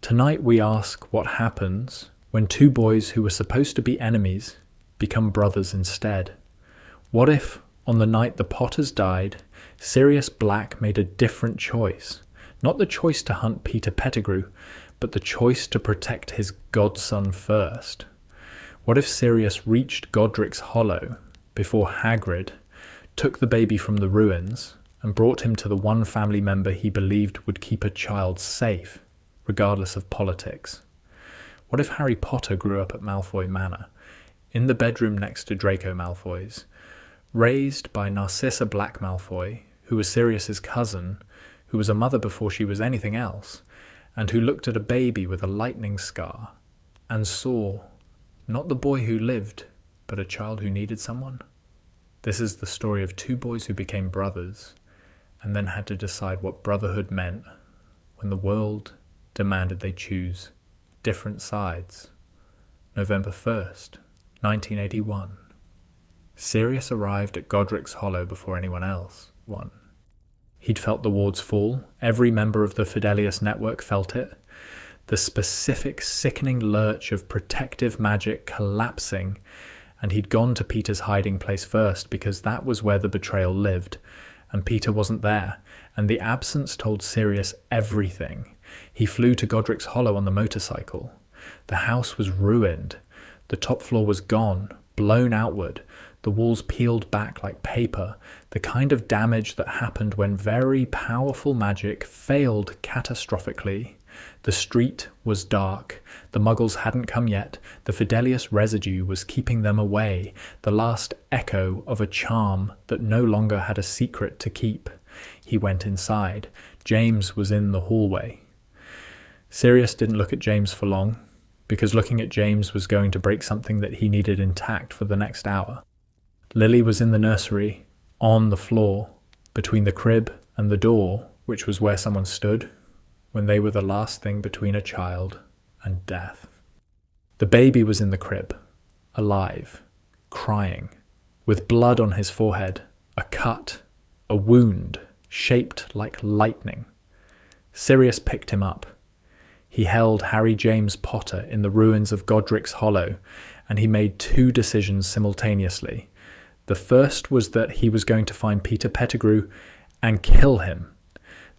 Tonight we ask what happens when two boys who were supposed to be enemies become brothers instead. What if, on the night the Potters died, Sirius Black made a different choice? Not the choice to hunt Peter Pettigrew, but the choice to protect his godson first. What if Sirius reached Godric's Hollow before Hagrid took the baby from the ruins and brought him to the one family member he believed would keep a child safe, regardless of politics? What if Harry Potter grew up at Malfoy Manor, in the bedroom next to Draco Malfoy's, raised by Narcissa Black Malfoy, who was Sirius's cousin, who was a mother before she was anything else, and who looked at a baby with a lightning scar and saw not the boy who lived, but a child who needed someone? This is the story of two boys who became brothers and then had to decide what brotherhood meant when the world demanded they choose different sides. November 1st, 1981. Sirius arrived at Godric's Hollow before anyone else. He'd felt the wards fall. Every member of the Fidelius network felt it. The specific, sickening lurch of protective magic collapsing, and he'd gone to Peter's hiding place first because that was where the betrayal lived, and Peter wasn't there, and the absence told Sirius everything. He flew to Godric's Hollow on the motorcycle. The house was ruined. The top floor was gone, blown outward, the walls peeled back like paper, the kind of damage that happened when very powerful magic failed catastrophically. The street was dark. The Muggles hadn't come yet. The Fidelius residue was keeping them away, the last echo of a charm that no longer had a secret to keep. He went inside. James was in the hallway. Sirius didn't look at James for long, because looking at James was going to break something that he needed intact for the next hour. Lily was in the nursery, on the floor, between the crib and the door, which was where someone stood, when they were the last thing between a child and death. The baby was in the crib, alive, crying, with blood on his forehead, a cut, a wound, shaped like lightning. Sirius picked him up. He held Harry James Potter in the ruins of Godric's Hollow, and he made two decisions simultaneously. The first was that he was going to find Peter Pettigrew and kill him.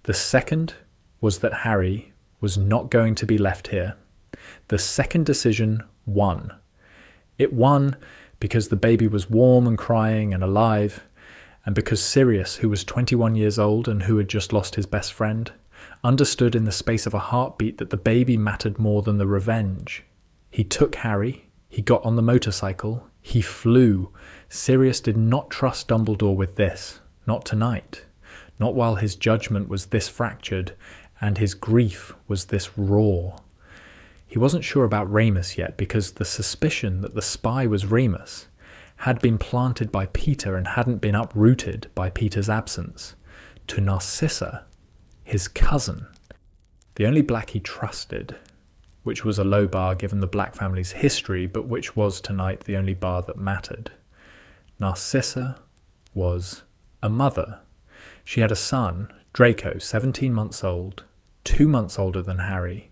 The second was that Harry was not going to be left here. The second decision won. It won because the baby was warm and crying and alive, and because Sirius, who was 21 years old and who had just lost his best friend, understood in the space of a heartbeat that the baby mattered more than the revenge. He took Harry, he got on the motorcycle, he flew. Sirius did not trust Dumbledore with this, not tonight, not while his judgment was this fractured and his grief was this raw. He wasn't sure about Remus yet because the suspicion that the spy was Remus had been planted by Peter and hadn't been uprooted by Peter's absence. To Narcissa, his cousin, the only Black he trusted, which was a low bar given the Black family's history, but which was tonight the only bar that mattered. Narcissa was a mother. She had a son, Draco, 17 months old, 2 months older than Harry.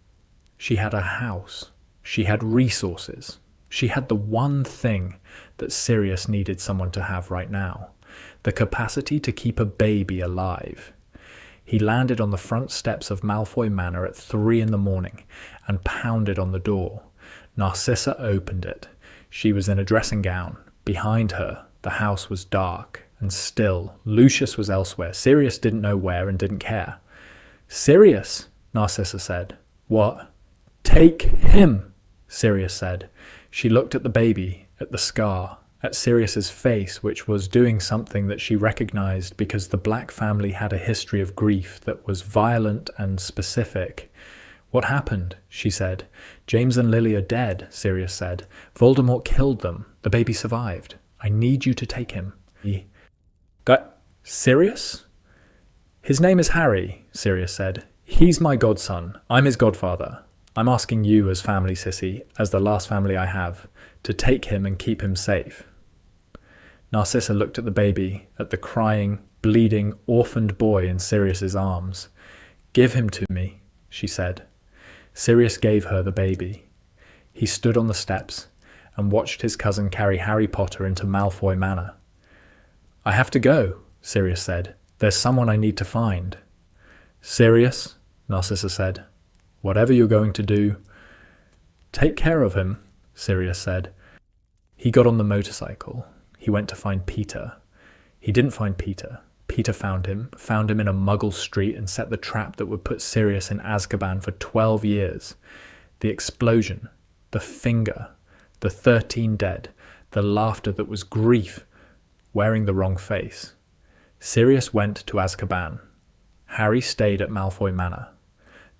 She had a house. She had resources. She had the one thing that Sirius needed someone to have right now, the capacity to keep a baby alive. He landed on the front steps of Malfoy Manor at 3 a.m. and pounded on the door. Narcissa opened it. She was in a dressing gown. Behind her, the house was dark and still. Lucius was elsewhere. Sirius didn't know where and didn't care. "Sirius," Narcissa said. "What?" "Take him," Sirius said. She looked at the baby, at the scar, at Sirius's face, which was doing something that she recognized because the Black family had a history of grief that was violent and specific. "What happened?" she said. "James and Lily are dead," Sirius said. "Voldemort killed them. The baby survived. I need you to take him." Sirius? "His name is Harry," Sirius said. "He's my godson. I'm his godfather. I'm asking you as family, Sissy, as the last family I have, to take him and keep him safe." Narcissa looked at the baby, at the crying, bleeding, orphaned boy in Sirius's arms. "Give him to me," she said. Sirius gave her the baby. He stood on the steps and watched his cousin carry Harry Potter into Malfoy Manor. "I have to go," Sirius said. "There's someone I need to find." "Sirius," Narcissa said, "whatever you're going to do, take care of him," Sirius said. He got on the motorcycle. He went to find Peter. He didn't find Peter. Peter found him in a Muggle street and set the trap that would put Sirius in Azkaban for 12 years. The explosion, the finger, the 13 dead, the laughter that was grief, wearing the wrong face. Sirius went to Azkaban. Harry stayed at Malfoy Manor.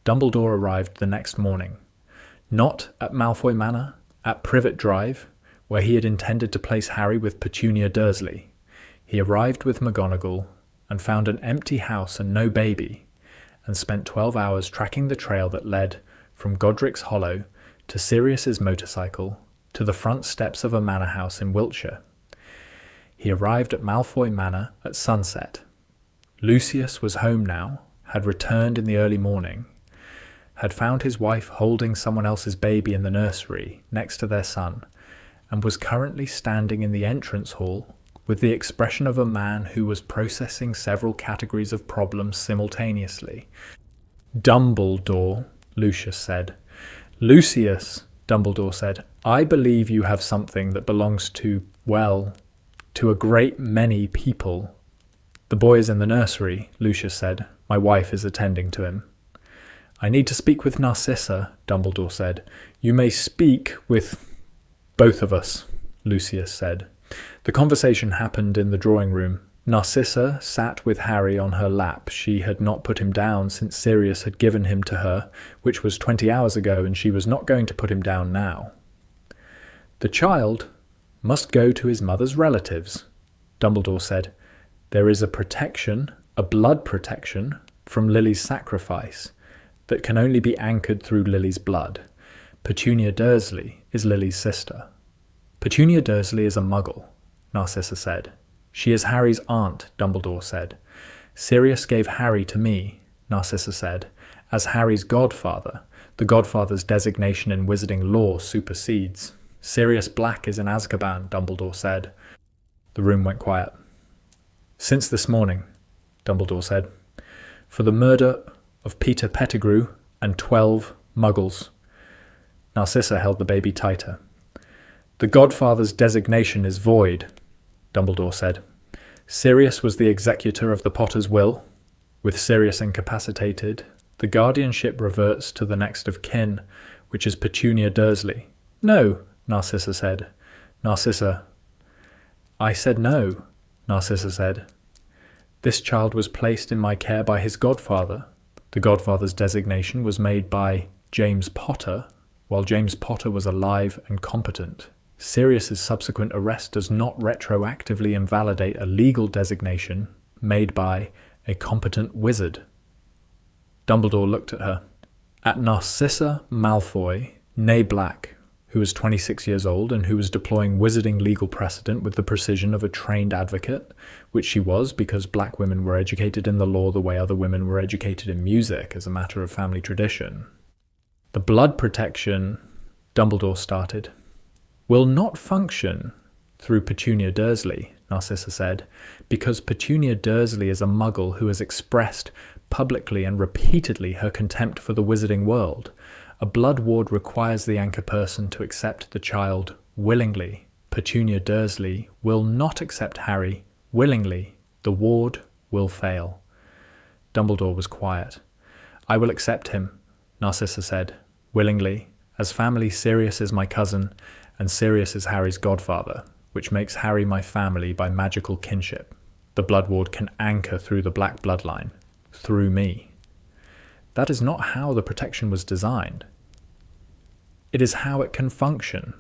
Dumbledore arrived the next morning. Not at Malfoy Manor, at Privet Drive, where he had intended to place Harry with Petunia Dursley. He arrived with McGonagall and found an empty house and no baby, and spent 12 hours tracking the trail that led from Godric's Hollow to Sirius's motorcycle to the front steps of a manor house in Wiltshire. He arrived at Malfoy Manor at sunset. Lucius was home now, had returned in the early morning, had found his wife holding someone else's baby in the nursery next to their son, and was currently standing in the entrance hall with the expression of a man who was processing several categories of problems simultaneously. "Dumbledore," Lucius said. "Lucius," Dumbledore said, "I believe you have something that belongs to, well, to a great many people." "The boy is in the nursery," Lucius said. "My wife is attending to him." "I need to speak with Narcissa," Dumbledore said. "You may speak with both of us," Lucius said. The conversation happened in the drawing room. Narcissa sat with Harry on her lap. She had not put him down since Sirius had given him to her, which was 20 hours ago, and she was not going to put him down now. "The child must go to his mother's relatives," Dumbledore said. "There is a protection, a blood protection, from Lily's sacrifice that can only be anchored through Lily's blood. Petunia Dursley is Lily's sister." "Petunia Dursley is a Muggle," Narcissa said. "She is Harry's aunt," Dumbledore said. "Sirius gave Harry to me," Narcissa said, "as Harry's godfather. The godfather's designation in wizarding law supersedes." "Sirius Black is in Azkaban," Dumbledore said. The room went quiet. "Since this morning," Dumbledore said, "for the murder of Peter Pettigrew and 12 Muggles." Narcissa held the baby tighter. "The godfather's designation is void," Dumbledore said. "Sirius was the executor of the Potter's will. With Sirius incapacitated, the guardianship reverts to the next of kin, which is Petunia Dursley." "No," Narcissa said. "Narcissa." "I said no," Narcissa said. "This child was placed in my care by his godfather. The godfather's designation was made by James Potter, while James Potter was alive and competent. Sirius's subsequent arrest does not retroactively invalidate a legal designation made by a competent wizard." Dumbledore looked at her. At Narcissa Malfoy, née Black, who was 26 years old and who was deploying wizarding legal precedent with the precision of a trained advocate, which she was because black women were educated in the law the way other women were educated in music as a matter of family tradition. "The blood protection," Dumbledore started, "will not function through Petunia Dursley," Narcissa said, "because Petunia Dursley is a Muggle who has expressed publicly and repeatedly her contempt for the wizarding world. A blood ward requires the anchor person to accept the child willingly. Petunia Dursley will not accept Harry willingly. The ward will fail." Dumbledore was quiet. "I will accept him," Narcissa said, "willingly. As family, Sirius is my cousin, and Sirius is Harry's godfather, which makes Harry my family by magical kinship. The blood ward can anchor through the black bloodline, through me." "That is not how the protection was designed." "It is how it can function,"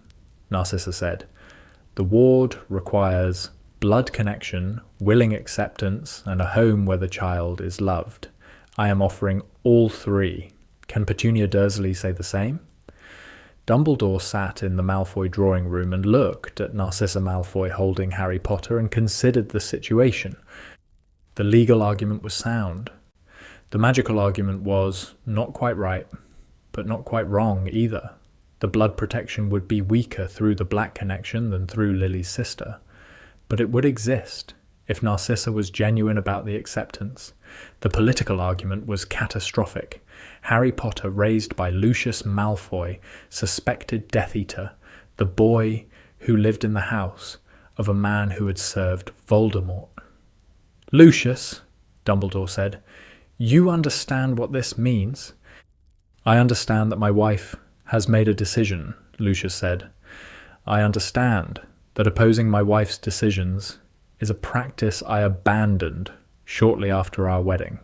Narcissa said. "The ward requires blood connection, willing acceptance, and a home where the child is loved. I am offering all three. Can Petunia Dursley say the same?" Dumbledore sat in the Malfoy drawing room and looked at Narcissa Malfoy holding Harry Potter and considered the situation. The legal argument was sound. The magical argument was not quite right. but not quite wrong either. The blood protection would be weaker through the black connection than through Lily's sister, but it would exist if Narcissa was genuine about the acceptance. The political argument was catastrophic. Harry Potter, raised by Lucius Malfoy, suspected Death Eater, the boy who lived in the house of a man who had served Voldemort. "Lucius," Dumbledore said, "you understand what this means?" "I understand that my wife has made a decision," Lucius said. "I understand that opposing my wife's decisions is a practice I abandoned shortly after our wedding."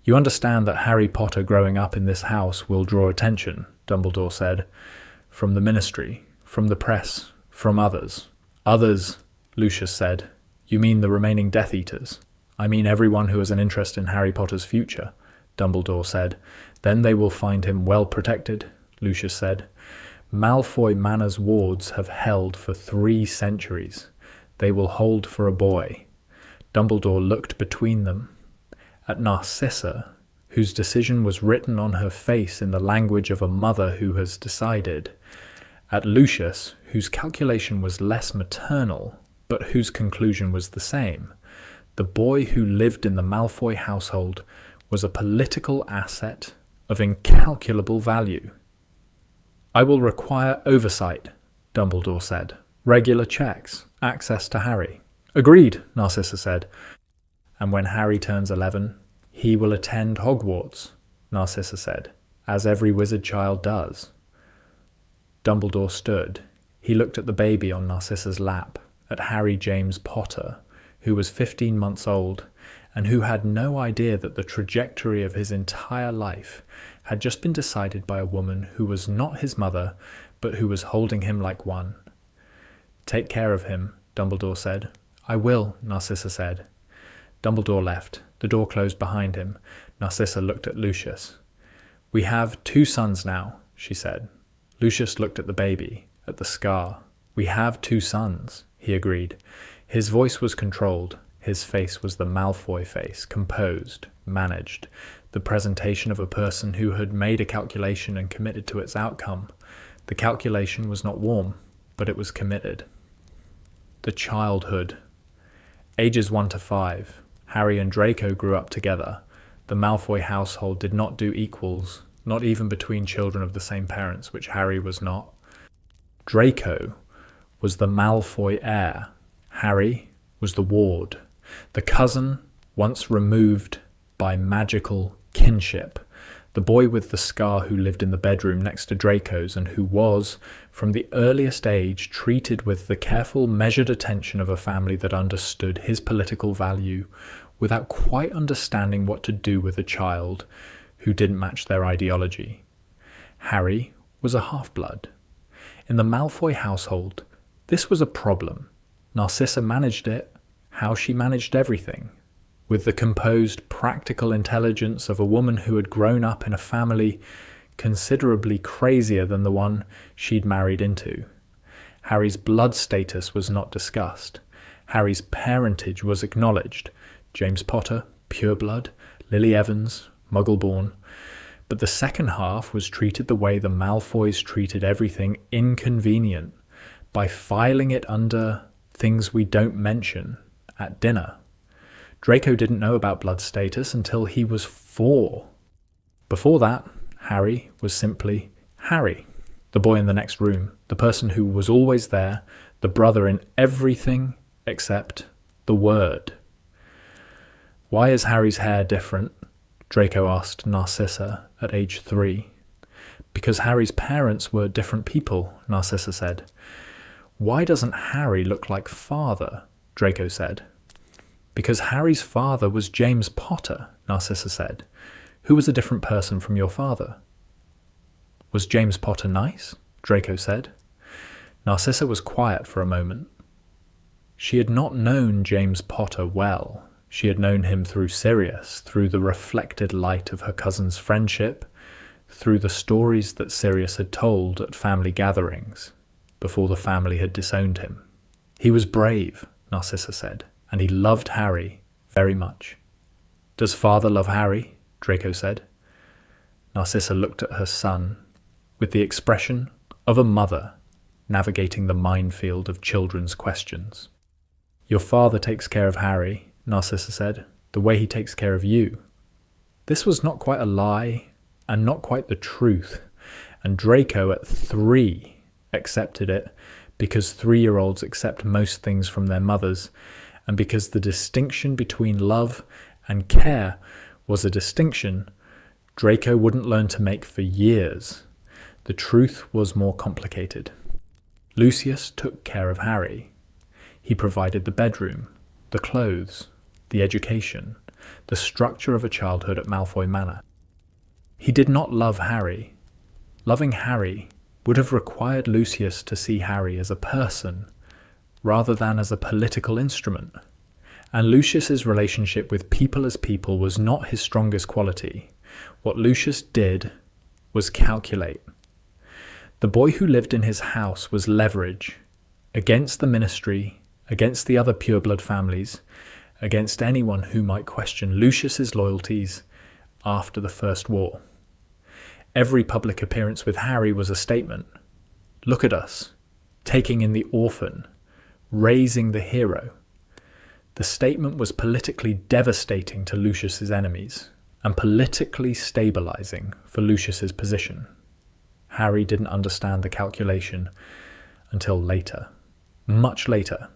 "You understand that Harry Potter growing up in this house will draw attention," Dumbledore said, "from the Ministry, from the press, from others." "Others," Lucius said. "You mean the remaining Death Eaters?" "I mean everyone who has an interest in Harry Potter's future," Dumbledore said. "Then they will find him well protected," Lucius said. "Malfoy Manor's wards have held for 3 centuries. They will hold for a boy." Dumbledore looked between them at Narcissa, whose decision was written on her face in the language of a mother who has decided, at Lucius, whose calculation was less maternal, but whose conclusion was the same. The boy who lived in the Malfoy household was a political asset of incalculable value. "I will require oversight," Dumbledore said. "Regular checks, access to Harry." "Agreed," Narcissa said. "And when Harry turns 11, he will attend Hogwarts," Narcissa said, "as every wizard child does." Dumbledore stood. He looked at the baby on Narcissa's lap, at Harry James Potter, who was 15 months old, and who had no idea that the trajectory of his entire life had just been decided by a woman who was not his mother, but who was holding him like one. "Take care of him," Dumbledore said. "I will," Narcissa said. Dumbledore left. The door closed behind him. Narcissa looked at Lucius. "We have 2 sons now," she said. Lucius looked at the baby, at the scar. "We have 2 sons," he agreed. His voice was controlled. His face was the Malfoy face, composed, managed, the presentation of a person who had made a calculation and committed to its outcome. The calculation was not warm, but it was committed. The childhood. Ages 1 to 5. Harry and Draco grew up together. The Malfoy household did not do equals, not even between children of the same parents, which Harry was not. Draco was the Malfoy heir. Harry was the ward, the cousin once removed by magical kinship, the boy with the scar who lived in the bedroom next to Draco's and who was, from the earliest age, treated with the careful, measured attention of a family that understood his political value without quite understanding what to do with a child who didn't match their ideology. Harry was a half-blood. In the Malfoy household, this was a problem. Narcissa managed it, how she managed everything, with the composed, practical intelligence of a woman who had grown up in a family considerably crazier than the one she'd married into. Harry's blood status was not discussed. Harry's parentage was acknowledged. James Potter, pure blood, Lily Evans, Muggle-born. But the second half was treated the way the Malfoys treated everything inconvenient, by filing it under things we don't mention at dinner. Draco didn't know about blood status until he was 4. Before that, Harry was simply Harry, the boy in the next room, the person who was always there, the brother in everything except the word. "Why is Harry's hair different?" Draco asked Narcissa at age 3. "Because Harry's parents were different people," Narcissa said. "Why doesn't Harry look like father?" Draco said. "Because Harry's father was James Potter," Narcissa said. "Who was a different person from your father?" "Was James Potter nice?" Draco said. Narcissa was quiet for a moment. She had not known James Potter well. She had known him through Sirius, through the reflected light of her cousin's friendship, through the stories that Sirius had told at family gatherings, before the family had disowned him. "He was brave," Narcissa said, "and he loved Harry very much." "Does father love Harry?" Draco said. Narcissa looked at her son with the expression of a mother navigating the minefield of children's questions. "Your father takes care of Harry," Narcissa said, "the way he takes care of you." This was not quite a lie and not quite the truth, and Draco at 3 accepted it because 3-year-olds accept most things from their mothers, and because the distinction between love and care was a distinction Draco wouldn't learn to make for years. The truth was more complicated. Lucius took care of Harry. He provided the bedroom, the clothes, the education, the structure of a childhood at Malfoy Manor. He did not love Harry. Loving Harry would have required Lucius to see Harry as a person, rather than as a political instrument. And Lucius's relationship with people as people was not his strongest quality. What Lucius did was calculate. The boy who lived in his house was leverage against the ministry, against the other pureblood families, against anyone who might question Lucius's loyalties after the First War. Every public appearance with Harry was a statement. Look at us, taking in the orphan, raising the hero. The statement was politically devastating to Lucius's enemies and politically stabilizing for Lucius's position. Harry didn't understand the calculation until later, much later.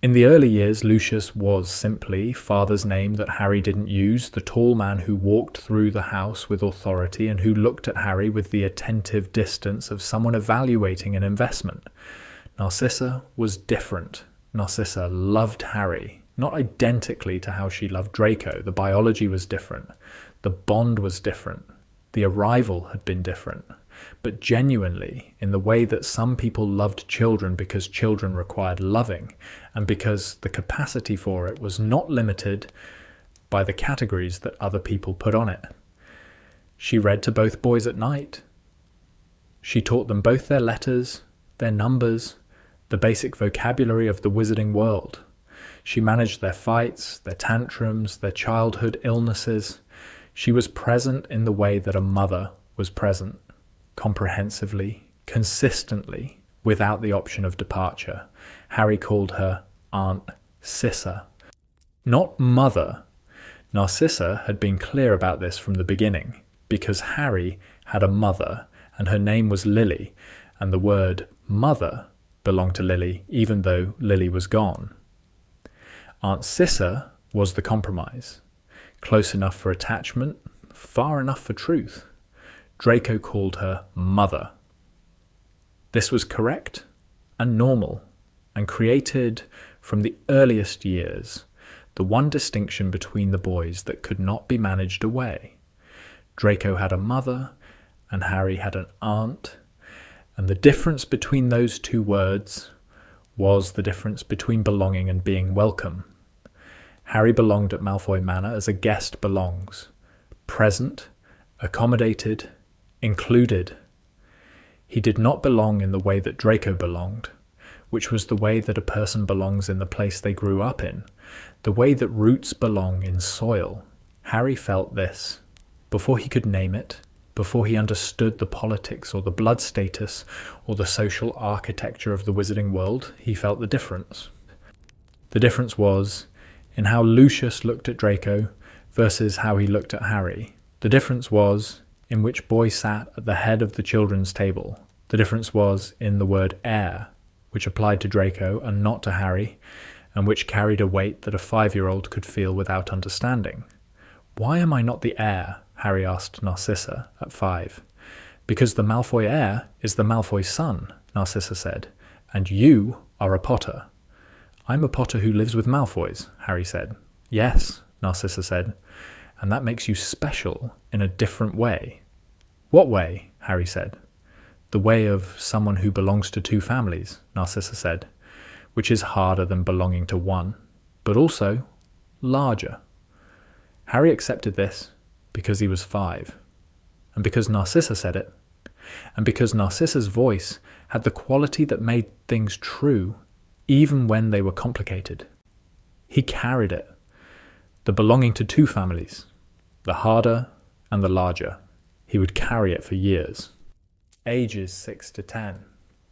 In the early years, Lucius was simply father's name that Harry didn't use, the tall man who walked through the house with authority and who looked at Harry with the attentive distance of someone evaluating an investment. Narcissa was different. Narcissa loved Harry, not identically to how she loved Draco. The biology was different. The bond was different. The arrival had been different. But genuinely, in the way that some people loved children because children required loving, and because the capacity for it was not limited by the categories that other people put on it. She read to both boys at night. She taught them both their letters, their numbers, the basic vocabulary of the wizarding world. She managed their fights, their tantrums, their childhood illnesses. She was present in the way that a mother was present. Comprehensively, consistently, without the option of departure. Harry called her Aunt Cissa, not mother. Narcissa had been clear about this from the beginning, because Harry had a mother, and her name was Lily, and the word mother belonged to Lily, even though Lily was gone. Aunt Cissa was the compromise. Close enough for attachment, far enough for truth. Draco called her Mother. This was correct and normal, and created from the earliest years the one distinction between the boys that could not be managed away. Draco had a mother, and Harry had an aunt, and the difference between those two words was the difference between belonging and being welcome. Harry belonged at Malfoy Manor as a guest belongs, present, accommodated, included. He did not belong in the way that Draco belonged, which was the way that a person belongs in the place they grew up in, the way that roots belong in soil. Harry felt this, before he could name it, before he understood the politics or the blood status or the social architecture of the wizarding world. He felt the difference. The difference was in how Lucius looked at Draco versus how he looked at Harry. The difference was in which boy sat at the head of the children's table. The difference was in the word heir, which applied to Draco and not to Harry, and which carried a weight that a 5-year-old could feel without understanding. "Why am I not the heir?" Harry asked Narcissa at 5. "Because the Malfoy heir is the Malfoy son," Narcissa said, "and you are a Potter." "I'm a Potter who lives with Malfoys," Harry said. "Yes," Narcissa said, "and that makes you special in a different way." "What way?" Harry said. "The way of someone who belongs to 2 families," Narcissa said, "which is harder than belonging to 1, but also larger." Harry accepted this because he was 5, and because Narcissa said it, and because Narcissa's voice had the quality that made things true even when they were complicated. He carried it. The belonging to 2 families, the harder and the larger. He would carry it for years. Ages 6 to 10.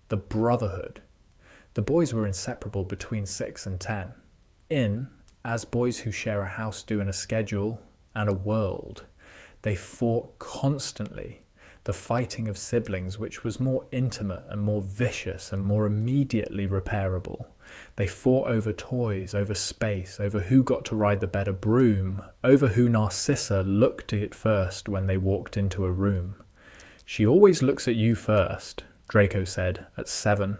The brotherhood. The boys were inseparable between 6 and 10. As boys who share a house do in a schedule and a world, they fought constantly. The fighting of siblings, which was more intimate and more vicious and more immediately repairable. They fought over toys, over space, over who got to ride the better broom, over who Narcissa looked at first when they walked into a room. She always looks at you first, Draco said at 7.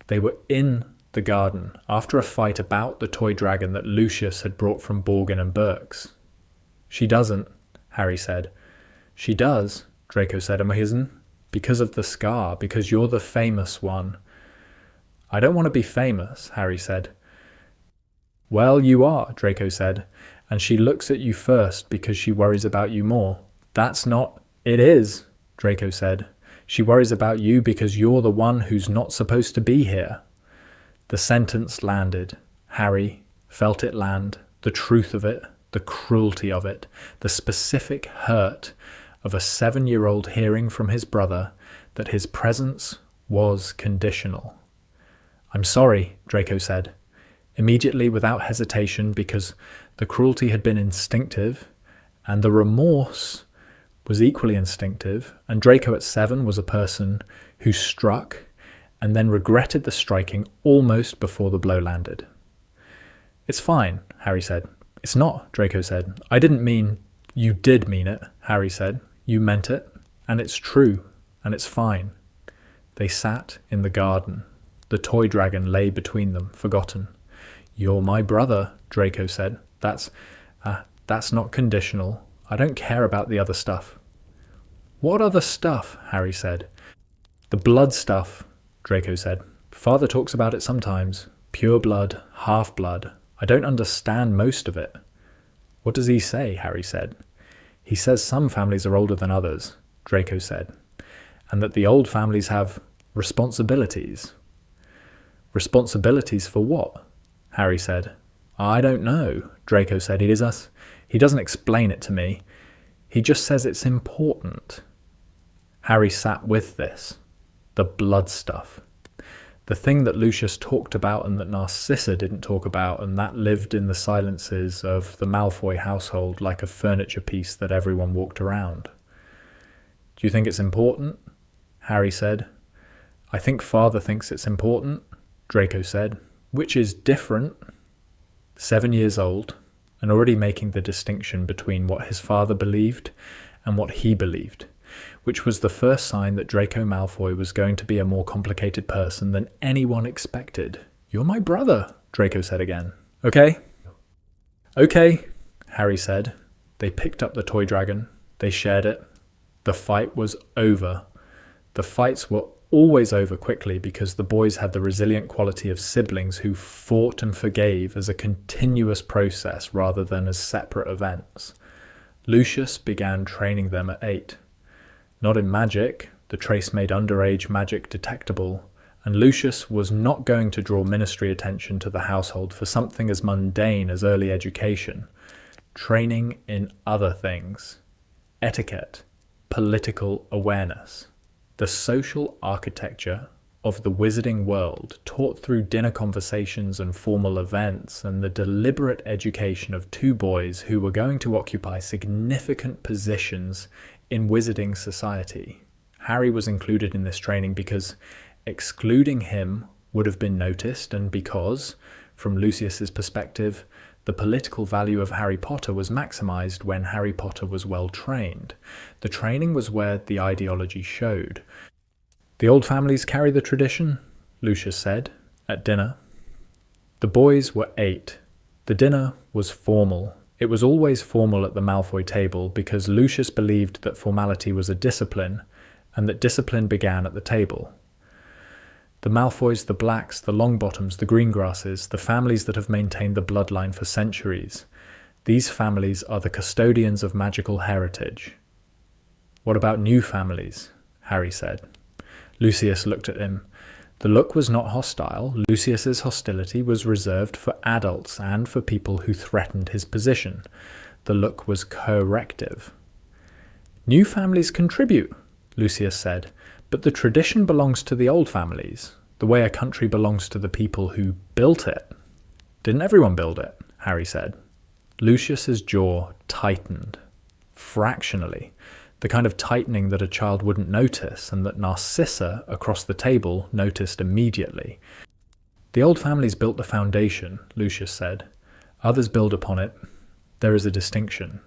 They were in the garden after a fight about the toy dragon that Lucius had brought from Borgin and Berks. She doesn't, Harry said. She does, Draco said, amazing. Because of the scar, because you're the famous one. I don't want to be famous, Harry said. Well, you are, Draco said, and she looks at you first because she worries about you more. That's not... It is, Draco said. She worries about you because you're the one who's not supposed to be here. The sentence landed. Harry felt it land, the truth of it, the cruelty of it, the specific hurt of a 7-year-old hearing from his brother that his presence was conditional. I'm sorry, Draco said, immediately without hesitation, because the cruelty had been instinctive and the remorse was equally instinctive, and Draco at 7 was a person who struck and then regretted the striking almost before the blow landed. It's fine, Harry said. It's not, Draco said. I didn't mean... You did mean it, Harry said. You meant it, and it's true, and it's fine. They sat in the garden. The toy dragon lay between them, forgotten. You're my brother, Draco said. That's not conditional. I don't care about the other stuff. What other stuff? Harry said. The blood stuff, Draco said. Father talks about it sometimes. Pure blood, half-blood. I don't understand most of it. What does he say? Harry said. He says some families are older than others, Draco said, and that the old families have responsibilities. Responsibilities for what? Harry said. I don't know, Draco said. He doesn't explain it to me. He just says it's important. Harry sat with this. The blood stuff. The thing that Lucius talked about and that Narcissa didn't talk about, and that lived in the silences of the Malfoy household like a furniture piece that everyone walked around. Do you think it's important? Harry said. I think Father thinks it's important, Draco said, which is different. 7 years old, and already making the distinction between what his father believed and what he believed, which was the first sign that Draco Malfoy was going to be a more complicated person than anyone expected. You're my brother, Draco said again. Okay? Okay, Harry said. They picked up the toy dragon. They shared it. The fight was over. The fights were always over quickly because the boys had the resilient quality of siblings who fought and forgave as a continuous process rather than as separate events. Lucius began training them at 8. Not in magic, the trace made underage magic detectable, and Lucius was not going to draw ministry attention to the household for something as mundane as early education. Training in other things. Etiquette. Political awareness. The social architecture of the wizarding world, taught through dinner conversations and formal events, and the deliberate education of 2 boys who were going to occupy significant positions in wizarding society. Harry was included in this training because excluding him would have been noticed, and because, from Lucius's perspective, the political value of Harry Potter was maximized when Harry Potter was well trained. The training was where the ideology showed. The old families carry the tradition, Lucius said, at dinner. The boys were 8. The dinner was formal. It was always formal at the Malfoy table because Lucius believed that formality was a discipline, and that discipline began at the table. The Malfoys, the Blacks, the Longbottoms, the Greengrasses, the families that have maintained the bloodline for centuries. These families are the custodians of magical heritage. What about new families? Harry said. Lucius looked at him. The look was not hostile. Lucius's hostility was reserved for adults and for people who threatened his position. The look was corrective. New families contribute, Lucius said, but the tradition belongs to the old families, the way a country belongs to the people who built it. Didn't everyone build it? Harry said. Lucius's jaw tightened, fractionally, the kind of tightening that a child wouldn't notice and that Narcissa across the table noticed immediately. The old families built the foundation, Lucius said. Others build upon it. There is a distinction.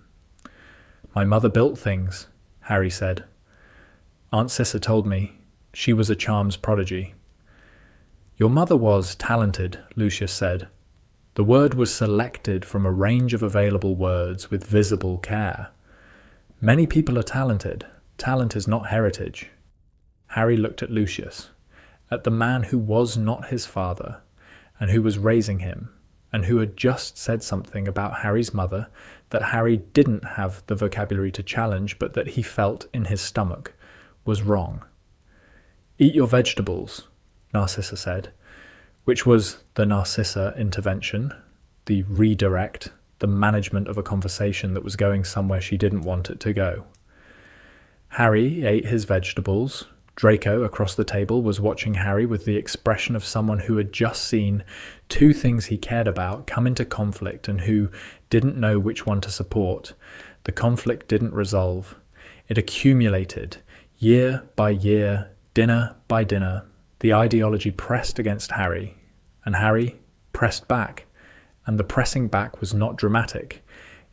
My mother built things, Harry said. Aunt Cissa told me. She was a charms prodigy. Your mother was talented, Lucius said. The word was selected from a range of available words with visible care. Many people are talented. Talent is not heritage. Harry looked at Lucius, at the man who was not his father, and who was raising him, and who had just said something about Harry's mother that Harry didn't have the vocabulary to challenge, but that he felt in his stomach was wrong. Eat your vegetables, Narcissa said, which was the Narcissa intervention, the redirect, the management of a conversation that was going somewhere she didn't want it to go. Harry ate his vegetables. Draco, across the table, was watching Harry with the expression of someone who had just seen two things he cared about come into conflict and who didn't know which one to support. The conflict didn't resolve. It accumulated, year by year, dinner by dinner. The ideology pressed against Harry, and Harry pressed back. And the pressing back was not dramatic.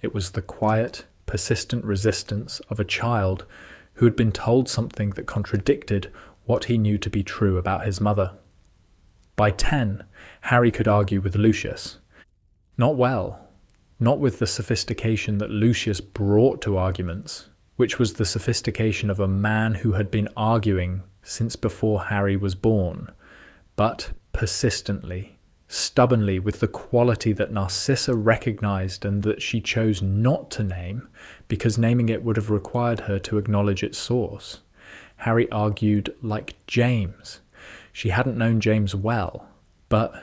It was the quiet, persistent resistance of a child who had been told something that contradicted what he knew to be true about his mother. By 10, Harry could argue with Lucius. Not well, not with the sophistication that Lucius brought to arguments, which was the sophistication of a man who had been arguing since before Harry was born, but persistently, stubbornly, with the quality that Narcissa recognized and that she chose not to name, because naming it would have required her to acknowledge its source. Harry argued like James. She hadn't known James well, but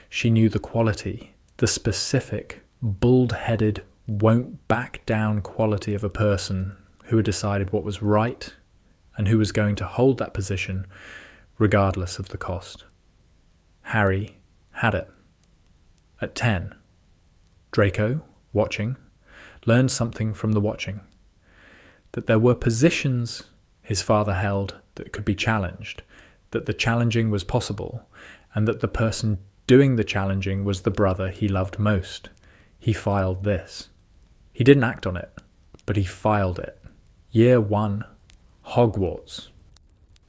she knew the quality, the specific, bald-headed, won't-back-down quality of a person who had decided what was right and who was going to hold that position regardless of the cost. Harry had it. At 10, Draco, watching, learned something from the watching. That there were positions his father held that could be challenged, that the challenging was possible, and that the person doing the challenging was the brother he loved most. He filed this. He didn't act on it, but he filed it. Year 1, Hogwarts.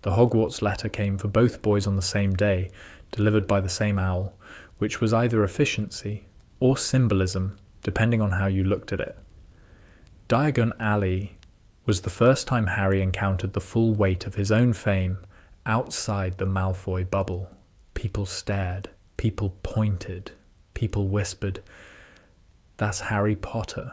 The Hogwarts letter came for both boys on the same day, delivered by the same owl, which was either efficiency or symbolism, depending on how you looked at it. Diagon Alley was the first time Harry encountered the full weight of his own fame outside the Malfoy bubble. People stared, people pointed, people whispered, "That's Harry Potter,"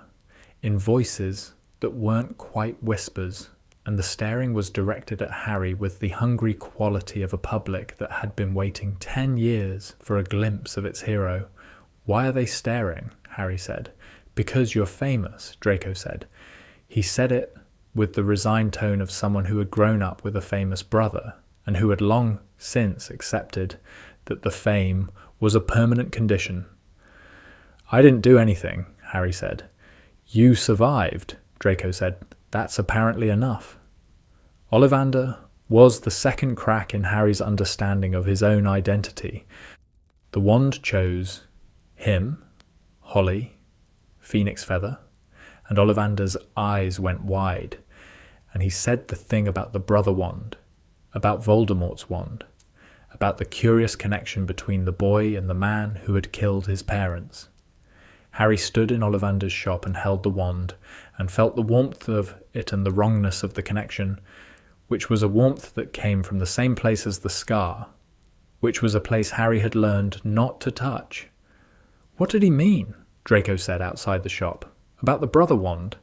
in voices that weren't quite whispers, and the staring was directed at Harry with the hungry quality of a public that had been waiting 10 years for a glimpse of its hero. "Why are they staring?" Harry said. "Because you're famous," Draco said. He said it with the resigned tone of someone who had grown up with a famous brother, and who had long since accepted that the fame was a permanent condition. "I didn't do anything," Harry said. "You survived," Draco said. "That's apparently enough." Ollivander was the second crack in Harry's understanding of his own identity. The wand chose him, Holly, Phoenix Feather, and Ollivander's eyes went wide, and he said the thing about the brother wand, about Voldemort's wand, about the curious connection between the boy and the man who had killed his parents. Harry stood in Ollivander's shop and held the wand, and felt the warmth of it and the wrongness of the connection, which was a warmth that came from the same place as the scar, which was a place Harry had learned not to touch. "What did he mean?" Draco said outside the shop. "About the brother wand?"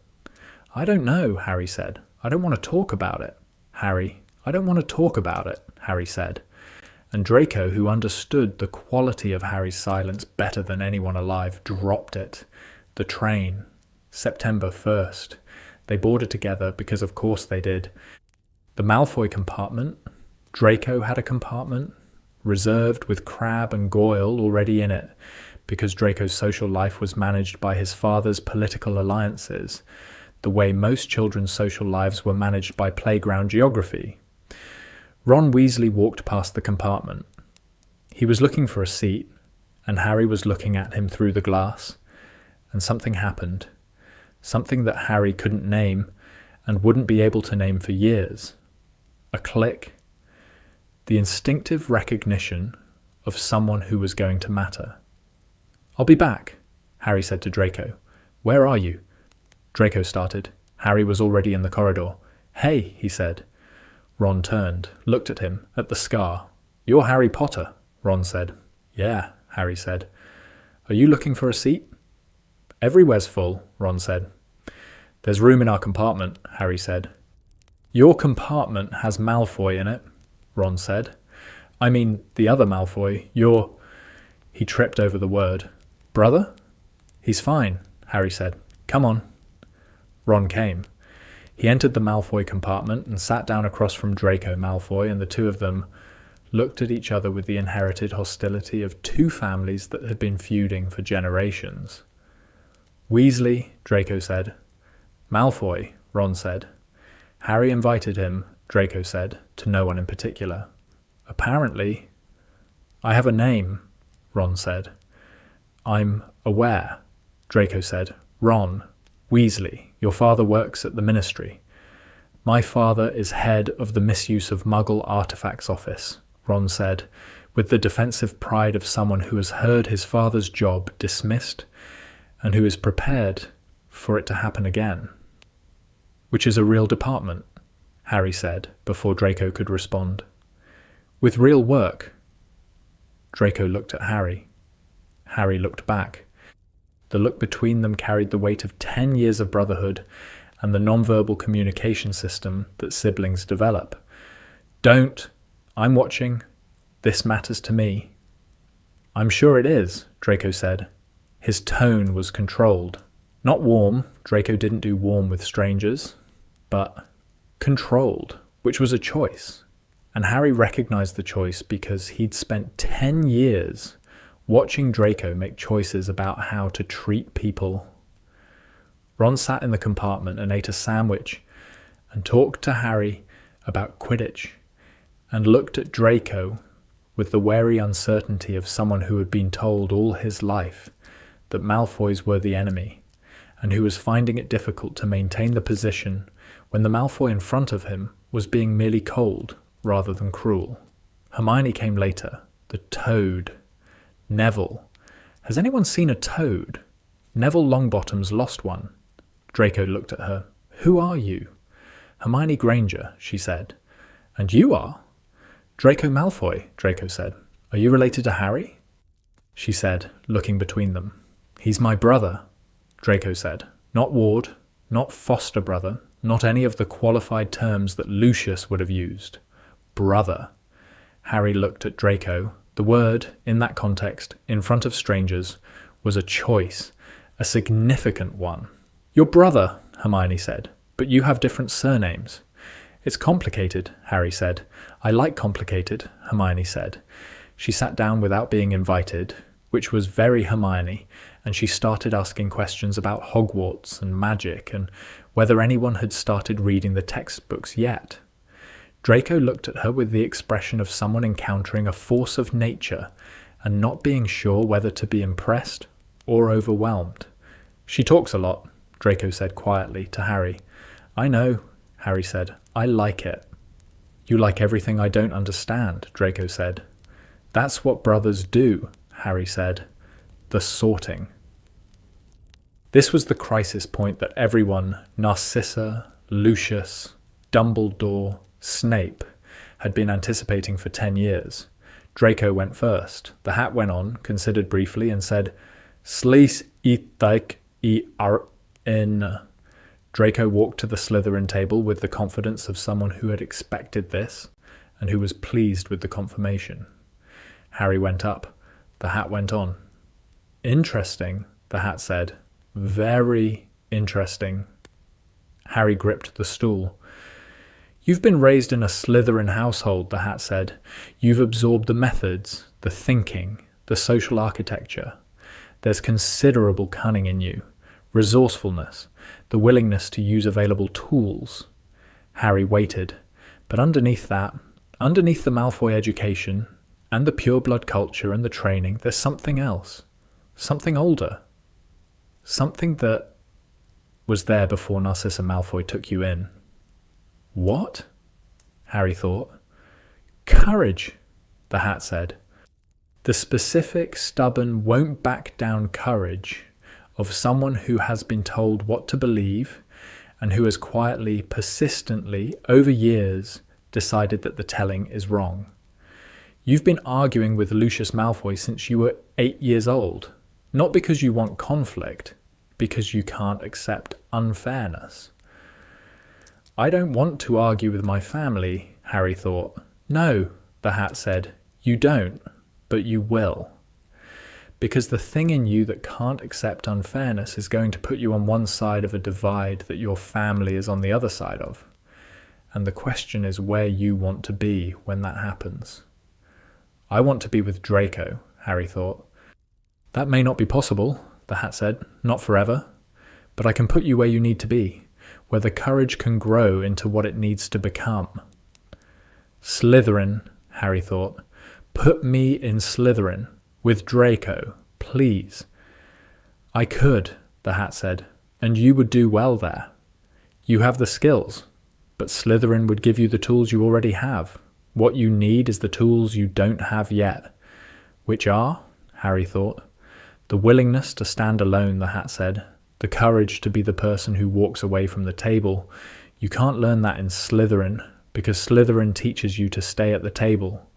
"I don't know," Harry said. "I don't want to talk about it." "Harry, I don't want to talk about it," Harry said. And Draco, who understood the quality of Harry's silence better than anyone alive, dropped it. The train. September 1st. They boarded together because of course they did. The Malfoy compartment, Draco had a compartment, reserved with Crabbe and Goyle already in it, because Draco's social life was managed by his father's political alliances, the way most children's social lives were managed by playground geography. Ron Weasley walked past the compartment. He was looking for a seat, and Harry was looking at him through the glass, and something happened. Something that Harry couldn't name and wouldn't be able to name for years. A click. The instinctive recognition of someone who was going to matter. "I'll be back," Harry said to Draco. "Where are you?" Draco started. Harry was already in the corridor. "Hey," he said. Ron turned, looked at him, at the scar. "You're Harry Potter," Ron said. "Yeah," Harry said. "Are you looking for a seat?" "Everywhere's full," Ron said. "There's room in our compartment," Harry said. "Your compartment has Malfoy in it," Ron said. "I mean, the other Malfoy, your—" He tripped over the word. "Brother?" "He's fine," Harry said. "Come on." Ron came. He entered the Malfoy compartment and sat down across from Draco Malfoy, and the two of them looked at each other with the inherited hostility of two families that had been feuding for generations. "Weasley," Draco said. "Malfoy," Ron said. Harry invited him, Draco said, to no one in particular. "Apparently." "I have a name," Ron said. "I'm aware," Draco said. "Ron Weasley, your father works at the Ministry." "My father is head of the Misuse of Muggle Artifacts Office," Ron said, with the defensive pride of someone who has heard his father's job dismissed and who is prepared for it to happen again. "Which is a real department," Harry said, before Draco could respond. "With real work." Draco looked at Harry. Harry looked back. The look between them carried the weight of 10 years of brotherhood and the nonverbal communication system that siblings develop. "Don't. I'm watching. This matters to me." "I'm sure it is," Draco said. His tone was controlled. Not warm. Draco didn't do warm with strangers. But controlled, which was a choice. And Harry recognized the choice because he'd spent 10 years watching Draco make choices about how to treat people. Ron sat in the compartment and ate a sandwich and talked to Harry about Quidditch and looked at Draco with the wary uncertainty of someone who had been told all his life that Malfoys were the enemy and who was finding it difficult to maintain the position when the Malfoy in front of him was being merely cold rather than cruel. Hermione came later. The toad. Neville. Has anyone seen a toad? Neville Longbottom's lost one. Draco looked at her. "Who are you?" "Hermione Granger," she said. "And you are?" "Draco Malfoy," Draco said. "Are you related to Harry?" She said, looking between them. "He's my brother," Draco said. "Not ward, not foster brother, not any of the qualified terms that Lucius would have used. Brother." Harry looked at Draco. The word, in that context, in front of strangers, was a choice, a significant one. "Your brother," Hermione said, "but you have different surnames." "It's complicated," Harry said. "I like complicated," Hermione said. She sat down without being invited, which was very Hermione, and she started asking questions about Hogwarts and magic and whether anyone had started reading the textbooks yet. Draco looked at her with the expression of someone encountering a force of nature and not being sure whether to be impressed or overwhelmed. "She talks a lot," Draco said quietly to Harry. "I know," Harry said. "I like it." "You like everything I don't understand," Draco said. "That's what brothers do," Harry said. "The sorting." This was the crisis point that everyone, Narcissa, Lucius, Dumbledore, Snape, had been anticipating for 10 years. Draco went first. The hat went on, considered briefly, and said, "Slees ithike I ar in." Draco walked to the Slytherin table with the confidence of someone who had expected this and who was pleased with the confirmation. Harry went up. The hat went on. "Interesting," the hat said. "Very interesting." Harry gripped the stool. You've been raised in a Slytherin household, the Hat said. You've absorbed the methods, the thinking, the social architecture. There's considerable cunning in you, resourcefulness, the willingness to use available tools. Harry waited, but underneath that, underneath the Malfoy education and the pure-blood culture and the training, there's something else, something older, something that was there before Narcissa Malfoy took you in. What? Harry thought. Courage, the Hat said. The specific, stubborn, won't-back-down courage of someone who has been told what to believe and who has quietly, persistently, over years, decided that the telling is wrong. You've been arguing with Lucius Malfoy since you were 8 years old, not because you want conflict, because you can't accept unfairness. I don't want to argue with my family, Harry thought. No, the Hat said, you don't, but you will. Because the thing in you that can't accept unfairness is going to put you on one side of a divide that your family is on the other side of. And the question is where you want to be when that happens. I want to be with Draco, Harry thought. That may not be possible, the Hat said, not forever. But I can put you where you need to be, where the courage can grow into what it needs to become. Slytherin, Harry thought. Put me in Slytherin, with Draco, please. I could, the Hat said, and you would do well there. You have the skills, but Slytherin would give you the tools you already have. What you need is the tools you don't have yet. Which are, Harry thought, the willingness to stand alone, the Hat said, the courage to be the person who walks away from the table. You can't learn that in Slytherin, because Slytherin teaches you to stay at the table.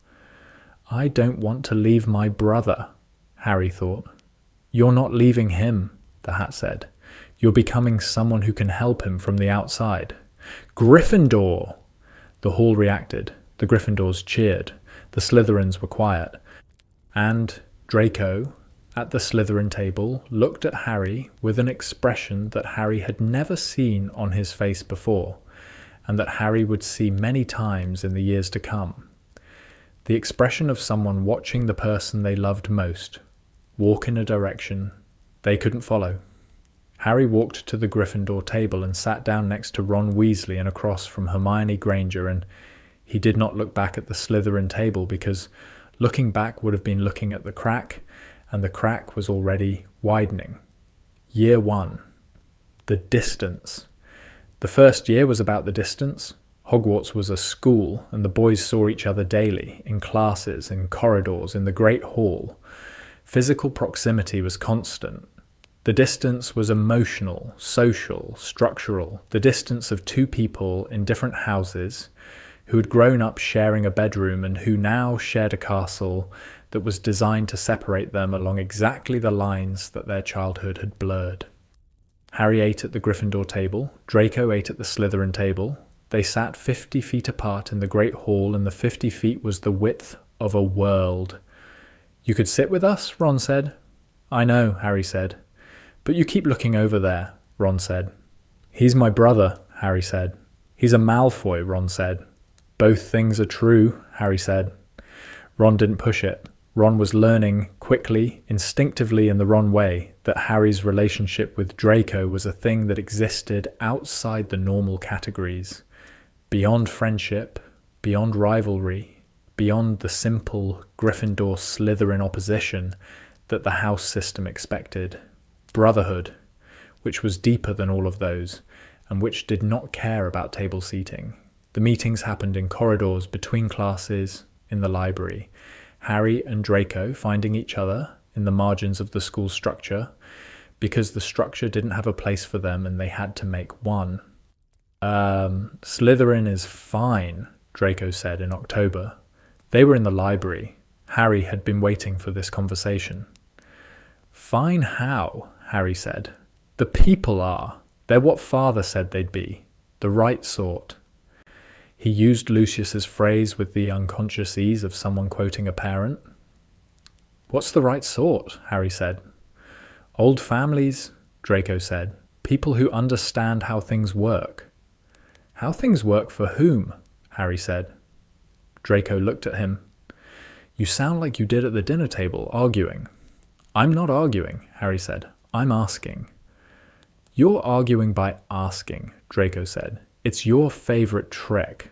I don't want to leave my brother, Harry thought. You're not leaving him, the Hat said. You're becoming someone who can help him from the outside. Gryffindor! The hall reacted. The Gryffindors cheered. The Slytherins were quiet. And Draco, at the Slytherin table, looked at Harry with an expression that Harry had never seen on his face before, and that Harry would see many times in the years to come. The expression of someone watching the person they loved most walk in a direction they couldn't follow. Harry walked to the Gryffindor table and sat down next to Ron Weasley and across from Hermione Granger, and he did not look back at the Slytherin table because looking back would have been looking at the crack, and the crack was already widening. Year 1. The distance. The first year was about the distance. Hogwarts was a school, and the boys saw each other daily, in classes, in corridors, in the Great Hall. Physical proximity was constant. The distance was emotional, social, structural, the distance of two people in different houses who had grown up sharing a bedroom and who now shared a castle that was designed to separate them along exactly the lines that their childhood had blurred. Harry ate at the Gryffindor table, Draco ate at the Slytherin table. They sat 50 feet apart in the Great Hall, and the 50 feet was the width of a world. You could sit with us, Ron said. I know, Harry said. But you keep looking over there, Ron said. He's my brother, Harry said. He's a Malfoy, Ron said. Both things are true, Harry said. Ron didn't push it. Ron was learning quickly, instinctively in the Ron way, that Harry's relationship with Draco was a thing that existed outside the normal categories, beyond friendship, beyond rivalry, beyond the simple Gryffindor-Slytherin opposition that the house system expected. Brotherhood, which was deeper than all of those, and which did not care about table seating. The meetings happened in corridors, between classes, in the library. Harry and Draco finding each other in the margins of the school structure, because the structure didn't have a place for them and they had to make one. Slytherin is fine, Draco said in October. They were in the library. Harry had been waiting for this conversation. Fine how? Harry said. The people are. They're what Father said they'd be. The right sort. He used Lucius's phrase with the unconscious ease of someone quoting a parent. What's the right sort? Harry said. Old families, Draco said. People who understand how things work. How things work for whom? Harry said. Draco looked at him. You sound like you did at the dinner table, arguing. I'm not arguing, Harry said. I'm asking. You're arguing by asking, Draco said. It's your favourite trick.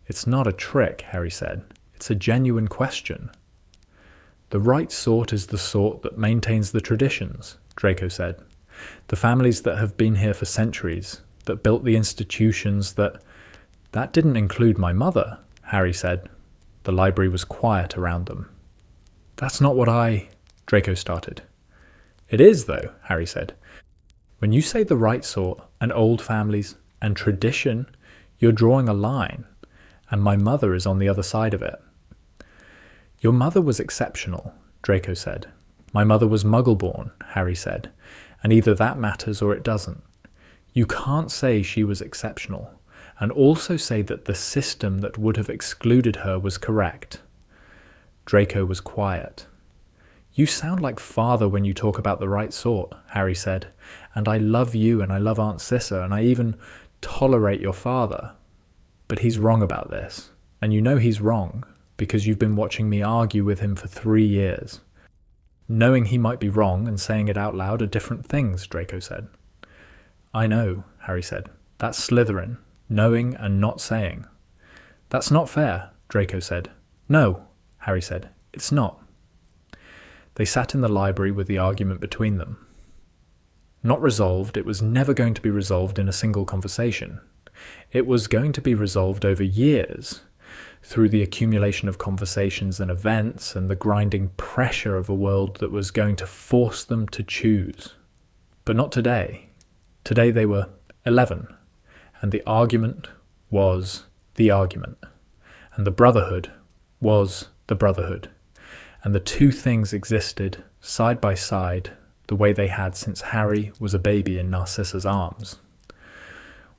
It's not a trick, Harry said. It's a genuine question. The right sort is the sort that maintains the traditions, Draco said. The families that have been here for centuries, that built the institutions that... That didn't include my mother, Harry said. The library was quiet around them. That's not what Draco started. It is, though, Harry said. When you say the right sort, and old families, and tradition, you're drawing a line, and my mother is on the other side of it. Your mother was exceptional, Draco said. My mother was Muggle-born, Harry said, and either that matters or it doesn't. You can't say she was exceptional, and also say that the system that would have excluded her was correct. Draco was quiet. You sound like father when you talk about the right sort, Harry said, and I love you and I love Aunt Cissa and I even tolerate your father. But he's wrong about this, and you know he's wrong because you've been watching me argue with him for 3 years. Knowing he might be wrong and saying it out loud are different things, Draco said. I know, Harry said. That's Slytherin, knowing and not saying. That's not fair, Draco said. No, Harry said. It's not. They sat in the library with the argument between them. Not resolved, it was never going to be resolved in a single conversation. It was going to be resolved over years, through the accumulation of conversations and events and the grinding pressure of a world that was going to force them to choose. But not today. Today they were 11, and the argument was the argument, and the brotherhood was the brotherhood, and the two things existed side by side the way they had since Harry was a baby in Narcissa's arms.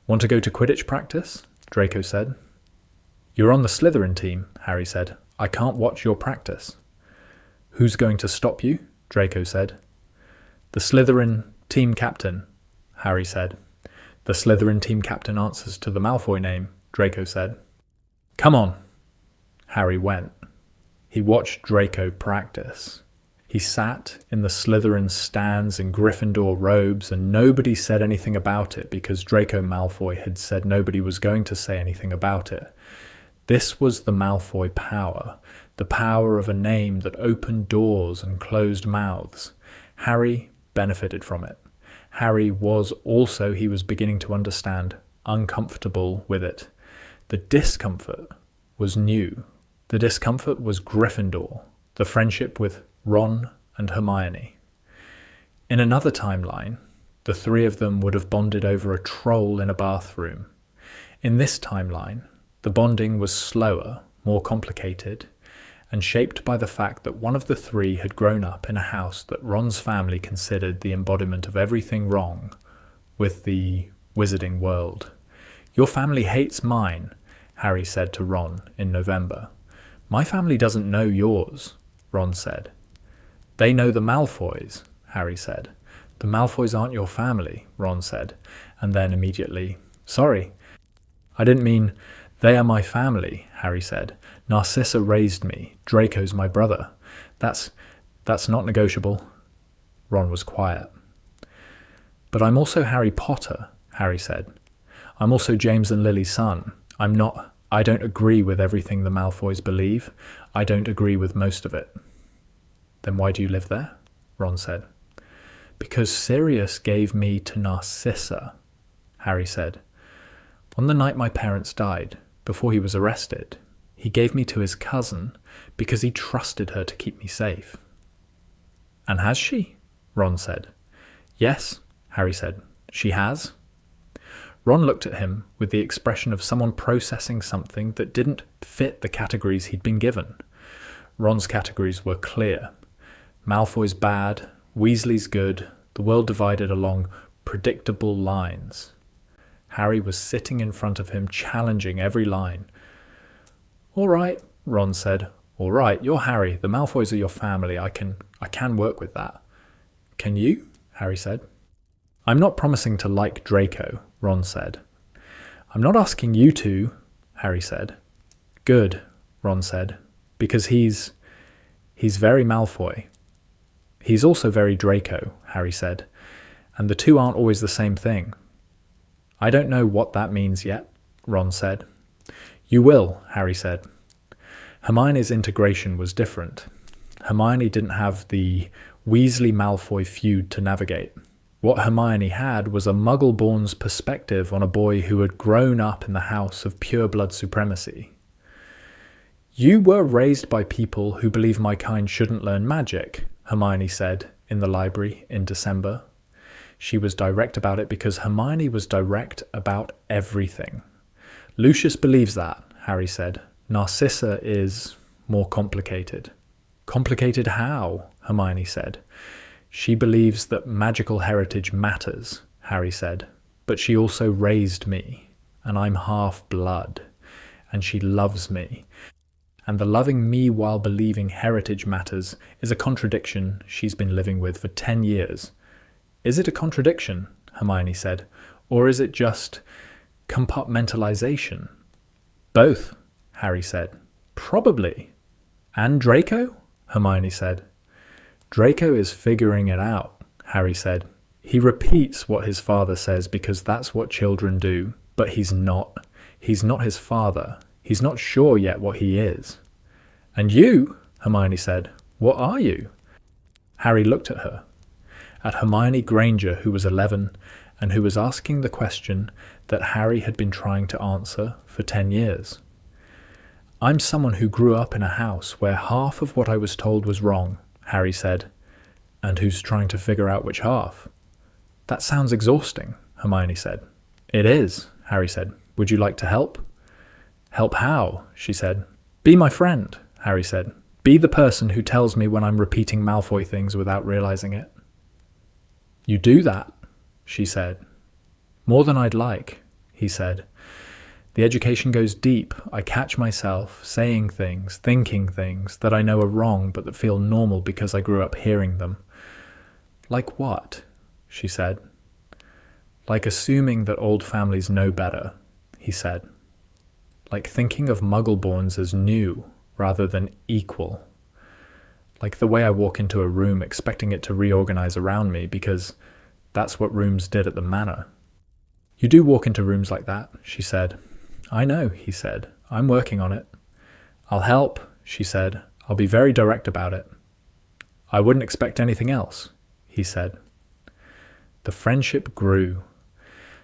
Want to go to Quidditch practice? Draco said. You're on the Slytherin team, Harry said. I can't watch your practice. Who's going to stop you? Draco said. The Slytherin team captain, Harry said. The Slytherin team captain answers to the Malfoy name, Draco said. Come on. Harry went. He watched Draco practice. He sat in the Slytherin stands in Gryffindor robes, and nobody said anything about it because Draco Malfoy had said nobody was going to say anything about it. This was the Malfoy power, the power of a name that opened doors and closed mouths. Harry benefited from it. Harry was also, he was beginning to understand, uncomfortable with it. The discomfort was new. The discomfort was Gryffindor, the friendship with Ron and Hermione. In another timeline, the three of them would have bonded over a troll in a bathroom. In this timeline, the bonding was slower, more complicated, and shaped by the fact that one of the three had grown up in a house that Ron's family considered the embodiment of everything wrong with the wizarding world. Your family hates mine, Harry said to Ron in November. My family doesn't know yours, Ron said. They know the Malfoys, Harry said. The Malfoys aren't your family, Ron said, and then immediately, sorry, I didn't mean they are my family, Harry said. Narcissa raised me. Draco's my brother. That's not negotiable. Ron was quiet. But I'm also Harry Potter, Harry said. I'm also James and Lily's son. I don't agree with everything the Malfoys believe. I don't agree with most of it. Then why do you live there? Ron said. Because Sirius gave me to Narcissa, Harry said. On the night my parents died, before he was arrested, he gave me to his cousin because he trusted her to keep me safe. And has she? Ron said. Yes, Harry said. She has. Ron looked at him with the expression of someone processing something that didn't fit the categories he'd been given. Ron's categories were clear. Malfoy's bad, Weasley's good, the world divided along predictable lines. Harry was sitting in front of him, challenging every line. All right, Ron said. All right, you're Harry. The Malfoys are your family. I can work with that. Can you? Harry said. I'm not promising to like Draco, Ron said. I'm not asking you to, Harry said. Good, Ron said, because he's very Malfoy. He's also very Draco, Harry said, and the two aren't always the same thing. I don't know what that means yet, Ron said. You will, Harry said. Hermione's integration was different. Hermione didn't have the Weasley-Malfoy feud to navigate. What Hermione had was a Muggle-born's perspective on a boy who had grown up in the house of pure-blood supremacy. You were raised by people who believe my kind shouldn't learn magic, Hermione said in the library in December. She was direct about it because Hermione was direct about everything. Lucius believes that, Harry said. Narcissa is more complicated. Complicated how? Hermione said. She believes that magical heritage matters, Harry said. But she also raised me, and I'm half-blood, and she loves me. And the loving me while believing heritage matters is a contradiction she's been living with for 10 years. Is it a contradiction, Hermione said, or is it just compartmentalization? Both, Harry said. Probably. And Draco? Hermione said. Draco is figuring it out, Harry said. He repeats what his father says because that's what children do, but he's not. He's not his father. He's not sure yet what he is. And you, Hermione said, what are you? Harry looked at her. At Hermione Granger, who was 11, and who was asking the question that Harry had been trying to answer for 10 years. I'm someone who grew up in a house where half of what I was told was wrong, Harry said, and who's trying to figure out which half. That sounds exhausting, Hermione said. It is, Harry said. Would you like to help? Help how? She said. Be my friend, Harry said. Be the person who tells me when I'm repeating Malfoy things without realizing it. You do that, she said. More than I'd like, he said. The education goes deep. I catch myself saying things, thinking things that I know are wrong but that feel normal because I grew up hearing them. Like what? She said. Like assuming that old families know better, he said. Like thinking of Muggle-borns as new rather than equal. Like the way I walk into a room expecting it to reorganize around me because that's what rooms did at the manor. You do walk into rooms like that, she said. I know, he said. I'm working on it. I'll help, she said. I'll be very direct about it. I wouldn't expect anything else, he said. The friendship grew.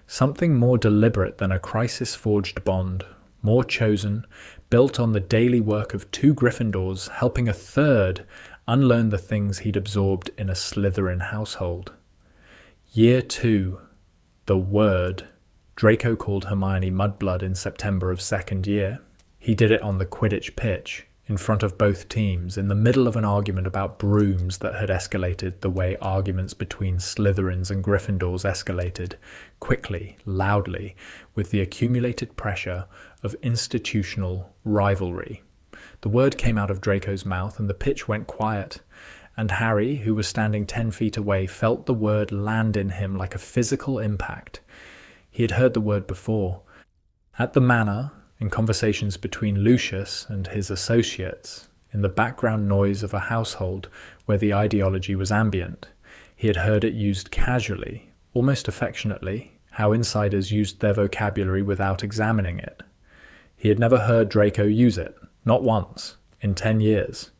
Something more deliberate than a crisis-forged bond, more chosen, built on the daily work of 2 Gryffindors helping a third unlearn the things he'd absorbed in a Slytherin household. Year 2, the word. Draco called Hermione Mudblood in September of 2nd year. He did it on the Quidditch pitch, in front of both teams, in the middle of an argument about brooms that had escalated the way arguments between Slytherins and Gryffindors escalated, quickly, loudly, with the accumulated pressure of institutional rivalry. The word came out of Draco's mouth and the pitch went quiet, and Harry, who was standing 10 feet away, felt the word land in him like a physical impact. He had heard the word before. At the manor, in conversations between Lucius and his associates, in the background noise of a household where the ideology was ambient, he had heard it used casually, almost affectionately, how insiders used their vocabulary without examining it. He had never heard Draco use it, not once, in 10 years.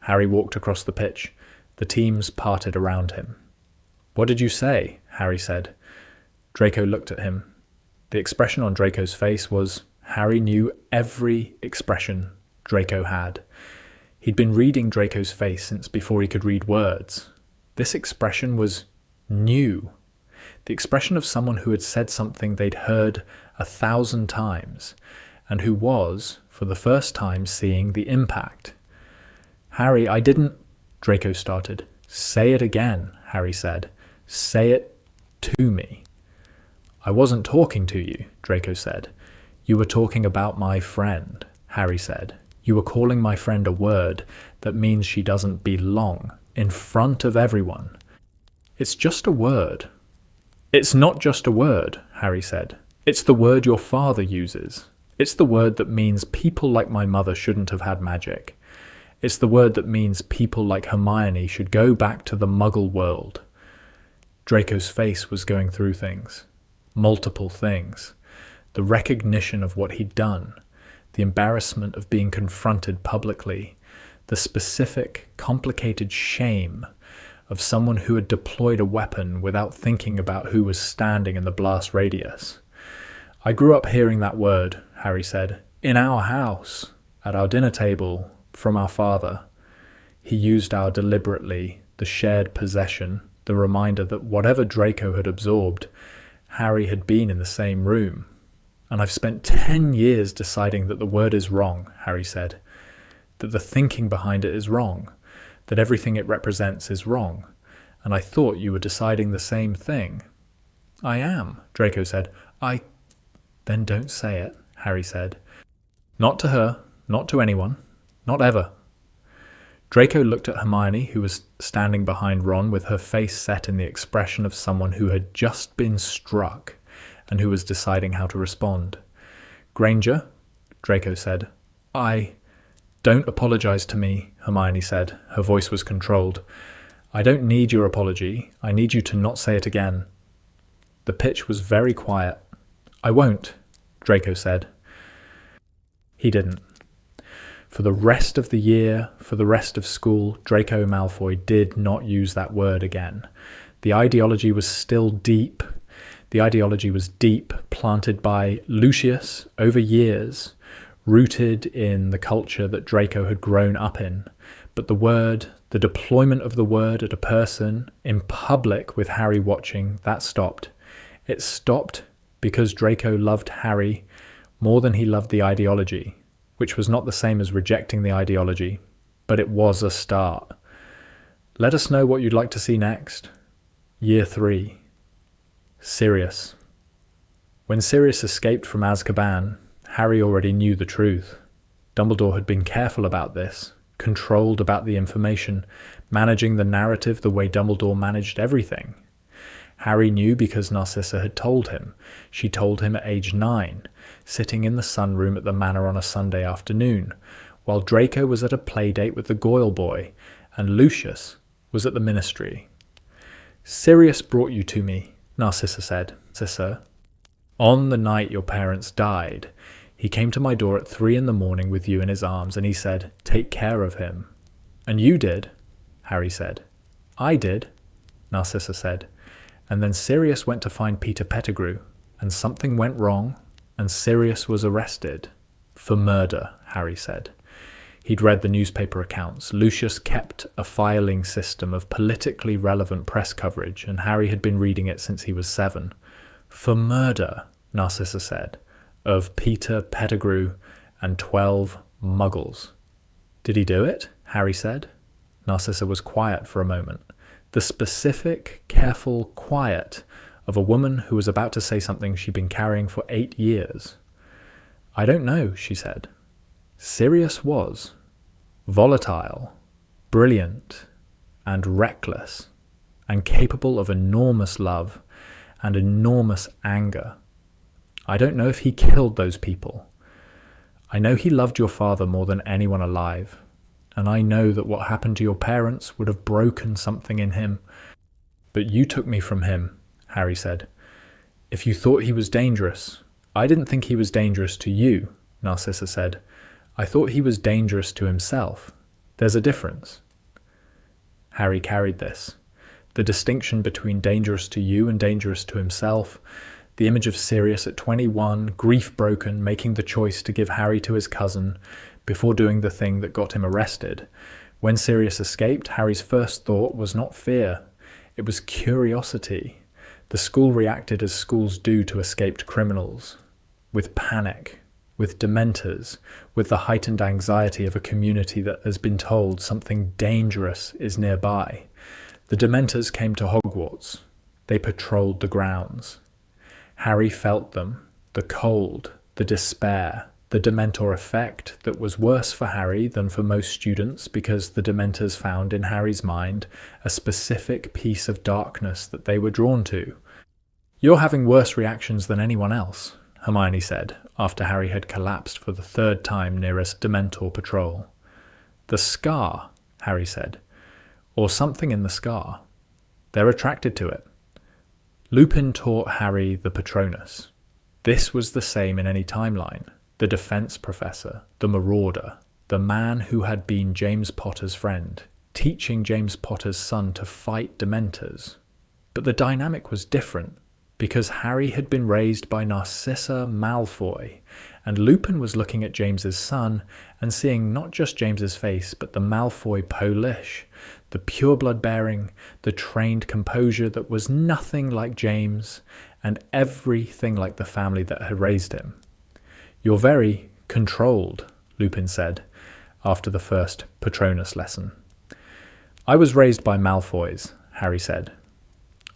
Harry walked across the pitch. The teams parted around him. What did you say? Harry said. Draco looked at him. The expression on Draco's face was, Harry knew every expression Draco had. He'd been reading Draco's face since before he could read words. This expression was new. The expression of someone who had said something they'd heard 1,000 times, and who was, for the first time, seeing the impact. Harry, I didn't... Draco started. Say it again, Harry said. Say it to me. I wasn't talking to you, Draco said. You were talking about my friend, Harry said. You were calling my friend a word that means she doesn't belong, in front of everyone. It's just a word. "It's not just a word," Harry said. "It's the word your father uses. It's the word that means people like my mother shouldn't have had magic. It's the word that means people like Hermione should go back to the Muggle world." Draco's face was going through things. Multiple things. The recognition of what he'd done. The embarrassment of being confronted publicly. The specific, complicated shame of someone who had deployed a weapon without thinking about who was standing in the blast radius. "I grew up hearing that word," Harry said. "In our house, at our dinner table, from our father." He used our deliberately, the shared possession, the reminder that whatever Draco had absorbed, Harry had been in the same room. "And I've spent 10 years deciding that the word is wrong," Harry said. "That the thinking behind it is wrong. That everything it represents is wrong. And I thought you were deciding the same thing." "I am," Draco said. "Then don't say it," Harry said. "Not to her, not to anyone, not ever." Draco looked at Hermione, who was standing behind Ron with her face set in the expression of someone who had just been struck and who was deciding how to respond. "Granger," Draco said. "Don't apologize to me," Hermione said. Her voice was controlled. "I don't need your apology. I need you to not say it again." The pitch was very quiet. "I won't," Draco said. He didn't. For the rest of the year, for the rest of school, Draco Malfoy did not use that word again. The ideology was still deep. The ideology was deep, planted by Lucius over years, rooted in the culture that Draco had grown up in. But the word, the deployment of the word at a person, in public with Harry watching, that stopped. It stopped because Draco loved Harry more than he loved the ideology, which was not the same as rejecting the ideology, but it was a start. Let us know what you'd like to see next. Year 3. Sirius. When Sirius escaped from Azkaban, Harry already knew the truth. Dumbledore had been careful about this, controlled about the information, managing the narrative the way Dumbledore managed everything. Harry knew because Narcissa had told him. She told him at age 9, sitting in the sunroom at the manor on a Sunday afternoon, while Draco was at a playdate with the Goyle boy, and Lucius was at the ministry. "Sirius brought you to me," Narcissa said. "Narcissa, on the night your parents died, he came to my door at 3 a.m. with you in his arms, and he said, 'Take care of him.'" "And you did," Harry said. "I did," Narcissa said. "And then Sirius went to find Peter Pettigrew, and something went wrong, and Sirius was arrested. For murder," Harry said. He'd read the newspaper accounts. Lucius kept a filing system of politically relevant press coverage, and Harry had been reading it since he was 7. "For murder," Narcissa said, "of Peter Pettigrew and 12 muggles." "Did he do it?" Harry said. Narcissa was quiet for a moment. The specific, careful quiet of a woman who was about to say something she'd been carrying for 8 years. "I don't know," she said. "Sirius was volatile, brilliant, and reckless, and capable of enormous love and enormous anger. I don't know if he killed those people. I know he loved your father more than anyone alive. And I know that what happened to your parents would have broken something in him. But you took me from him," Harry said. "If you thought he was dangerous, I didn't think he was dangerous to you," Narcissa said. "I thought he was dangerous to himself. There's a difference." Harry carried this. The distinction between dangerous to you and dangerous to himself. The image of Sirius at 21, grief-broken, making the choice to give Harry to his cousin, before doing the thing that got him arrested. When Sirius escaped, Harry's first thought was not fear. It was curiosity. The school reacted as schools do to escaped criminals. With panic, with dementors, with the heightened anxiety of a community that has been told something dangerous is nearby. The dementors came to Hogwarts. They patrolled the grounds. Harry felt them, the cold, the despair, the Dementor effect that was worse for Harry than for most students because the Dementors found in Harry's mind a specific piece of darkness that they were drawn to. "You're having worse reactions than anyone else," Hermione said, after Harry had collapsed for the third time near a Dementor patrol. "The scar," Harry said. "Or something in the scar. They're attracted to it." Lupin taught Harry the Patronus. This was the same in any timeline. The defense professor, the marauder, the man who had been James Potter's friend, teaching James Potter's son to fight Dementors. But the dynamic was different, because Harry had been raised by Narcissa Malfoy, and Lupin was looking at James's son and seeing not just James's face, but the Malfoy Polish, the pure-blood-bearing, the trained composure that was nothing like James, and everything like the family that had raised him. "You're very controlled," Lupin said, after the first Patronus lesson. "I was raised by Malfoys," Harry said.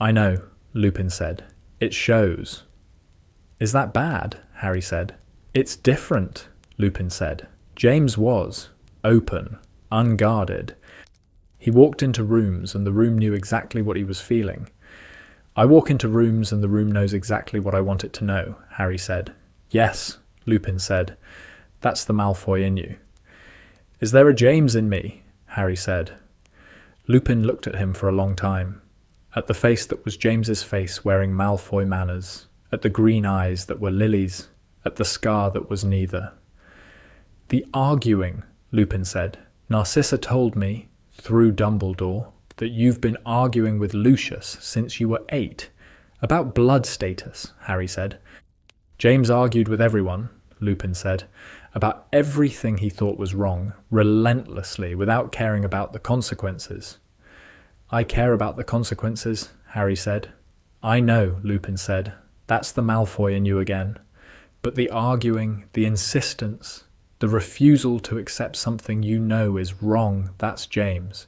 "I know," Lupin said. "It shows." "Is that bad?" Harry said. "It's different," Lupin said. "James was open, unguarded. He walked into rooms and the room knew exactly what he was feeling. I walk into rooms and the room knows exactly what I want it to know," Harry said. "Yes," Lupin said. "That's the Malfoy in you." "Is there a James in me?" Harry said. Lupin looked at him for a long time, at the face that was James's face wearing Malfoy manners, at the green eyes that were lilies, at the scar that was neither. "The arguing," Lupin said. "Narcissa told me, through Dumbledore, that you've been arguing with Lucius since you were 8. About blood status," Harry said. "James argued with everyone," Lupin said, "about everything he thought was wrong, relentlessly, without caring about the consequences." "I care about the consequences," Harry said. "I know," Lupin said. "That's the Malfoy in you again. But the arguing, the insistence, the refusal to accept something you know is wrong, that's James.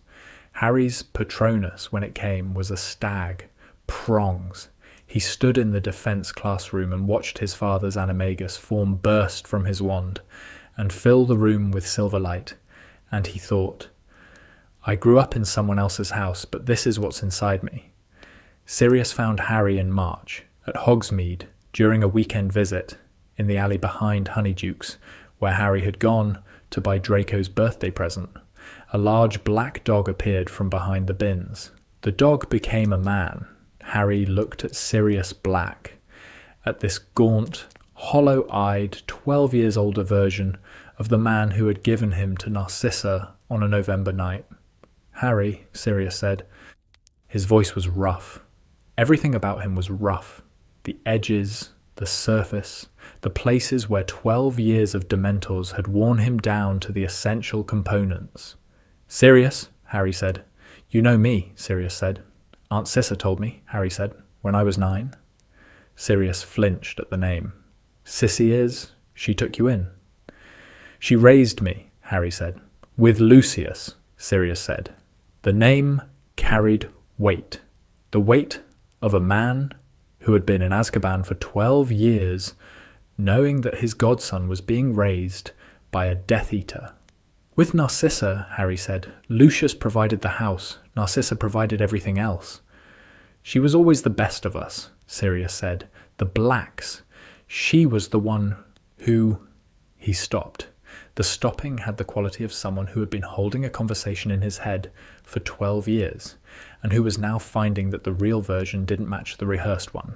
Harry's Patronus, when it came, was a stag, prongs. He stood in the defense classroom and watched his father's animagus form burst from his wand and fill the room with silver light, and he thought, I grew up in someone else's house, but this is what's inside me. Sirius found Harry in March, at Hogsmeade, during a weekend visit, in the alley behind Honeydukes, where Harry had gone to buy Draco's birthday present. A large black dog appeared from behind the bins. The dog became a man. Harry looked at Sirius Black, at this gaunt, hollow-eyed, 12 years older version of the man who had given him to Narcissa on a November night. "Harry," Sirius said. His voice was rough. Everything about him was rough. The edges, the surface, the places where 12 years of Dementors had worn him down to the essential components. "Sirius," Harry said. "You know me," Sirius said. "Aunt Cissa told me," Harry said, "when I was 9. Sirius flinched at the name. "Sissy is? She took you in." "She raised me," Harry said. "With Lucius," Sirius said. The name carried weight. The weight of a man who had been in Azkaban for 12 years, knowing that his godson was being raised by a Death Eater. "With Narcissa," Harry said, "Lucius provided the house. Narcissa provided everything else." "She was always the best of us," Sirius said. "The Blacks. She was the one who—" He stopped. The stopping had the quality of someone who had been holding a conversation in his head for 12 years, and who was now finding that the real version didn't match the rehearsed one.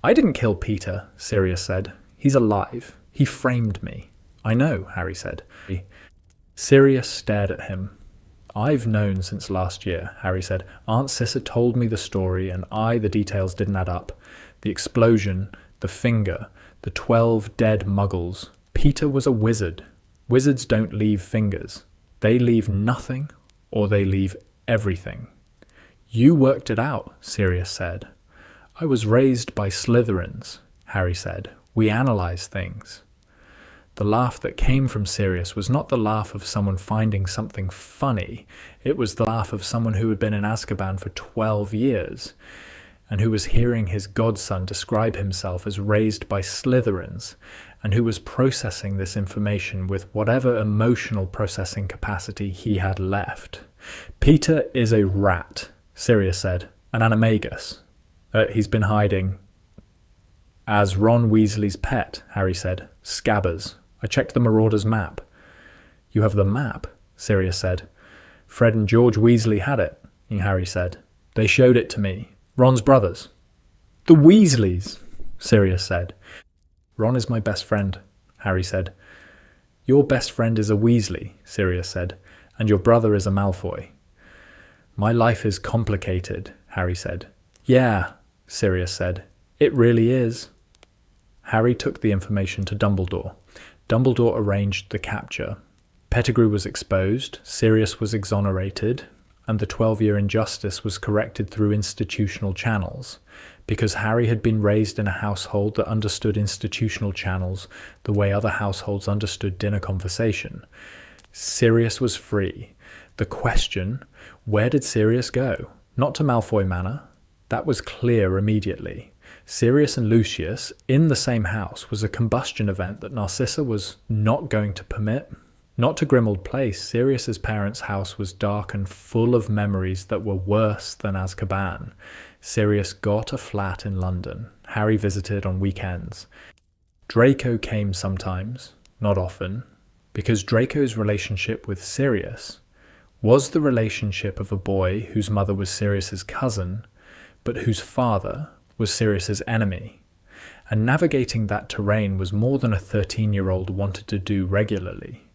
"I didn't kill Peter," Sirius said. "He's alive. He framed me." "I know," Harry said. Sirius stared at him. "I've known since last year," Harry said. "Aunt Cissa told me the story, and the details didn't add up. The explosion, the finger, the 12 dead muggles. Peter was a wizard. Wizards don't leave fingers. They leave nothing, or they leave everything." "You worked it out," Sirius said. "I was raised by Slytherins," Harry said. "We analyze things." The laugh that came from Sirius was not the laugh of someone finding something funny. It was the laugh of someone who had been in Azkaban for 12 years, and who was hearing his godson describe himself as raised by Slytherins, and who was processing this information with whatever emotional processing capacity he had left. "Peter is a rat," Sirius said. "An animagus." He's been hiding as Ron Weasley's pet, Harry said. Scabbers. I checked the Marauder's map. You have the map, Sirius said. Fred and George Weasley had it, Harry said. They showed it to me. Ron's brothers. The Weasleys, Sirius said. Ron is my best friend, Harry said. Your best friend is a Weasley, Sirius said, and your brother is a Malfoy. My life is complicated, Harry said. Yeah, Sirius said. It really is. Harry took the information to Dumbledore. Dumbledore arranged the capture. Pettigrew was exposed, Sirius was exonerated, and the 12-year injustice was corrected through institutional channels. Because Harry had been raised in a household that understood institutional channels the way other households understood dinner conversation, Sirius was free. The question, where did Sirius go? Not to Malfoy Manor. That was clear immediately. Sirius and Lucius, in the same house, was a combustion event that Narcissa was not going to permit. Not to Grimmauld Place. Sirius's parents' house was dark and full of memories that were worse than Azkaban. Sirius got a flat in London. Harry visited on weekends. Draco came sometimes, not often, because Draco's relationship with Sirius was the relationship of a boy whose mother was Sirius's cousin, but whose father was Sirius's enemy. And navigating that terrain was more than a 13-year-old wanted to do regularly.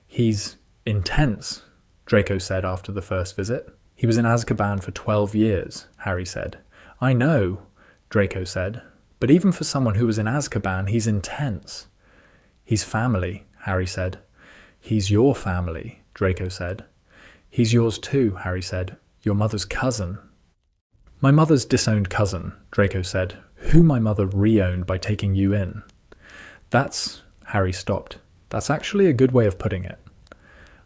He's intense, Draco said after the first visit. He was in Azkaban for 12 years, Harry said. I know, Draco said, but even for someone who was in Azkaban, he's intense. He's family, Harry said. He's your family, Draco said. He's yours too, Harry said. Your mother's cousin. My mother's disowned cousin, Draco said, who my mother re-owned by taking you in. That's, Harry stopped. That's actually a good way of putting it.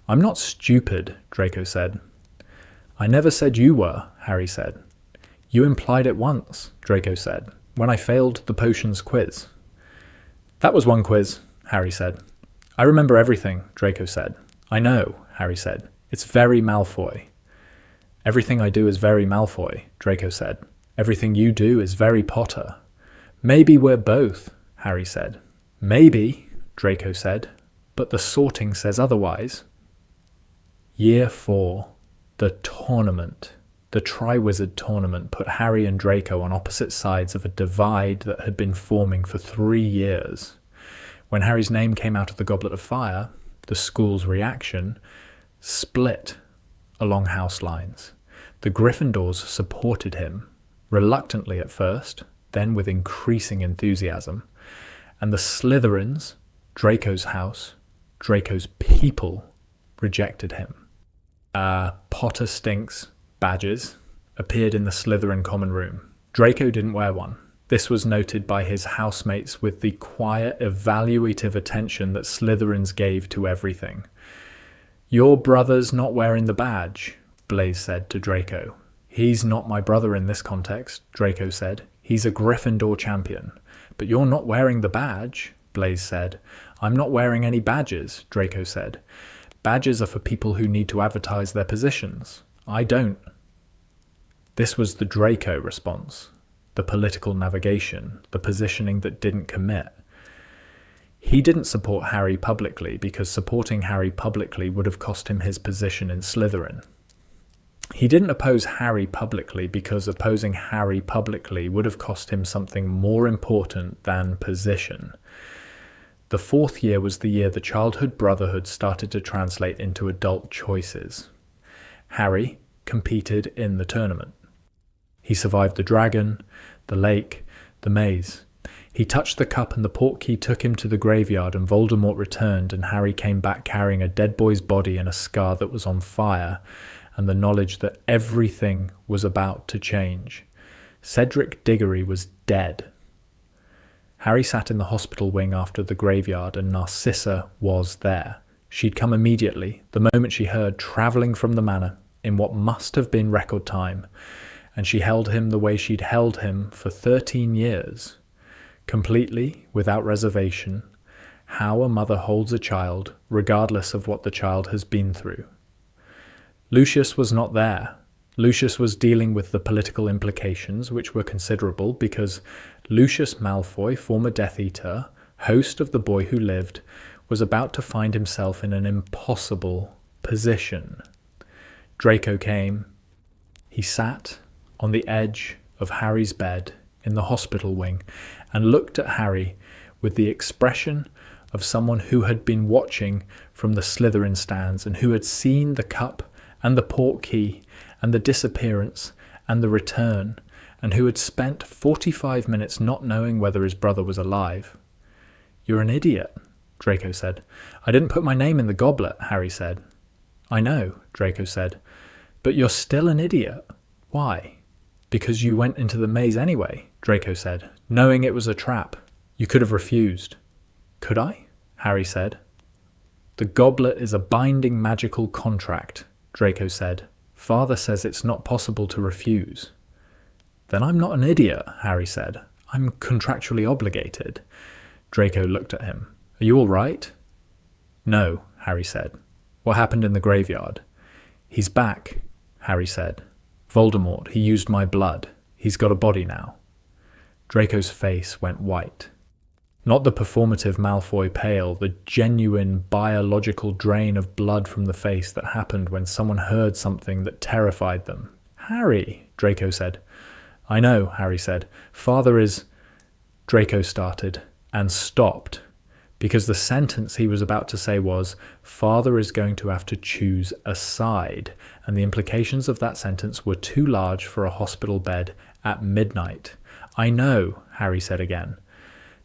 I'm not stupid, Draco said. I never said you were, Harry said. You implied it once, Draco said, when I failed the potions quiz. That was one quiz, Harry said. I remember everything, Draco said. I know, Harry said. It's very Malfoy. Everything I do is very Malfoy, Draco said. Everything you do is very Potter. Maybe we're both, Harry said. Maybe, Draco said, but the sorting says otherwise. Year 4. The tournament. The Triwizard Tournament put Harry and Draco on opposite sides of a divide that had been forming for 3 years. When Harry's name came out of the Goblet of Fire, the school's reaction split along house lines. The Gryffindors supported him, reluctantly at first, then with increasing enthusiasm. And the Slytherins, Draco's house, Draco's people, rejected him. Potter stinks badges appeared in the Slytherin common room. Draco didn't wear one. This was noted by his housemates with the quiet, evaluative attention that Slytherins gave to everything. Your brother's not wearing the badge, Blaise said to Draco. He's not my brother in this context, Draco said. He's a Gryffindor champion. But you're not wearing the badge, Blaise said. I'm not wearing any badges, Draco said. Badges are for people who need to advertise their positions. I don't. This was the Draco response, the political navigation, the positioning that didn't commit. He didn't support Harry publicly because supporting Harry publicly would have cost him his position in Slytherin. He didn't oppose Harry publicly because opposing Harry publicly would have cost him something more important than position. The 4th year was the year the childhood brotherhood started to translate into adult choices. Harry competed in the tournament. He survived the dragon, the lake, the maze. He touched the cup and the portkey took him to the graveyard and Voldemort returned and Harry came back carrying a dead boy's body and a scar that was on fire and the knowledge that everything was about to change. Cedric Diggory was dead. Harry sat in the hospital wing after the graveyard and Narcissa was there. She'd come immediately, the moment she heard, travelling from the manor, in what must have been record time, and she held him the way she'd held him for 13 years. Completely, without reservation, how a mother holds a child, regardless of what the child has been through. Lucius was not there. Lucius was dealing with the political implications, which were considerable, because Lucius Malfoy, former Death Eater, host of The Boy Who Lived, was about to find himself in an impossible position. Draco came. He sat on the edge of Harry's bed in the hospital wing and looked at Harry with the expression of someone who had been watching from the Slytherin stands and who had seen the cup and the portkey and the disappearance and the return, and who had spent 45 minutes not knowing whether his brother was alive. "You're an idiot," Draco said. "I didn't put my name in the goblet," Harry said. "I know," Draco said, "but you're still an idiot. Why?" "Because you went into the maze anyway," Draco said, "knowing it was a trap. You could have refused." "Could I?" Harry said. "The goblet is a binding magical contract," Draco said. "Father says it's not possible to refuse." "Then I'm not an idiot," Harry said. "I'm contractually obligated." Draco looked at him. "Are you all right?" "No," Harry said. "What happened in the graveyard?" "He's back," Harry said. "Voldemort, he used my blood. He's got a body now." Draco's face went white. Not the performative Malfoy pale, the genuine biological drain of blood from the face that happened when someone heard something that terrified them. "Harry," Draco said. "I know," Harry said. "Father is—" Draco started and stopped, because the sentence he was about to say was, "Father is going to have to choose a side," and the implications of that sentence were too large for a hospital bed at midnight. "I know," Harry said again.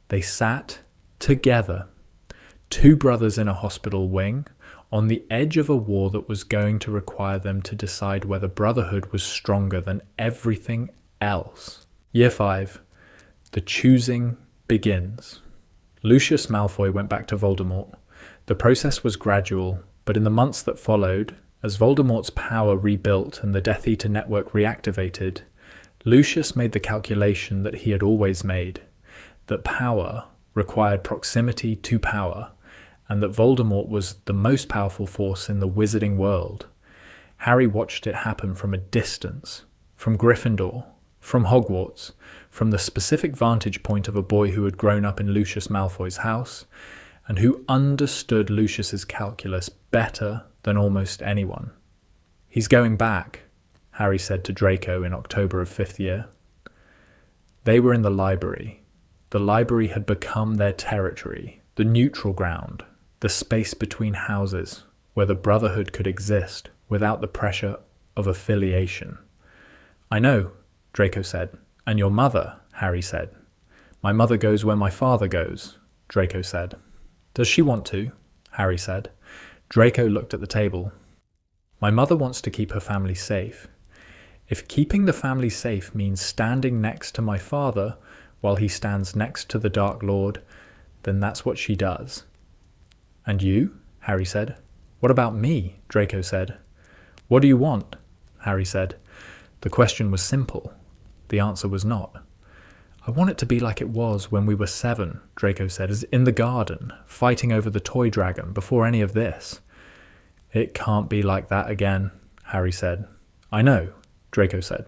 They sat together, two brothers in a hospital wing, on the edge of a war that was going to require them to decide whether brotherhood was stronger than everything else. Year 5. The choosing begins. Lucius Malfoy went back to Voldemort. The process was gradual, but in the months that followed, as Voldemort's power rebuilt and the Death Eater network reactivated, Lucius made the calculation that he had always made, that power required proximity to power, and that Voldemort was the most powerful force in the wizarding world. Harry watched it happen from a distance, from Gryffindor, from Hogwarts, from the specific vantage point of a boy who had grown up in Lucius Malfoy's house, and who understood Lucius's calculus better than almost anyone. "He's going back," Harry said to Draco in October of 5th year. They were in the library. The library had become their territory, the neutral ground, the space between houses, where the brotherhood could exist without the pressure of affiliation. "I know," Draco said. "And your mother," Harry said. "My mother goes where my father goes," Draco said. "Does she want to?" Harry said. Draco looked at the table. "My mother wants to keep her family safe. If keeping the family safe means standing next to my father while he stands next to the Dark Lord, then that's what she does." "And you?" Harry said. "What about me?" Draco said. "What do you want?" Harry said. The question was simple. The answer was not. "I want it to be like it was when we were 7, Draco said, as in the garden, fighting over the toy dragon before any of this." "It can't be like that again," Harry said. "I know," Draco said.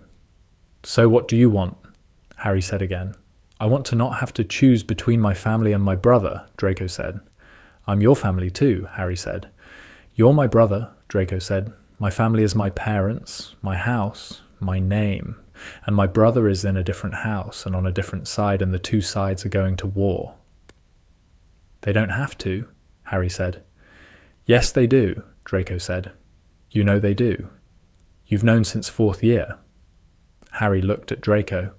"So what do you want?" Harry said again. "I want to not have to choose between my family and my brother," Draco said. "I'm your family too," Harry said. "You're my brother," Draco said. "My family is my parents, my house, my name, and my brother is in a different house and on a different side, and the two sides are going to war." "They don't have to," Harry said. "Yes, they do," Draco said. "You know they do. You've known since 4th year." Harry looked at Draco.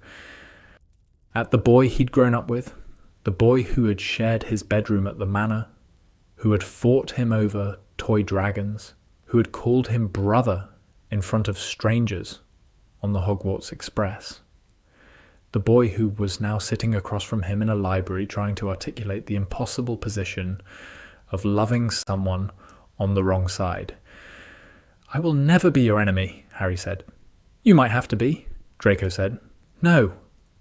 At the boy he'd grown up with, the boy who had shared his bedroom at the manor, who had fought him over toy dragons, who had called him brother in front of strangers on the Hogwarts Express. The boy who was now sitting across from him in a library trying to articulate the impossible position of loving someone on the wrong side. "I will never be your enemy," Harry said. "You might have to be," Draco said. "No,"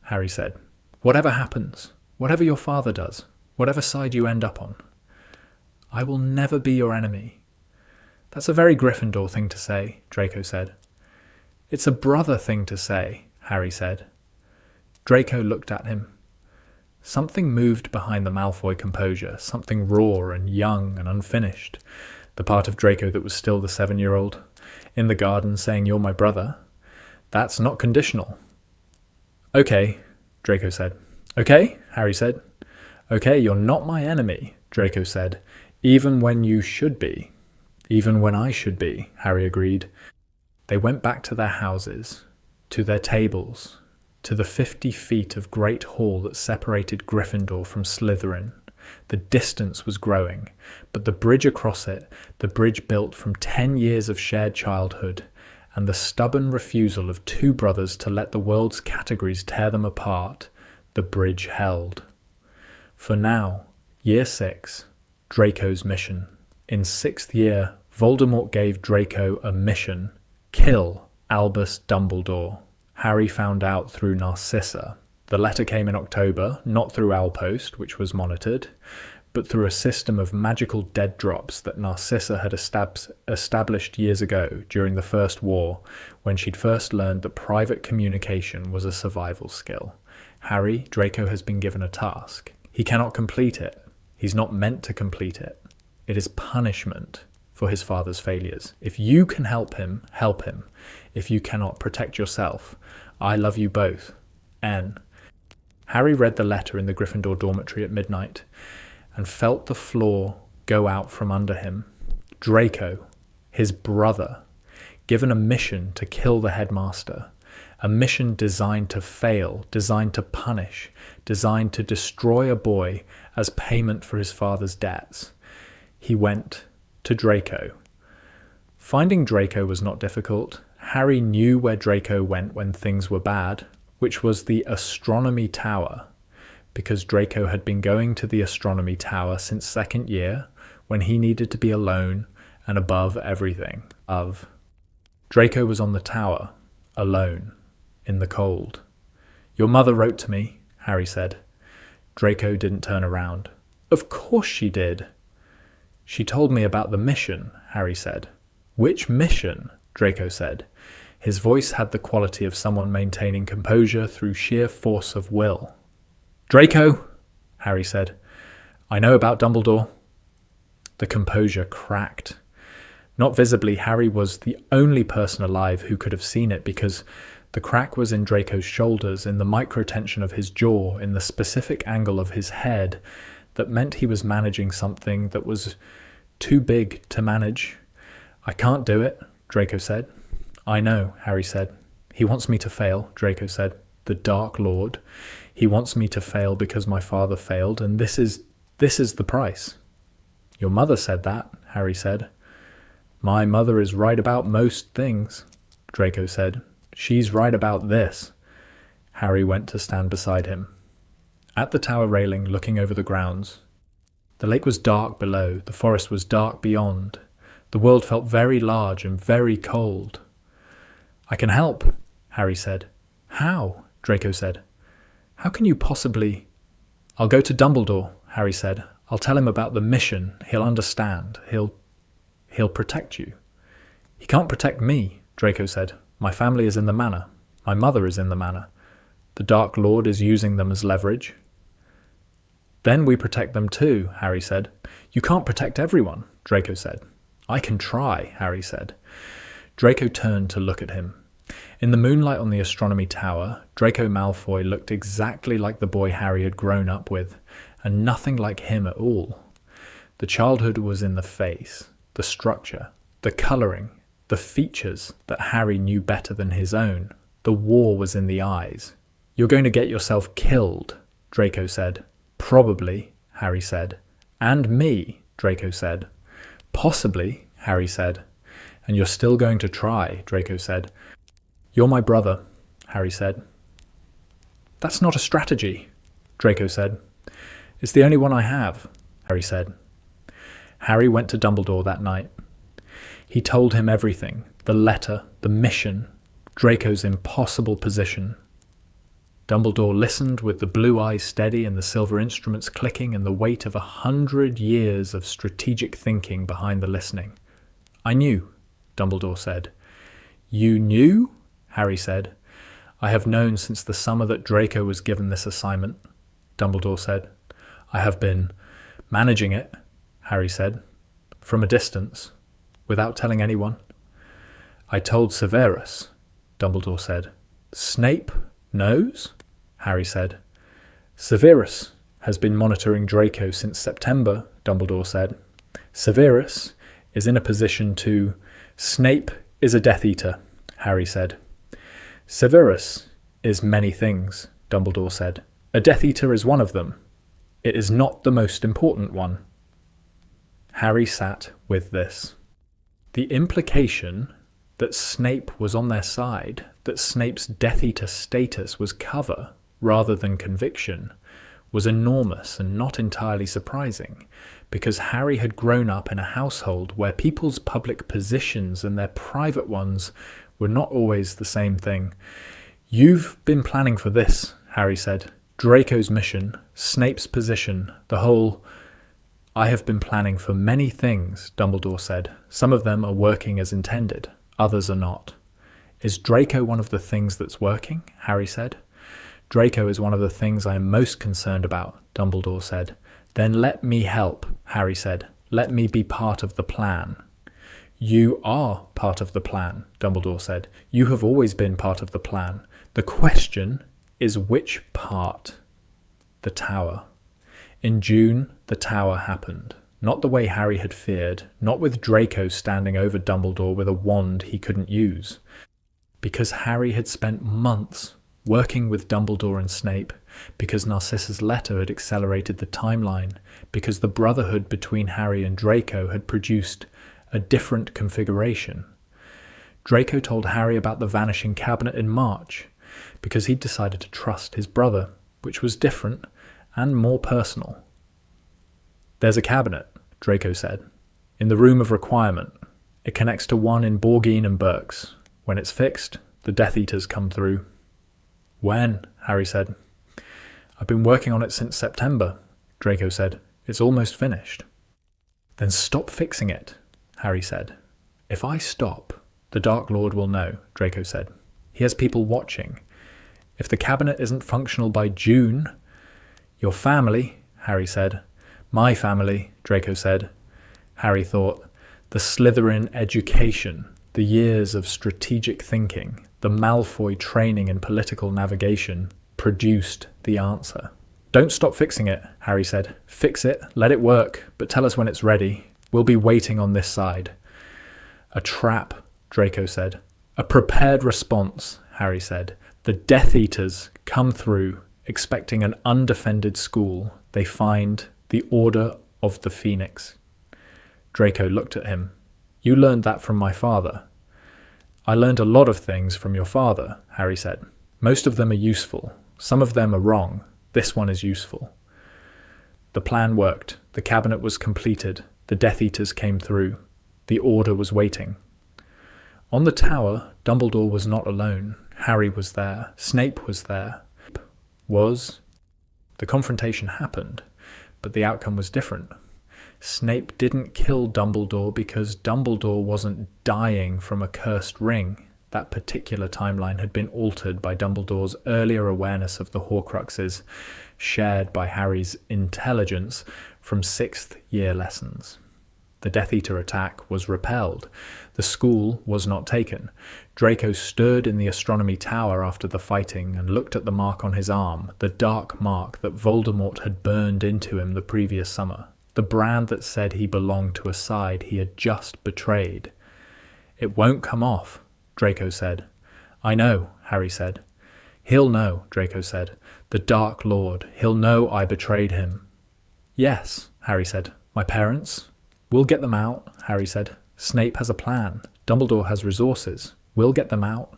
Harry said. "Whatever happens, whatever your father does, whatever side you end up on, I will never be your enemy." "That's a very Gryffindor thing to say," Draco said. It's a brother thing to say, Harry said. Draco looked at him. Something moved behind the Malfoy composure, something raw and young and unfinished, the part of Draco that was still the 7-year-old, in the garden saying, "You're my brother. That's not conditional." "Okay," Draco said. "Okay," Harry said. "Okay, you're not my enemy," Draco said. "Even when you should be." "Even when I should be," Harry agreed. They went back to their houses, to their tables, to the 50 feet of great hall that separated Gryffindor from Slytherin. The distance was growing, but the bridge across it, the bridge built from 10 years of shared childhood, and the stubborn refusal of two brothers to let the world's categories tear them apart, the bridge held. For now, year 6, Draco's mission. In 6th year, Voldemort gave Draco a mission: kill Albus Dumbledore. Harry found out through Narcissa. The letter came in October, not through Owlpost, which was monitored, but through a system of magical dead drops that Narcissa had established years ago during the First War, when she'd first learned that private communication was a survival skill. Harry, Draco has been given a task. He cannot complete it. He's not meant to complete it. It is punishment for his father's failures. If you can help him, help him. If you cannot, protect yourself. I love you both. N. Harry read the letter in the Gryffindor dormitory at midnight and felt the floor go out from under him. Draco, his brother, given a mission to kill the headmaster, a mission designed to fail, designed to punish, designed to destroy a boy as payment for his father's debts. He went to Draco. Finding Draco was not difficult. Harry knew where Draco went when things were bad, which was the astronomy tower, because Draco had been going to the astronomy tower since 2nd year, when he needed to be alone and above everything. Draco was on the tower, alone, in the cold. "Your mother wrote to me," Harry said. Draco didn't turn around. "Of course she did." "She told me about the mission," Harry said. "Which mission?" Draco said. His voice had the quality of someone maintaining composure through sheer force of will. "Draco," Harry said, "I know about Dumbledore." The composure cracked. Not visibly, Harry was the only person alive who could have seen it, because the crack was in Draco's shoulders, in the microtension of his jaw, in the specific angle of his head that meant he was managing something that was too big to manage. "I can't do it," Draco said. "I know," Harry said. "He wants me to fail," Draco said. "The Dark Lord. He wants me to fail because my father failed, and this is the price." "Your mother said that," Harry said. "My mother is right about most things," Draco said. "She's right about this." Harry went to stand beside him. At the tower railing, looking over the grounds. The lake was dark below, the forest was dark beyond. The world felt very large and very cold. "I can help," Harry said. "How?" Draco said. "How can you possibly—" "I'll go to Dumbledore," Harry said. "I'll tell him about the mission. He'll understand. He'll protect you." "He can't protect me," Draco said. "My family is in the manor. My mother is in the manor. The Dark Lord is using them as leverage." "Then we protect them too," Harry said. "You can't protect everyone," Draco said. "I can try," Harry said. Draco turned to look at him. In the moonlight on the astronomy tower, Draco Malfoy looked exactly like the boy Harry had grown up with, and nothing like him at all. The childhood was in the face, the structure, the colouring, the features that Harry knew better than his own. The war was in the eyes. "You're going to get yourself killed," Draco said. "Probably," Harry said. "And me," Draco said. "Possibly," Harry said. "And you're still going to try," Draco said. "You're my brother," Harry said. "That's not a strategy," Draco said. "It's the only one I have," Harry said. Harry went to Dumbledore that night. He told him everything: the letter, the mission, Draco's impossible position. Dumbledore listened with the blue eyes steady and the silver instruments clicking and the weight of 100 years of strategic thinking behind the listening. "I knew," Dumbledore said. "You knew?" Harry said. I have known since the summer that Draco was given this assignment, Dumbledore said. I have been managing it, Harry said, from a distance, without telling anyone. I told Severus, Dumbledore said. Snape knows? Harry said. Severus has been monitoring Draco since September, Dumbledore said. Severus is in a position to... Snape is a Death Eater, Harry said. Severus is many things, Dumbledore said. A Death Eater is one of them. It is not the most important one. Harry sat with this. The implication that Snape was on their side, that Snape's Death Eater status was cover rather than conviction, was enormous and not entirely surprising, because Harry had grown up in a household where people's public positions and their private ones were not always the same thing. You've been planning for this, Harry said. Draco's mission, Snape's position, the whole... I have been planning for many things, Dumbledore said. Some of them are working as intended, others are not. Is Draco one of the things that's working? Harry said. Draco is one of the things I am most concerned about, Dumbledore said. Then let me help, Harry said. Let me be part of the plan. You are part of the plan, Dumbledore said. You have always been part of the plan. The question is which part? The tower. In June, the tower happened. Not the way Harry had feared, not with Draco standing over Dumbledore with a wand he couldn't use. Because Harry had spent months working with Dumbledore and Snape, because Narcissa's letter had accelerated the timeline, because the brotherhood between Harry and Draco had produced a different configuration. Draco told Harry about the vanishing cabinet in March, because he'd decided to trust his brother, which was different and more personal. There's a cabinet, Draco said, in the room of requirement. It connects to one in Borgine and Berks. When it's fixed, the Death Eaters come through. When? Harry said. I've been working on it since September, Draco said. It's almost finished. Then stop fixing it, Harry said. If I stop, the Dark Lord will know, Draco said. He has people watching. If the cabinet isn't functional by June... Your family, Harry said. My family, Draco said. Harry thought. The Slytherin education, the years of strategic thinking, the Malfoy training in political navigation produced the answer. Don't stop fixing it, Harry said. Fix it, let it work, but tell us when it's ready. We'll be waiting on this side. A trap, Draco said. A prepared response, Harry said. The Death Eaters come through, expecting an undefended school. They find the Order of the Phoenix. Draco looked at him. You learned that from my father. I learned a lot of things from your father, Harry said. Most of them are useful. Some of them are wrong. This one is useful. The plan worked. The cabinet was completed. The Death Eaters came through. The Order was waiting. On the tower, Dumbledore was not alone. Harry was there. Snape was there. The confrontation happened, but the outcome was different. Snape didn't kill Dumbledore because Dumbledore wasn't dying from a cursed ring. That particular timeline had been altered by Dumbledore's earlier awareness of the Horcruxes, shared by Harry's intelligence from 6th year lessons. The Death Eater attack was repelled. The school was not taken. Draco stood in the astronomy tower after the fighting and looked at the mark on his arm, the dark mark that Voldemort had burned into him the previous summer, the brand that said he belonged to a side he had just betrayed. It won't come off, Draco said. I know, Harry said. He'll know, Draco said. The Dark Lord. He'll know I betrayed him. Yes, Harry said. My parents? We'll get them out, Harry said. Snape has a plan. Dumbledore has resources. We'll get them out.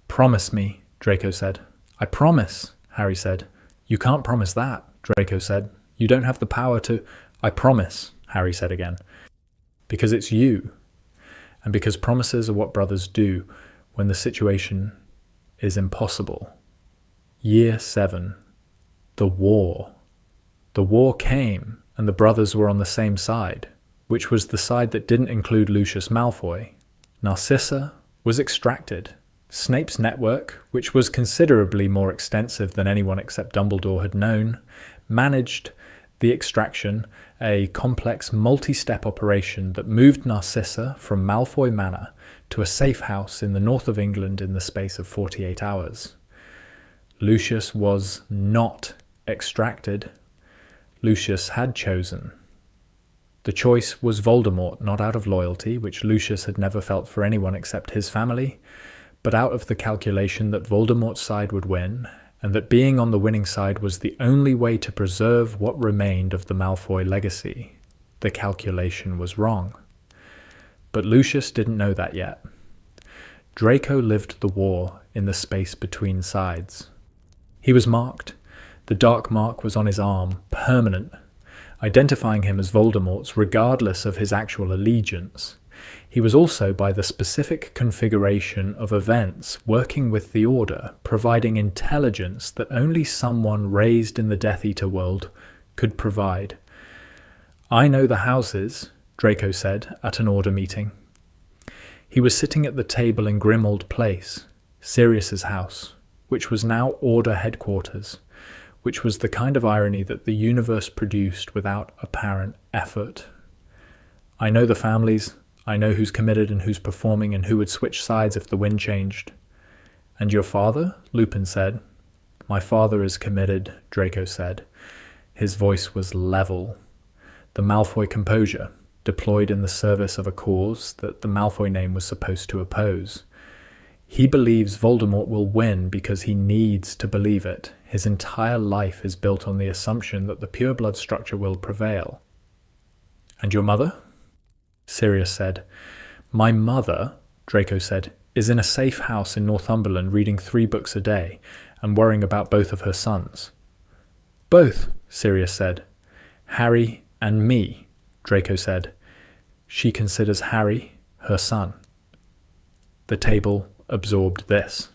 Promise me, Draco said. I promise, Harry said. You can't promise that, Draco said. You don't have the power to... I promise, Harry said again. Because it's you. And because promises are what brothers do when the situation is impossible. Year 7. The war. The war came, and the brothers were on the same side, which was the side that didn't include Lucius Malfoy. Narcissa was extracted. Snape's network, which was considerably more extensive than anyone except Dumbledore had known, managed the extraction, a complex multi-step operation that moved Narcissa from Malfoy Manor to a safe house in the north of England in the space of 48 hours. Lucius was not extracted. Lucius had chosen. The choice was Voldemort, not out of loyalty, which Lucius had never felt for anyone except his family, but out of the calculation that Voldemort's side would win, and that being on the winning side was the only way to preserve what remained of the Malfoy legacy. The calculation was wrong. But Lucius didn't know that yet. Draco lived the war in the space between sides. He was marked. The dark mark was on his arm, permanent, identifying him as Voldemort's regardless of his actual allegiance. He was also, by the specific configuration of events, working with the Order, providing intelligence that only someone raised in the Death Eater world could provide. "I know the houses," Draco said at an Order meeting. He was sitting at the table in Grimmauld Place, Sirius's house, which was now Order headquarters, which was the kind of irony that the universe produced without apparent effort. "I know the families. I know who's committed and who's performing and who would switch sides if the wind changed." "And your father?" Lupin said. "My father is committed," Draco said. His voice was level. The Malfoy composure, deployed in the service of a cause that the Malfoy name was supposed to oppose. He believes Voldemort will win because he needs to believe it. His entire life is built on the assumption that the pureblood structure will prevail. "And your mother?" Sirius said. "My mother," Draco said, "is in a safe house in Northumberland reading 3 books a day and worrying about both of her sons." "Both," Sirius said. "Harry and me," Draco said. "She considers Harry her son." The table absorbed this.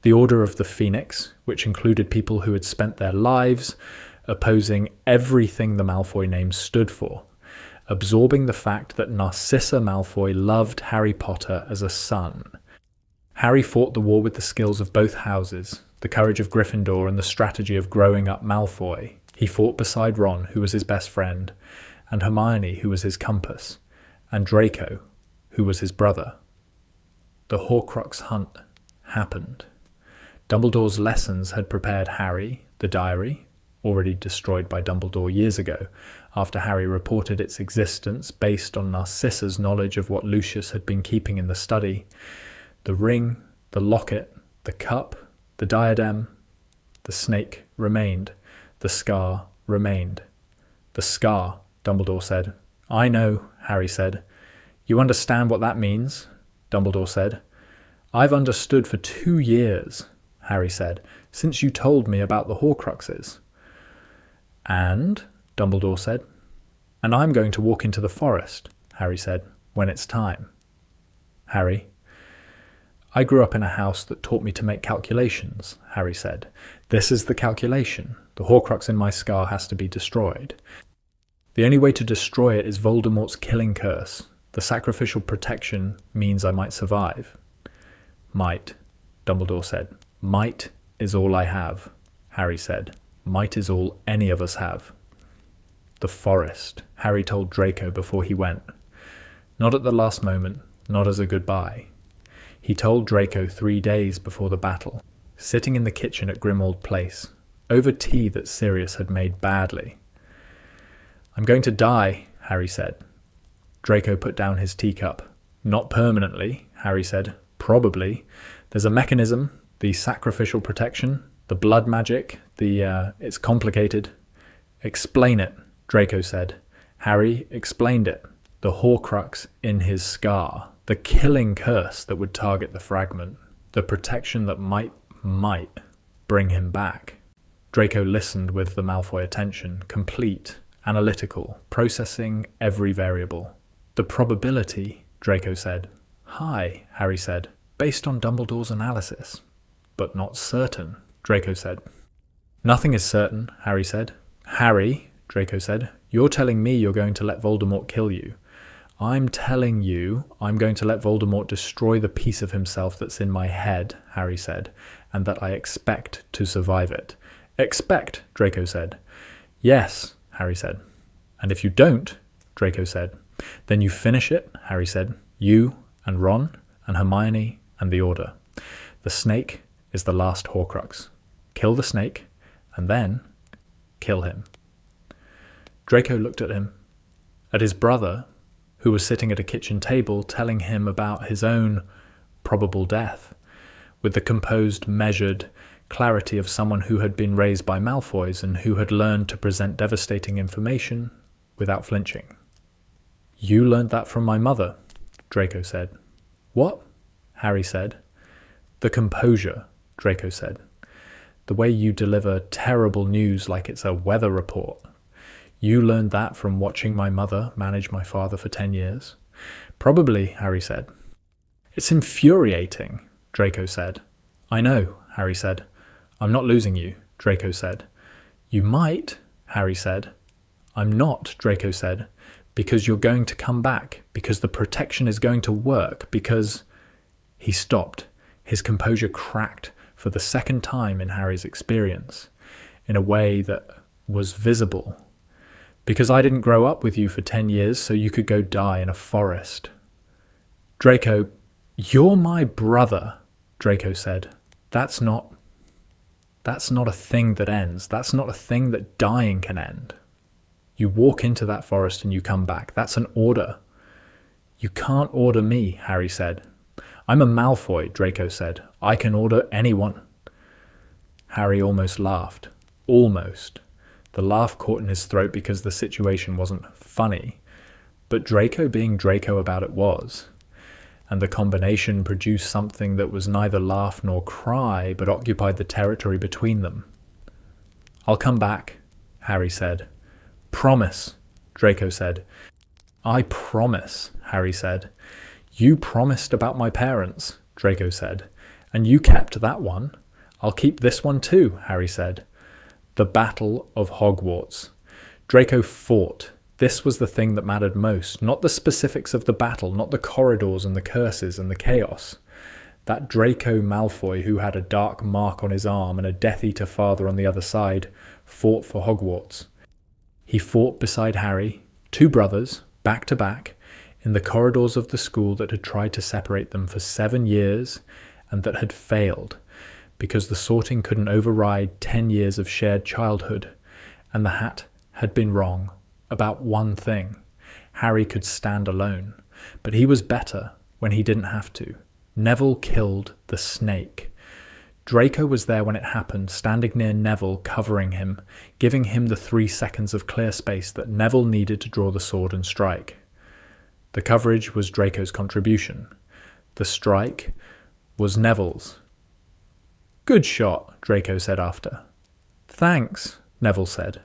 The Order of the Phoenix, which included people who had spent their lives opposing everything the Malfoy name stood for, absorbing the fact that Narcissa Malfoy loved Harry Potter as a son. Harry fought the war with the skills of both houses, the courage of Gryffindor and the strategy of growing up Malfoy. He fought beside Ron, who was his best friend, and Hermione, who was his compass, and Draco, who was his brother. The Horcrux hunt happened. Dumbledore's lessons had prepared Harry, the diary, already destroyed by Dumbledore years ago, after Harry reported its existence based on Narcissa's knowledge of what Lucius had been keeping in the study. The ring, the locket, the cup, the diadem, the snake remained. The scar remained. "The scar," Dumbledore said. "I know," Harry said. "You understand what that means?" Dumbledore said. "I've understood for 2 years," Harry said, "since you told me about the Horcruxes." "And?" Dumbledore said. "And I'm going to walk into the forest," Harry said, "when it's time." Harry. "I grew up in a house that taught me to make calculations," Harry said. "This is the calculation. The Horcrux in my scar has to be destroyed. The only way to destroy it is Voldemort's killing curse. The sacrificial protection means I might survive." "Might," Dumbledore said. "Might is all I have," Harry said. "Might is all any of us have." "The forest," Harry told Draco before he went. Not at the last moment, not as a goodbye. He told Draco 3 days before the battle, sitting in the kitchen at Grimmauld Place, over tea that Sirius had made badly. "I'm going to die," Harry said. Draco put down his teacup. "Not permanently," Harry said. "Probably. There's a mechanism, the sacrificial protection, the blood magic, it's complicated." "Explain it," Draco said. Harry explained it. The Horcrux in his scar, the killing curse that would target the fragment, the protection that might bring him back. Draco listened with the Malfoy attention, complete, analytical, processing every variable. "The probability," Draco said. "High," Harry said, "based on Dumbledore's analysis." "But not certain," Draco said. "Nothing is certain," Harry said. "Harry," Draco said, "you're telling me you're going to let Voldemort kill you. I'm telling you, I'm going to let Voldemort destroy the piece of himself that's in my head, Harry said, and that I expect to survive it. Expect, Draco said. Yes, Harry said. And if you don't, Draco said, then you finish it, Harry said. You and Ron and Hermione and the Order. The snake is the last Horcrux. Kill the snake, and then kill him. Draco looked at him, at his brother, who was sitting at a kitchen table telling him about his own probable death, with the composed, measured clarity of someone who had been raised by Malfoys and who had learned to present devastating information without flinching. You learned that from my mother, Draco said. What? Harry said. The composure, Draco said. The way you deliver terrible news like it's a weather report. You learned that from watching my mother manage my father for 10 years? Probably, Harry said. It's infuriating, Draco said. I know, Harry said. I'm not losing you, Draco said. You might, Harry said. I'm not, Draco said, because you're going to come back, because the protection is going to work, because... He stopped. His composure cracked for the second time in Harry's experience, in a way that was visible. Because I didn't grow up with you for 10 years so you could go die in a forest. Draco, you're my brother, Draco said. That's not a thing that ends. That's not a thing that dying can end. You walk into that forest and you come back. That's an order. You can't order me, Harry said. I'm a Malfoy, Draco said. I can order anyone. Harry almost laughed. Almost. The laugh caught in his throat because the situation wasn't funny, but Draco being Draco about it was, and the combination produced something that was neither laugh nor cry, but occupied the territory between them. I'll come back, Harry said. Promise, Draco said. I promise, Harry said. You promised about my parents, Draco said, and you kept that one. I'll keep this one too, Harry said. The Battle of Hogwarts. Draco fought. This was the thing that mattered most, not the specifics of the battle, not the corridors and the curses and the chaos. That Draco Malfoy, who had a dark mark on his arm and a Death Eater father on the other side, fought for Hogwarts. He fought beside Harry, two brothers, back to back, in the corridors of the school that had tried to separate them for 7 years and that had failed, because the sorting couldn't override 10 years of shared childhood, and the hat had been wrong about one thing. Harry could stand alone, but he was better when he didn't have to. Neville killed the snake. Draco was there when it happened, standing near Neville, covering him, giving him the 3 seconds of clear space that Neville needed to draw the sword and strike. The coverage was Draco's contribution. The strike was Neville's. Good shot, Draco said after. Thanks, Neville said.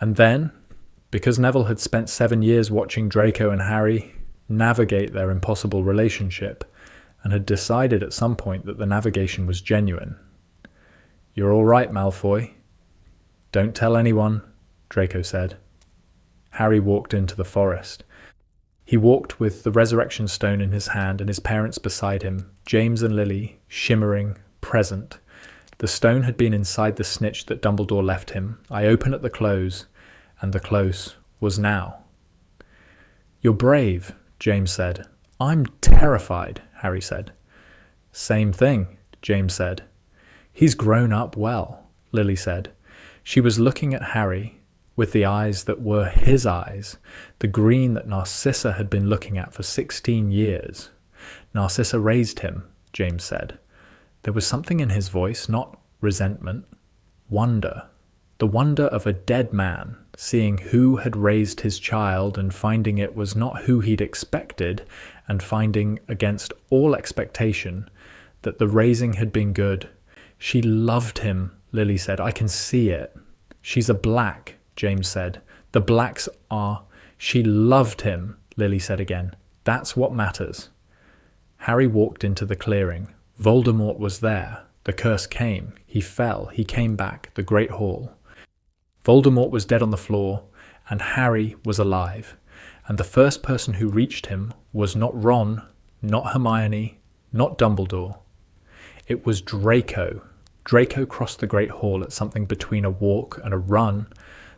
And then, because Neville had spent 7 years watching Draco and Harry navigate their impossible relationship, and had decided at some point that the navigation was genuine. You're all right, Malfoy. Don't tell anyone, Draco said. Harry walked into the forest. He walked with the resurrection stone in his hand and his parents beside him, James and Lily, shimmering, present. The stone had been inside the snitch that Dumbledore left him. I open at the close, and the close was now. You're brave, James said. I'm terrified, Harry said. Same thing, James said. He's grown up well, Lily said. She was looking at Harry with the eyes that were his eyes, the green that Narcissa had been looking at for 16 years. Narcissa raised him, James said. There was something in his voice, not resentment, wonder. The wonder of a dead man, seeing who had raised his child and finding it was not who he'd expected, and finding, against all expectation, that the raising had been good. She loved him, Lily said. I can see it. She's a black, James said. The blacks are... She loved him, Lily said again. That's what matters. Harry walked into the clearing. Voldemort was there. The curse came. He fell. He came back. The Great Hall. Voldemort was dead on the floor, and Harry was alive. And the first person who reached him was not Ron, not Hermione, not Dumbledore. It was Draco. Draco crossed the Great Hall at something between a walk and a run,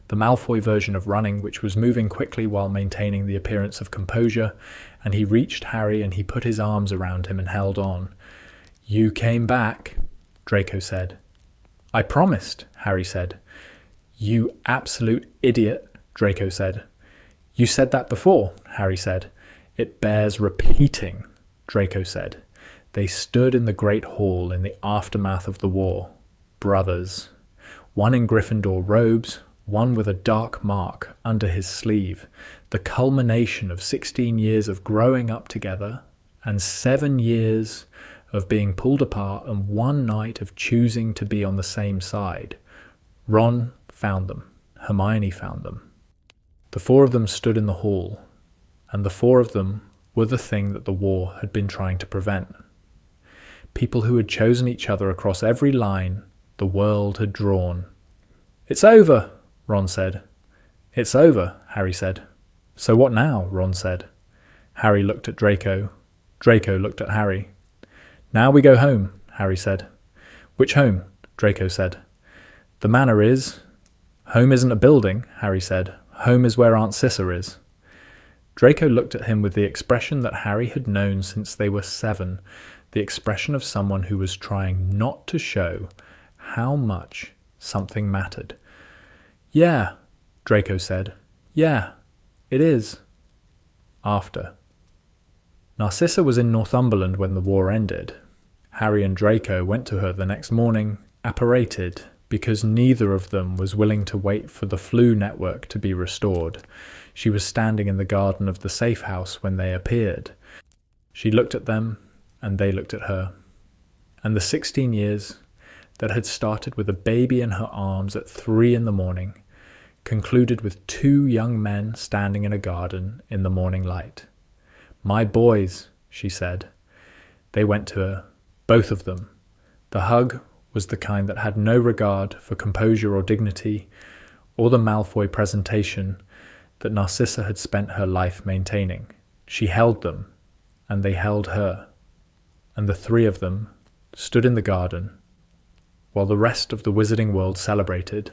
the Malfoy version of running, which was moving quickly while maintaining the appearance of composure, and he reached Harry and he put his arms around him and held on. "You came back," Draco said. "I promised," Harry said. "You absolute idiot," Draco said. "You said that before," Harry said. "It bears repeating," Draco said. They stood in the Great Hall in the aftermath of the war, brothers, one in Gryffindor robes, one with a dark mark under his sleeve, the culmination of 16 years of growing up together and 7 years of being pulled apart and one night of choosing to be on the same side. Ron found them. Hermione found them. The four of them stood in the hall, and the four of them were the thing that the war had been trying to prevent. People who had chosen each other across every line the world had drawn. "It's over," Ron said. "It's over," Harry said. "So what now?" Ron said. Harry looked at Draco. Draco looked at Harry. "Now we go home," Harry said. "Which home?" Draco said. "The manor is." "Home isn't a building," Harry said. "Home is where Aunt Cissa is." Draco looked at him with the expression that Harry had known since they were 7, the expression of someone who was trying not to show how much something mattered. "Yeah," Draco said. "Yeah, it is." After. Narcissa was in Northumberland when the war ended. Harry and Draco went to her the next morning, apparated, because neither of them was willing to wait for the flu network to be restored. She was standing in the garden of the safe house when they appeared. She looked at them, and they looked at her. And the 16 years that had started with a baby in her arms at 3 a.m. concluded with 2 young men standing in a garden in the morning light. "My boys," she said. They went to her, both of them. The hug was the kind that had no regard for composure or dignity, or the Malfoy presentation that Narcissa had spent her life maintaining. She held them, and they held her. And the 3 of them stood in the garden, while the rest of the wizarding world celebrated.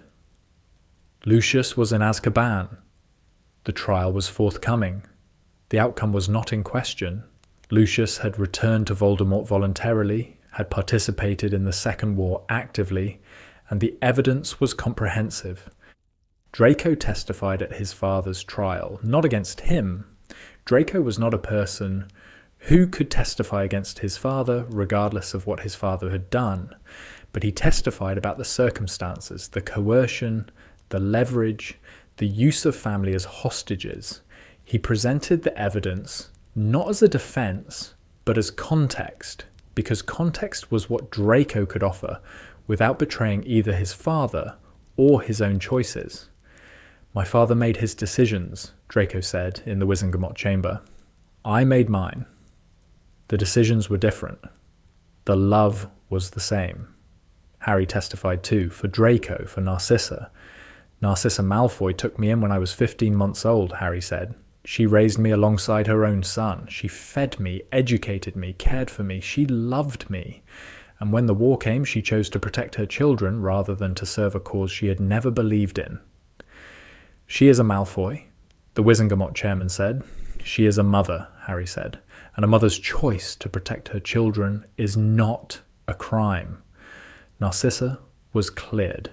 Lucius was in Azkaban. The trial was forthcoming. The outcome was not in question. Lucius had returned to Voldemort voluntarily, had participated in the Second War actively, and the evidence was comprehensive. Draco testified at his father's trial, not against him. Draco was not a person who could testify against his father, regardless of what his father had done, but he testified about the circumstances, the coercion, the leverage, the use of family as hostages. He presented the evidence not as a defense, but as context, because context was what Draco could offer without betraying either his father or his own choices. "My father made his decisions," Draco said in the Wizengamot chamber. "I made mine. The decisions were different. The love was the same." Harry testified too, for Draco, for Narcissa. "Narcissa Malfoy took me in when I was 15 months old," Harry said. "She raised me alongside her own son. She fed me, educated me, cared for me. She loved me. And when the war came, she chose to protect her children rather than to serve a cause she had never believed in." "She is a Malfoy," the Wizengamot chairman said. "She is a mother," Harry said. "And a mother's choice to protect her children is not a crime." Narcissa was cleared.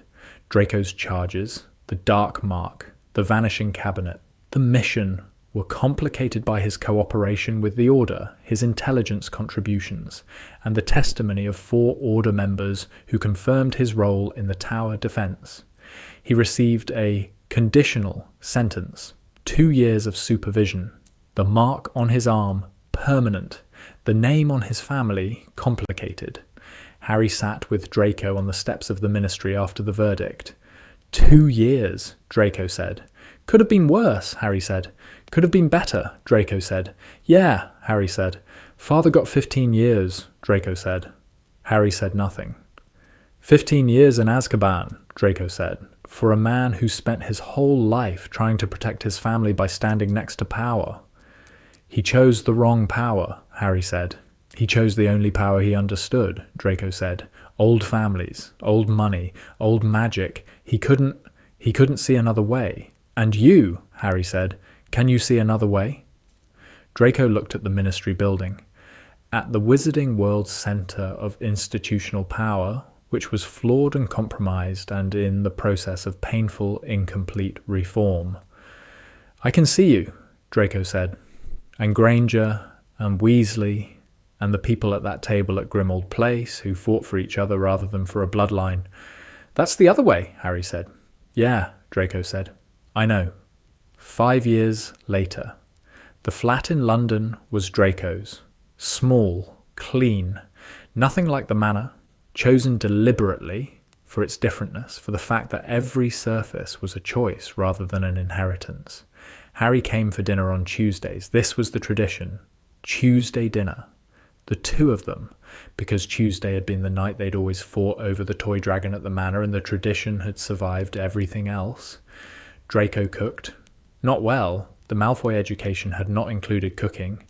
Draco's charges, the dark mark, the vanishing cabinet, the mission were complicated by his cooperation with the Order, his intelligence contributions, and the testimony of 4 Order members who confirmed his role in the Tower defense. He received a conditional sentence, 2 years of supervision, the mark on his arm permanent, the name on his family complicated. Harry sat with Draco on the steps of the ministry after the verdict. 2 years, Draco said. "Could have been worse," Harry said. "Could have been better," Draco said. "Yeah," Harry said. "Father got 15 years, Draco said. Harry said nothing. 15 years in Azkaban, Draco said. For a man who spent his whole life trying to protect his family by standing next to power. He chose the wrong power, Harry said. He chose the only power he understood, Draco said. Old families, old money, old magic. He couldn't see another way. And you, Harry said, can you see another way? Draco looked at the Ministry building. At the Wizarding World's centre of institutional power, which was flawed and compromised and in the process of painful, incomplete reform. I can see you, Draco said. And Granger, and Weasley, and the people at that table at Grimmauld Place who fought for each other rather than for a bloodline. That's the other way, Harry said. Yeah, Draco said. I know. 5 years later. The flat in London was Draco's. Small, clean, nothing like the manor, chosen deliberately for its differentness, for the fact that every surface was a choice rather than an inheritance. Harry came for dinner on Tuesdays. This was the tradition. Tuesday dinner. The two of them, because Tuesday had been the night they'd always fought over the toy dragon at the manor and the tradition had survived everything else. Draco cooked. Not well. The Malfoy education had not included cooking,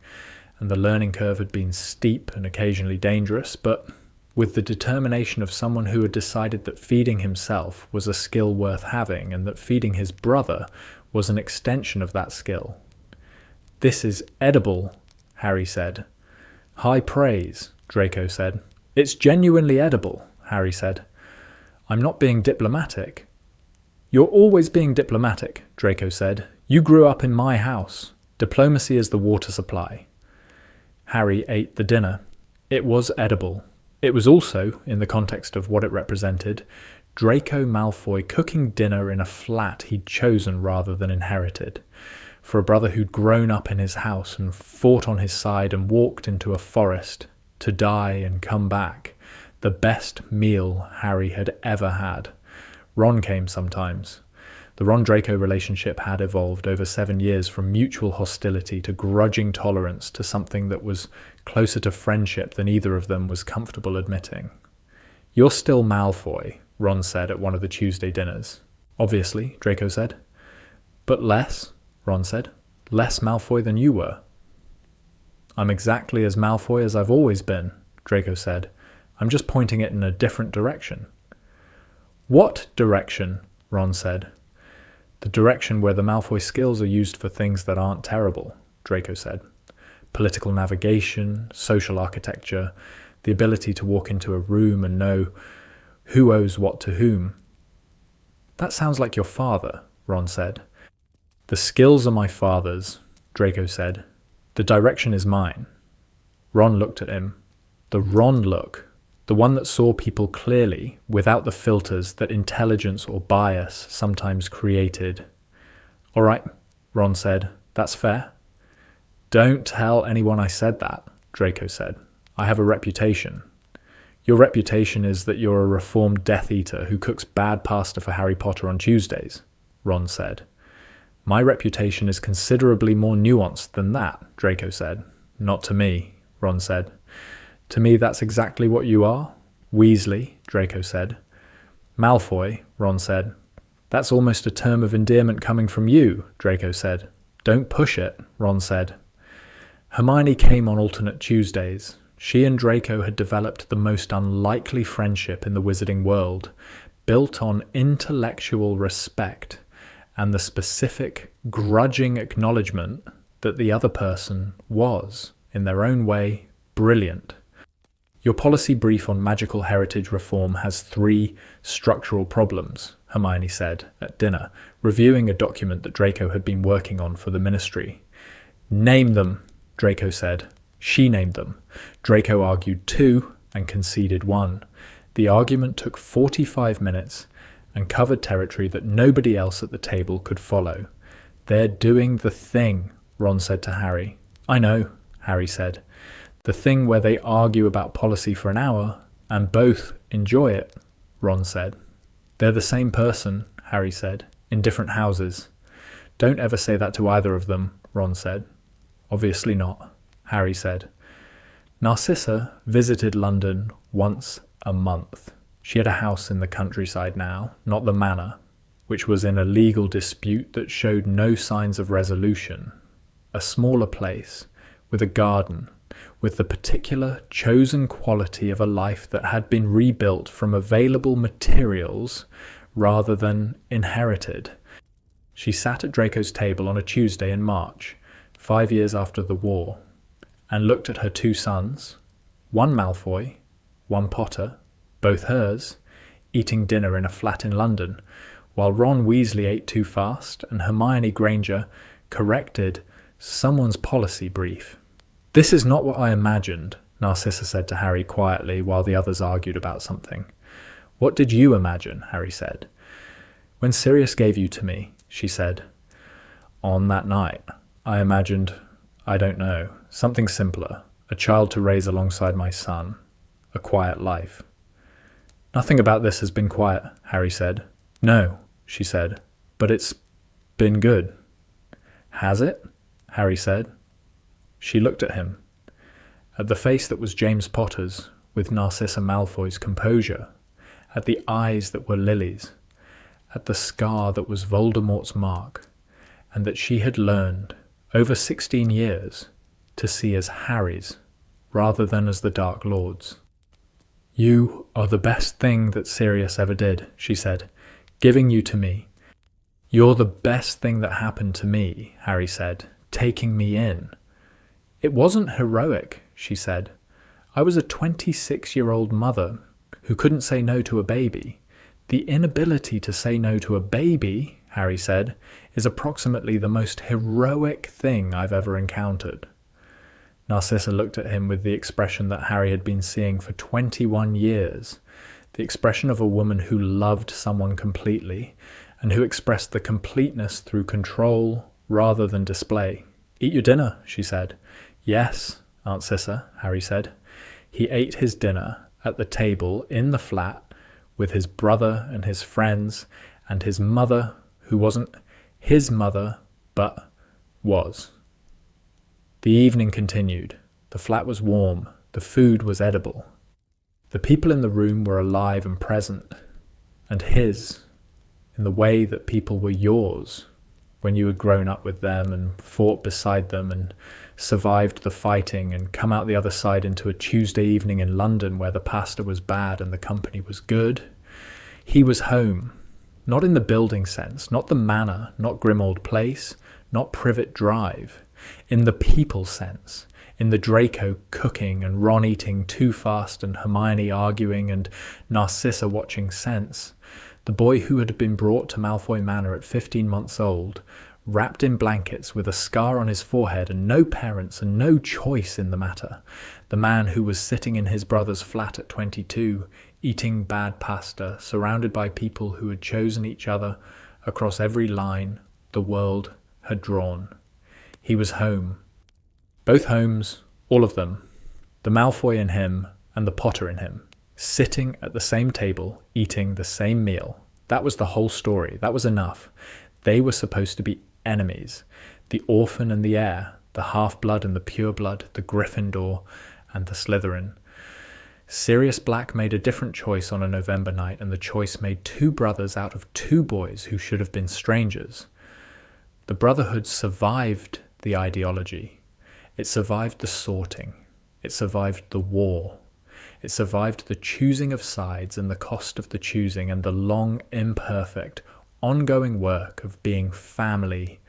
and the learning curve had been steep and occasionally dangerous, but with the determination of someone who had decided that feeding himself was a skill worth having and that feeding his brother was an extension of that skill. This is edible, Harry said. High praise, Draco said. It's genuinely edible, Harry said. I'm not being diplomatic. You're always being diplomatic, Draco said. You grew up in my house. Diplomacy is the water supply. Harry ate the dinner. It was edible. It was also, in the context of what it represented, Draco Malfoy cooking dinner in a flat he'd chosen rather than inherited. For a brother who'd grown up in his house and fought on his side and walked into a forest to die and come back. The best meal Harry had ever had. Ron came sometimes. The Ron-Draco relationship had evolved over 7 years from mutual hostility to grudging tolerance to something that was closer to friendship than either of them was comfortable admitting. You're still Malfoy, Ron said at one of the Tuesday dinners. Obviously, Draco said. But less, Ron said. Less Malfoy than you were. I'm exactly as Malfoy as I've always been, Draco said. I'm just pointing it in a different direction. What direction? Ron said. The direction where the Malfoy skills are used for things that aren't terrible, Draco said. Political navigation, social architecture, the ability to walk into a room and know who owes what to whom. That sounds like your father, Ron said. The skills are my father's, Draco said. The direction is mine. Ron looked at him. The Ron look. The one that saw people clearly, without the filters that intelligence or bias sometimes created. All right, Ron said. That's fair. Don't tell anyone I said that, Draco said. I have a reputation. Your reputation is that you're a reformed Death Eater who cooks bad pasta for Harry Potter on Tuesdays, Ron said. My reputation is considerably more nuanced than that, Draco said. Not to me, Ron said. To me, that's exactly what you are. Weasley, Draco said. Malfoy, Ron said. That's almost a term of endearment coming from you, Draco said. Don't push it, Ron said. Hermione came on alternate Tuesdays. She and Draco had developed the most unlikely friendship in the wizarding world, built on intellectual respect and the specific, grudging acknowledgement that the other person was, in their own way, brilliant. Your policy brief on magical heritage reform has 3 structural problems, Hermione said at dinner, reviewing a document that Draco had been working on for the Ministry. Name them, Draco said. She named them. Draco argued 2 and conceded 1. The argument took 45 minutes and covered territory that nobody else at the table could follow. They're doing the thing, Ron said to Harry. I know, Harry said. The thing where they argue about policy for an hour and both enjoy it, Ron said. They're the same person, Harry said, in different houses. Don't ever say that to either of them, Ron said. Obviously not, Harry said. Narcissa visited London once a month. She had a house in the countryside now, not the manor. which was in a legal dispute that showed no signs of resolution, a smaller place, with a garden, with the particular chosen quality of a life that had been rebuilt from available materials rather than inherited. She sat at Draco's table on a Tuesday in March, 5 years after the war, and looked at her 2 sons, one Malfoy, one Potter, both hers, eating dinner in a flat in London, while Ron Weasley ate too fast and Hermione Granger corrected someone's policy brief. "This is not what I imagined," Narcissa said to Harry quietly while the others argued about something. "What did you imagine?" Harry said. "When Sirius gave you to me," she said, "on that night, I imagined, I don't know, something simpler, a child to raise alongside my son, a quiet life." "Nothing about this has been quiet," Harry said. "No," she said, "but it's been good." "Has it?" Harry said. She looked at him, at the face that was James Potter's with Narcissa Malfoy's composure, at the eyes that were Lily's, at the scar that was Voldemort's mark, and that she had learned, over 16 years, to see as Harry's rather than as the Dark Lord's. "You are the best thing that Sirius ever did," she said, "giving you to me. You're the best thing that happened to me," Harry said, "taking me in." "It wasn't heroic," she said. "I was a 26-year-old mother who couldn't say no to a baby. The inability to say no to a baby," Harry said, "is approximately the most heroic thing I've ever encountered." Narcissa looked at him with the expression that Harry had been seeing for 21 years, the expression of a woman who loved someone completely and who expressed the completeness through control rather than display. "Eat your dinner," she said. "Yes, Aunt Cissa," Harry said. He ate his dinner at the table in the flat with his brother and his friends and his mother, who wasn't his mother, but was. The evening continued. The flat was warm. The food was edible. The people in the room were alive and present, and his, in the way that people were yours when you had grown up with them and fought beside them and survived the fighting and come out the other side into a Tuesday evening in London where the pasta was bad and the company was good. He was home, not in the building sense, not the manor, not Grimmauld Place, not Privet Drive, in the people sense, in the Draco cooking and Ron eating too fast and Hermione arguing and Narcissa watching sense. The boy who had been brought to Malfoy Manor at 15 months old, wrapped in blankets with a scar on his forehead and no parents and no choice in the matter. The man who was sitting in his brother's flat at 22, eating bad pasta, surrounded by people who had chosen each other across every line the world had drawn. He was home. Both homes, all of them, the Malfoy in him and the Potter in him, sitting at the same table, eating the same meal. That was the whole story. That was enough. They were supposed to be enemies. The orphan and the heir, the half-blood and the pure-blood, the Gryffindor and the Slytherin. Sirius Black made a different choice on a November night, and the choice made 2 brothers out of 2 boys who should have been strangers. The Brotherhood survived the ideology. It survived the sorting. It survived the war. It survived the choosing of sides and the cost of the choosing and the long, imperfect, ongoing work of being family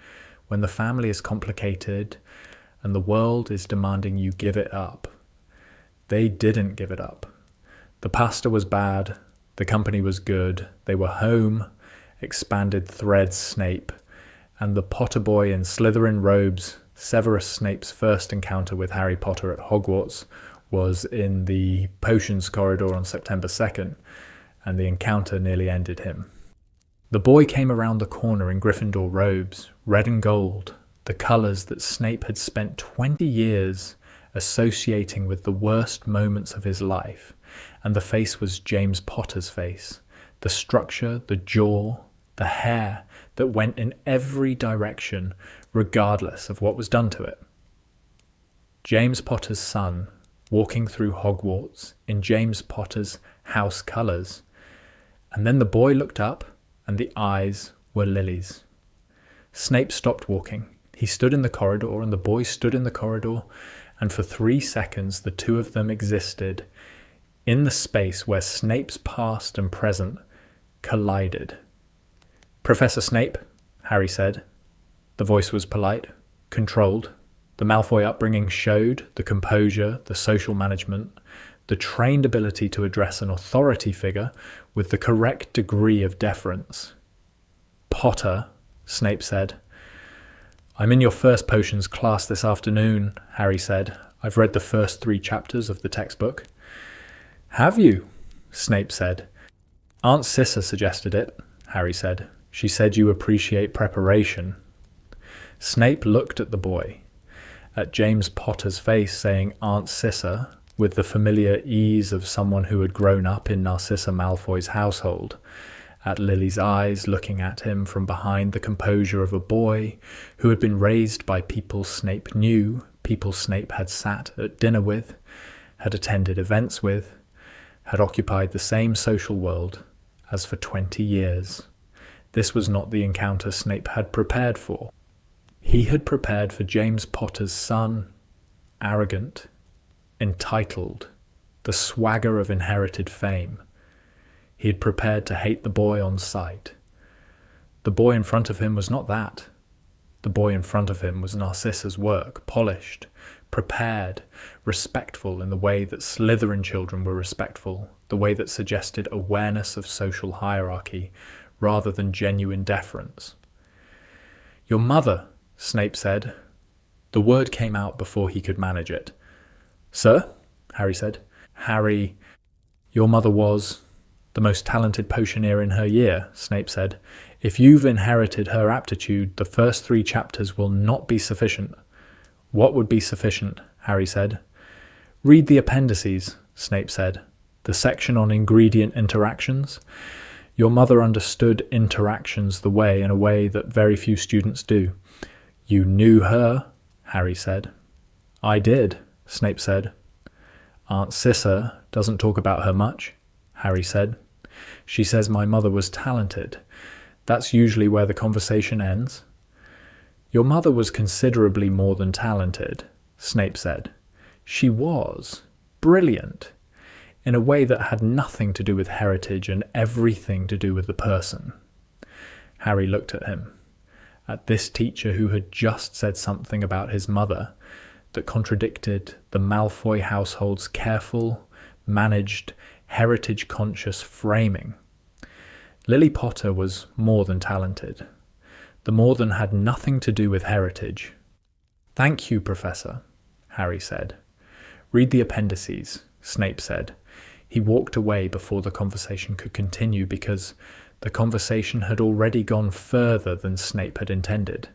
when the family is complicated and the world is demanding you give it up. They didn't give it up. The pasta was bad. The company was good. They were home, expanded threads Snape, and the Potter boy in Slytherin robes. Severus Snape's first encounter with Harry Potter at Hogwarts was in the potions corridor on September 2nd, and the encounter nearly ended him. The boy came around the corner in Gryffindor robes, red and gold, the colours that Snape had spent 20 years associating with the worst moments of his life, and the face was James Potter's face, the structure, the jaw, the hair that went in every direction regardless of what was done to it. James Potter's son, walking through Hogwarts in James Potter's house colours, and then the boy looked up and the eyes were Lily's. Snape stopped walking. He stood in the corridor, and the boy stood in the corridor, and for 3 seconds the two of them existed in the space where Snape's past and present collided. "Professor Snape," Harry said. The voice was polite, controlled. The Malfoy upbringing showed the composure, the social management, the trained ability to address an authority figure with the correct degree of deference. "Potter," Snape said. "I'm in your first potions class this afternoon," Harry said. "I've read the first 3 chapters of the textbook." "Have you?" Snape said. "Aunt Cissa suggested it," Harry said. "She said you appreciate preparation." Snape looked at the boy, at James Potter's face saying Aunt Cissa with the familiar ease of someone who had grown up in Narcissa Malfoy's household, at Lily's eyes looking at him from behind the composure of a boy who had been raised by people Snape knew, people Snape had sat at dinner with, had attended events with, had occupied the same social world as for 20 years. This was not the encounter Snape had prepared for. He had prepared for James Potter's son, arrogant, entitled, the swagger of inherited fame. He had prepared to hate the boy on sight. The boy in front of him was not that. The boy in front of him was Narcissa's work, polished, prepared, respectful in the way that Slytherin children were respectful, the way that suggested awareness of social hierarchy rather than genuine deference. "Your mother," Snape said. The word came out before he could manage it. "Sir?" Harry said. "Harry, your mother was the most talented potioneer in her year," Snape said. "If you've inherited her aptitude, the first 3 chapters will not be sufficient." "What would be sufficient?" Harry said. "Read the appendices," Snape said. "The section on ingredient interactions. Your mother understood interactions in a way that very few students do." "You knew her," Harry said. "I did," Snape said. "Aunt Cissa doesn't talk about her much," Harry said. "She says my mother was talented. That's usually where the conversation ends." "Your mother was considerably more than talented," Snape said. "She was brilliant, in a way that had nothing to do with heritage and everything to do with the person." Harry looked at him, at this teacher who had just said something about his mother that contradicted the Malfoy household's careful, managed, heritage-conscious framing. Lily Potter was more than talented. The more than had nothing to do with heritage. "Thank you, Professor," Harry said. "Read the appendices," Snape said. He walked away before the conversation could continue because the conversation had already gone further than Snape had intended,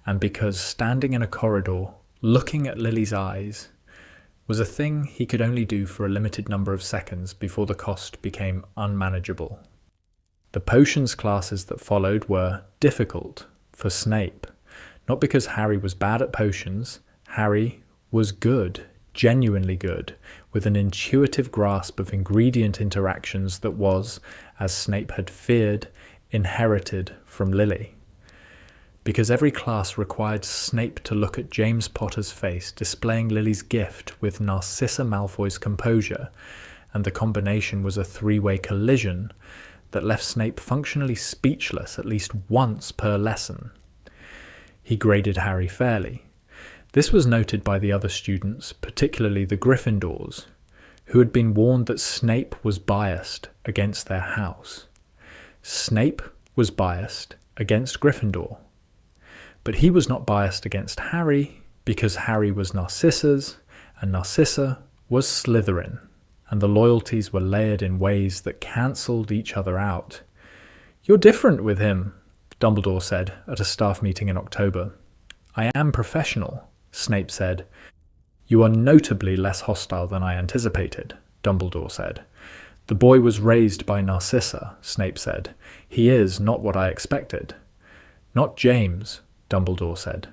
and because standing in a corridor, looking at Lily's eyes, was a thing he could only do for a limited number of seconds before the cost became unmanageable. The potions classes that followed were difficult for Snape, not because Harry was bad at potions. Harry was good, genuinely good, with an intuitive grasp of ingredient interactions that was, as Snape had feared, inherited from Lily. Because every class required Snape to look at James Potter's face displaying Lily's gift with Narcissa Malfoy's composure, and the combination was a 3-way collision that left Snape functionally speechless at least once per lesson. He graded Harry fairly. This was noted by the other students, particularly the Gryffindors, who had been warned that Snape was biased against their house. Snape was biased against Gryffindor. But he was not biased against Harry because Harry was Narcissa's and Narcissa was Slytherin, and the loyalties were layered in ways that cancelled each other out. "You're different with him," Dumbledore said at a staff meeting in October. "I am professional," Snape said. "You are notably less hostile than I anticipated," Dumbledore said. "The boy was raised by Narcissa," Snape said. "He is not what I expected." "Not James," Dumbledore said.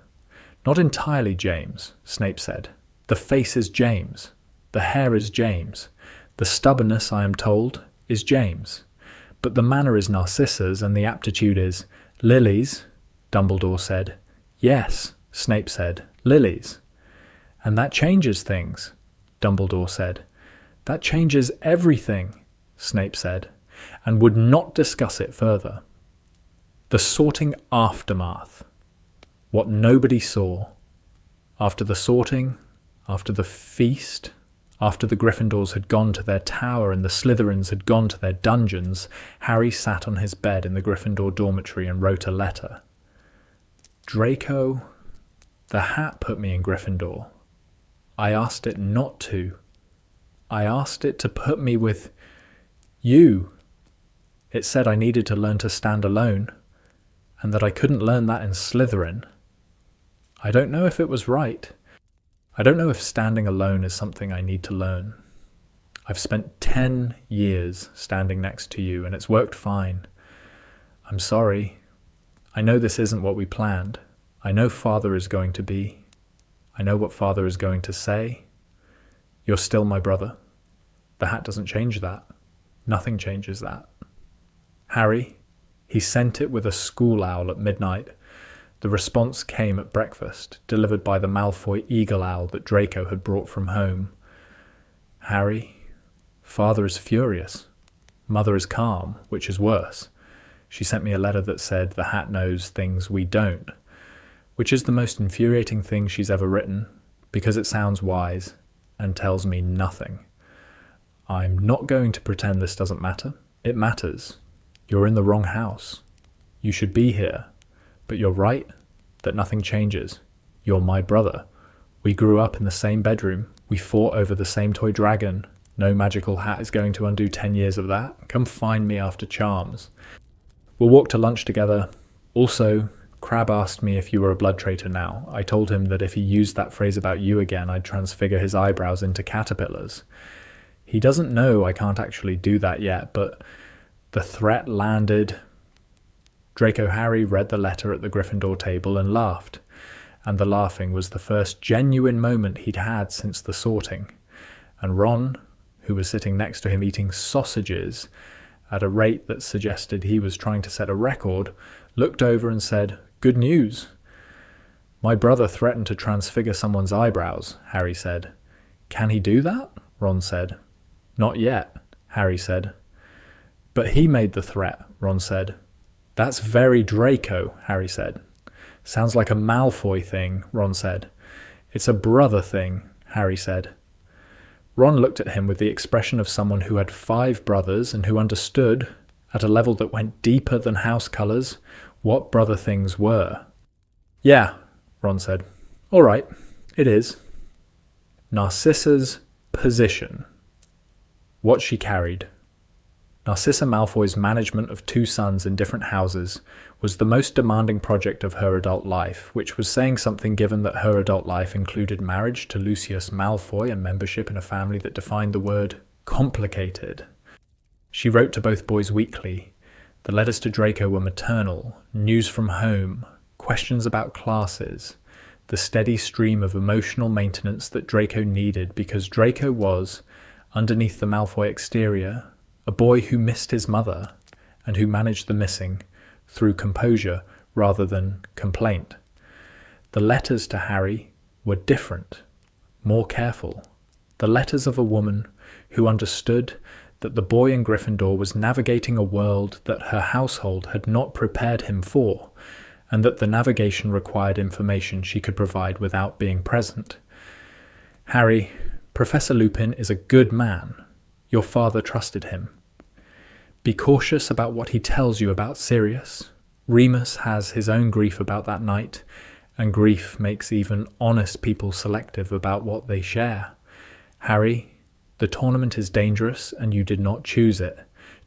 "Not entirely James," Snape said. "The face is James. The hair is James. The stubbornness, I am told, is James. But the manner is Narcissa's and the aptitude is lilies, Dumbledore said. Yes, Snape said, lilies. And that changes things, Dumbledore said. That changes everything, Snape said, and would not discuss it further. The sorting aftermath. What nobody saw. After the sorting, after the feast, after the Gryffindors had gone to their tower and the Slytherins had gone to their dungeons, Harry sat on his bed in the Gryffindor dormitory and wrote a letter. Draco, the hat put me in Gryffindor. I asked it not to. I asked it to put me with you. It said I needed to learn to stand alone, and that I couldn't learn that in Slytherin. I don't know if it was right. I don't know if standing alone is something I need to learn. I've spent 10 years standing next to you, and it's worked fine. I'm sorry. I know this isn't what we planned. I know Father is going to be. I know what Father is going to say. You're still my brother. The hat doesn't change that. Nothing changes that. Harry, he sent it with a school owl at midnight. The response came at breakfast, delivered by the Malfoy eagle owl that Draco had brought from home. Harry, Father is furious. Mother is calm, which is worse. She sent me a letter that said the hat knows things we don't, which is the most infuriating thing she's ever written, because it sounds wise and tells me nothing. I'm not going to pretend this doesn't matter. It matters. You're in the wrong house. You should be here. But you're right that nothing changes. You're my brother. We grew up in the same bedroom. We fought over the same toy dragon. No magical hat is going to undo 10 years of that. Come find me after Charms. We'll walk to lunch together. Also, Crabbe asked me if you were a blood traitor now. I told him that if he used that phrase about you again, I'd transfigure his eyebrows into caterpillars. He doesn't know I can't actually do that yet, but the threat landed. Draco Harry read the letter at the Gryffindor table and laughed, and the laughing was the first genuine moment he'd had since the sorting. And Ron, who was sitting next to him eating sausages at a rate that suggested he was trying to set a record, looked over and said, "Good news." "My brother threatened to transfigure someone's eyebrows," Harry said. "Can he do that?" Ron said. "Not yet," Harry said. "But he made the threat," Ron said. "That's very Draco," Harry said. "Sounds like a Malfoy thing," Ron said. "It's a brother thing," Harry said. Ron looked at him with the expression of someone who had 5 brothers and who understood, at a level that went deeper than house colours, what brother things were. "Yeah," Ron said. "All right, it is." Narcissa's position. What she carried. Narcissa Malfoy's management of 2 sons in different houses was the most demanding project of her adult life, which was saying something given that her adult life included marriage to Lucius Malfoy and membership in a family that defined the word complicated. She wrote to both boys weekly. The letters to Draco were maternal, news from home, questions about classes, the steady stream of emotional maintenance that Draco needed because Draco was, underneath the Malfoy exterior, a boy who missed his mother and who managed the missing through composure rather than complaint. The letters to Harry were different, more careful. The letters of a woman who understood that the boy in Gryffindor was navigating a world that her household had not prepared him for, and that the navigation required information she could provide without being present. "Harry, Professor Lupin is a good man. Your father trusted him. Be cautious about what he tells you about Sirius. Remus has his own grief about that night, and grief makes even honest people selective about what they share. Harry, the tournament is dangerous and you did not choose it.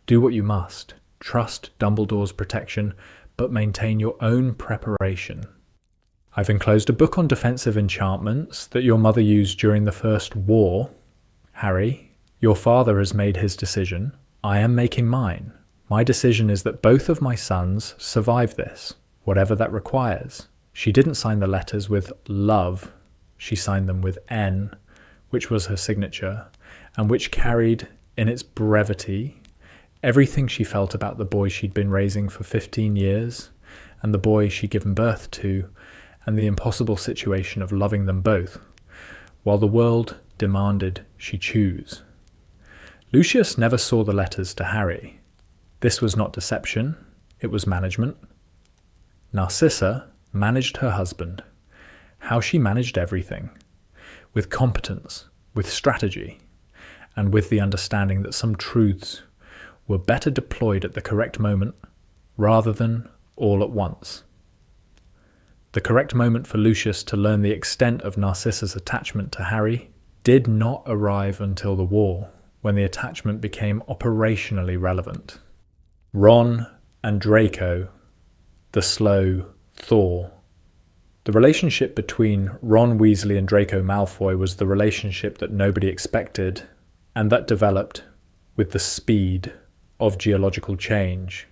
Do what you must. Trust Dumbledore's protection, but maintain your own preparation. I've enclosed a book on defensive enchantments that your mother used during the First War. Harry, your father has made his decision. I am making mine. My decision is that both of my sons survive this, whatever that requires." She didn't sign the letters with love. She signed them with N, which was her signature, and which carried, in its brevity, Everything she felt about the boy she'd been raising for 15 years, and the boy she'd given birth to, and the impossible situation of loving them both, while the world demanded she choose. Lucius never saw the letters to Harry. This was not deception, it was management. Narcissa managed her husband, how she managed everything, with competence, with strategy, and with the understanding that some truths were better deployed at the correct moment rather than all at once. The correct moment for Lucius to learn the extent of Narcissa's attachment to Harry did not arrive until the war, when the attachment became operationally relevant. Ron and Draco, the slow thaw. The relationship between Ron Weasley and Draco Malfoy was the relationship that nobody expected, and that developed with the speed of geological change.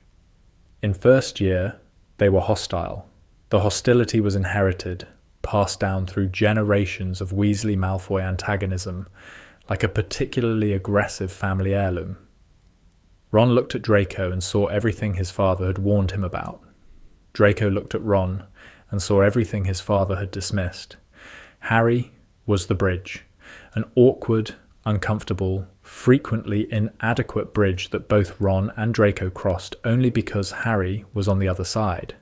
In first year, they were hostile. The hostility was inherited, passed down through generations of Weasley Malfoy antagonism, like a particularly aggressive family heirloom. Ron looked at Draco and saw everything his father had warned him about. Draco looked at Ron and saw everything his father had dismissed. Harry was the bridge, an awkward, uncomfortable, frequently inadequate bridge that both Ron and Draco crossed only because Harry was on the other side.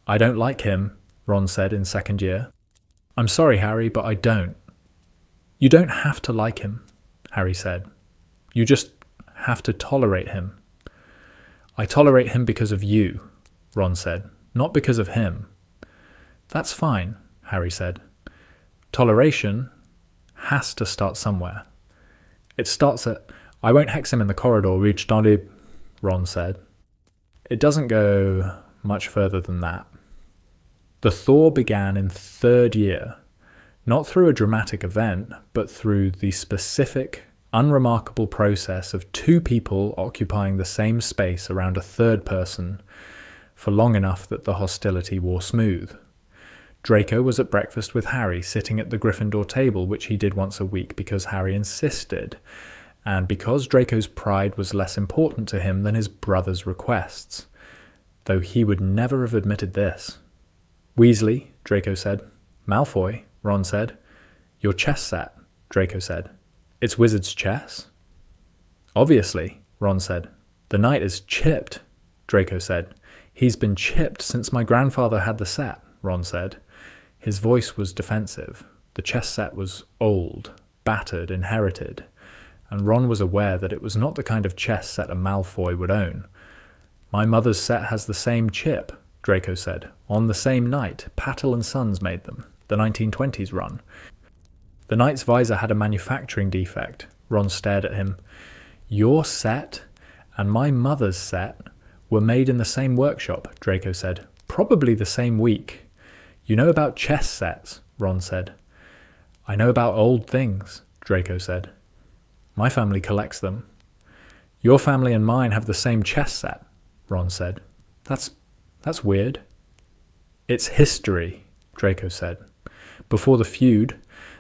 "I don't like him," Ron said in second year. "I'm sorry, Harry, but I don't." "You don't have to like him," Harry said. "You just have to tolerate him." "I tolerate him because of you," Ron said, "not because of him." "That's fine," Harry said. "Toleration has to start somewhere. It starts at, I won't hex him in the corridor, reach Donny," Ron said. It doesn't go much further than that. The thaw began in third year, not through a dramatic event, but through the specific, unremarkable process of two people occupying the same space around a third person for long enough that the hostility wore smooth. Draco was at breakfast with Harry, sitting at the Gryffindor table, which he did once a week because Harry insisted, and because Draco's pride was less important to him than his brother's requests, though he would never have admitted this. "Weasley," Draco said. "Malfoy," Ron said. "Your chess set," Draco said. "It's wizard's chess?" "Obviously," Ron said. "The knight is chipped," Draco said. "He's been chipped since my grandfather had the set," Ron said. His voice was defensive. The chess set was old, battered, inherited, and Ron was aware that it was not the kind of chess set a Malfoy would own. "My mother's set has the same chip," Draco said. "On the same knight. Patel and Sons made them. The 1920s run." "The knight's visor had a manufacturing defect." Ron stared at him. "Your set and my mother's set were made in the same workshop," Draco said. "Probably the same week." "You know about chess sets," Ron said. "I know about old things," Draco said. "My family collects them." "Your family and mine have the same chess set," Ron said. That's weird." "It's history," Draco said. "Before the feud,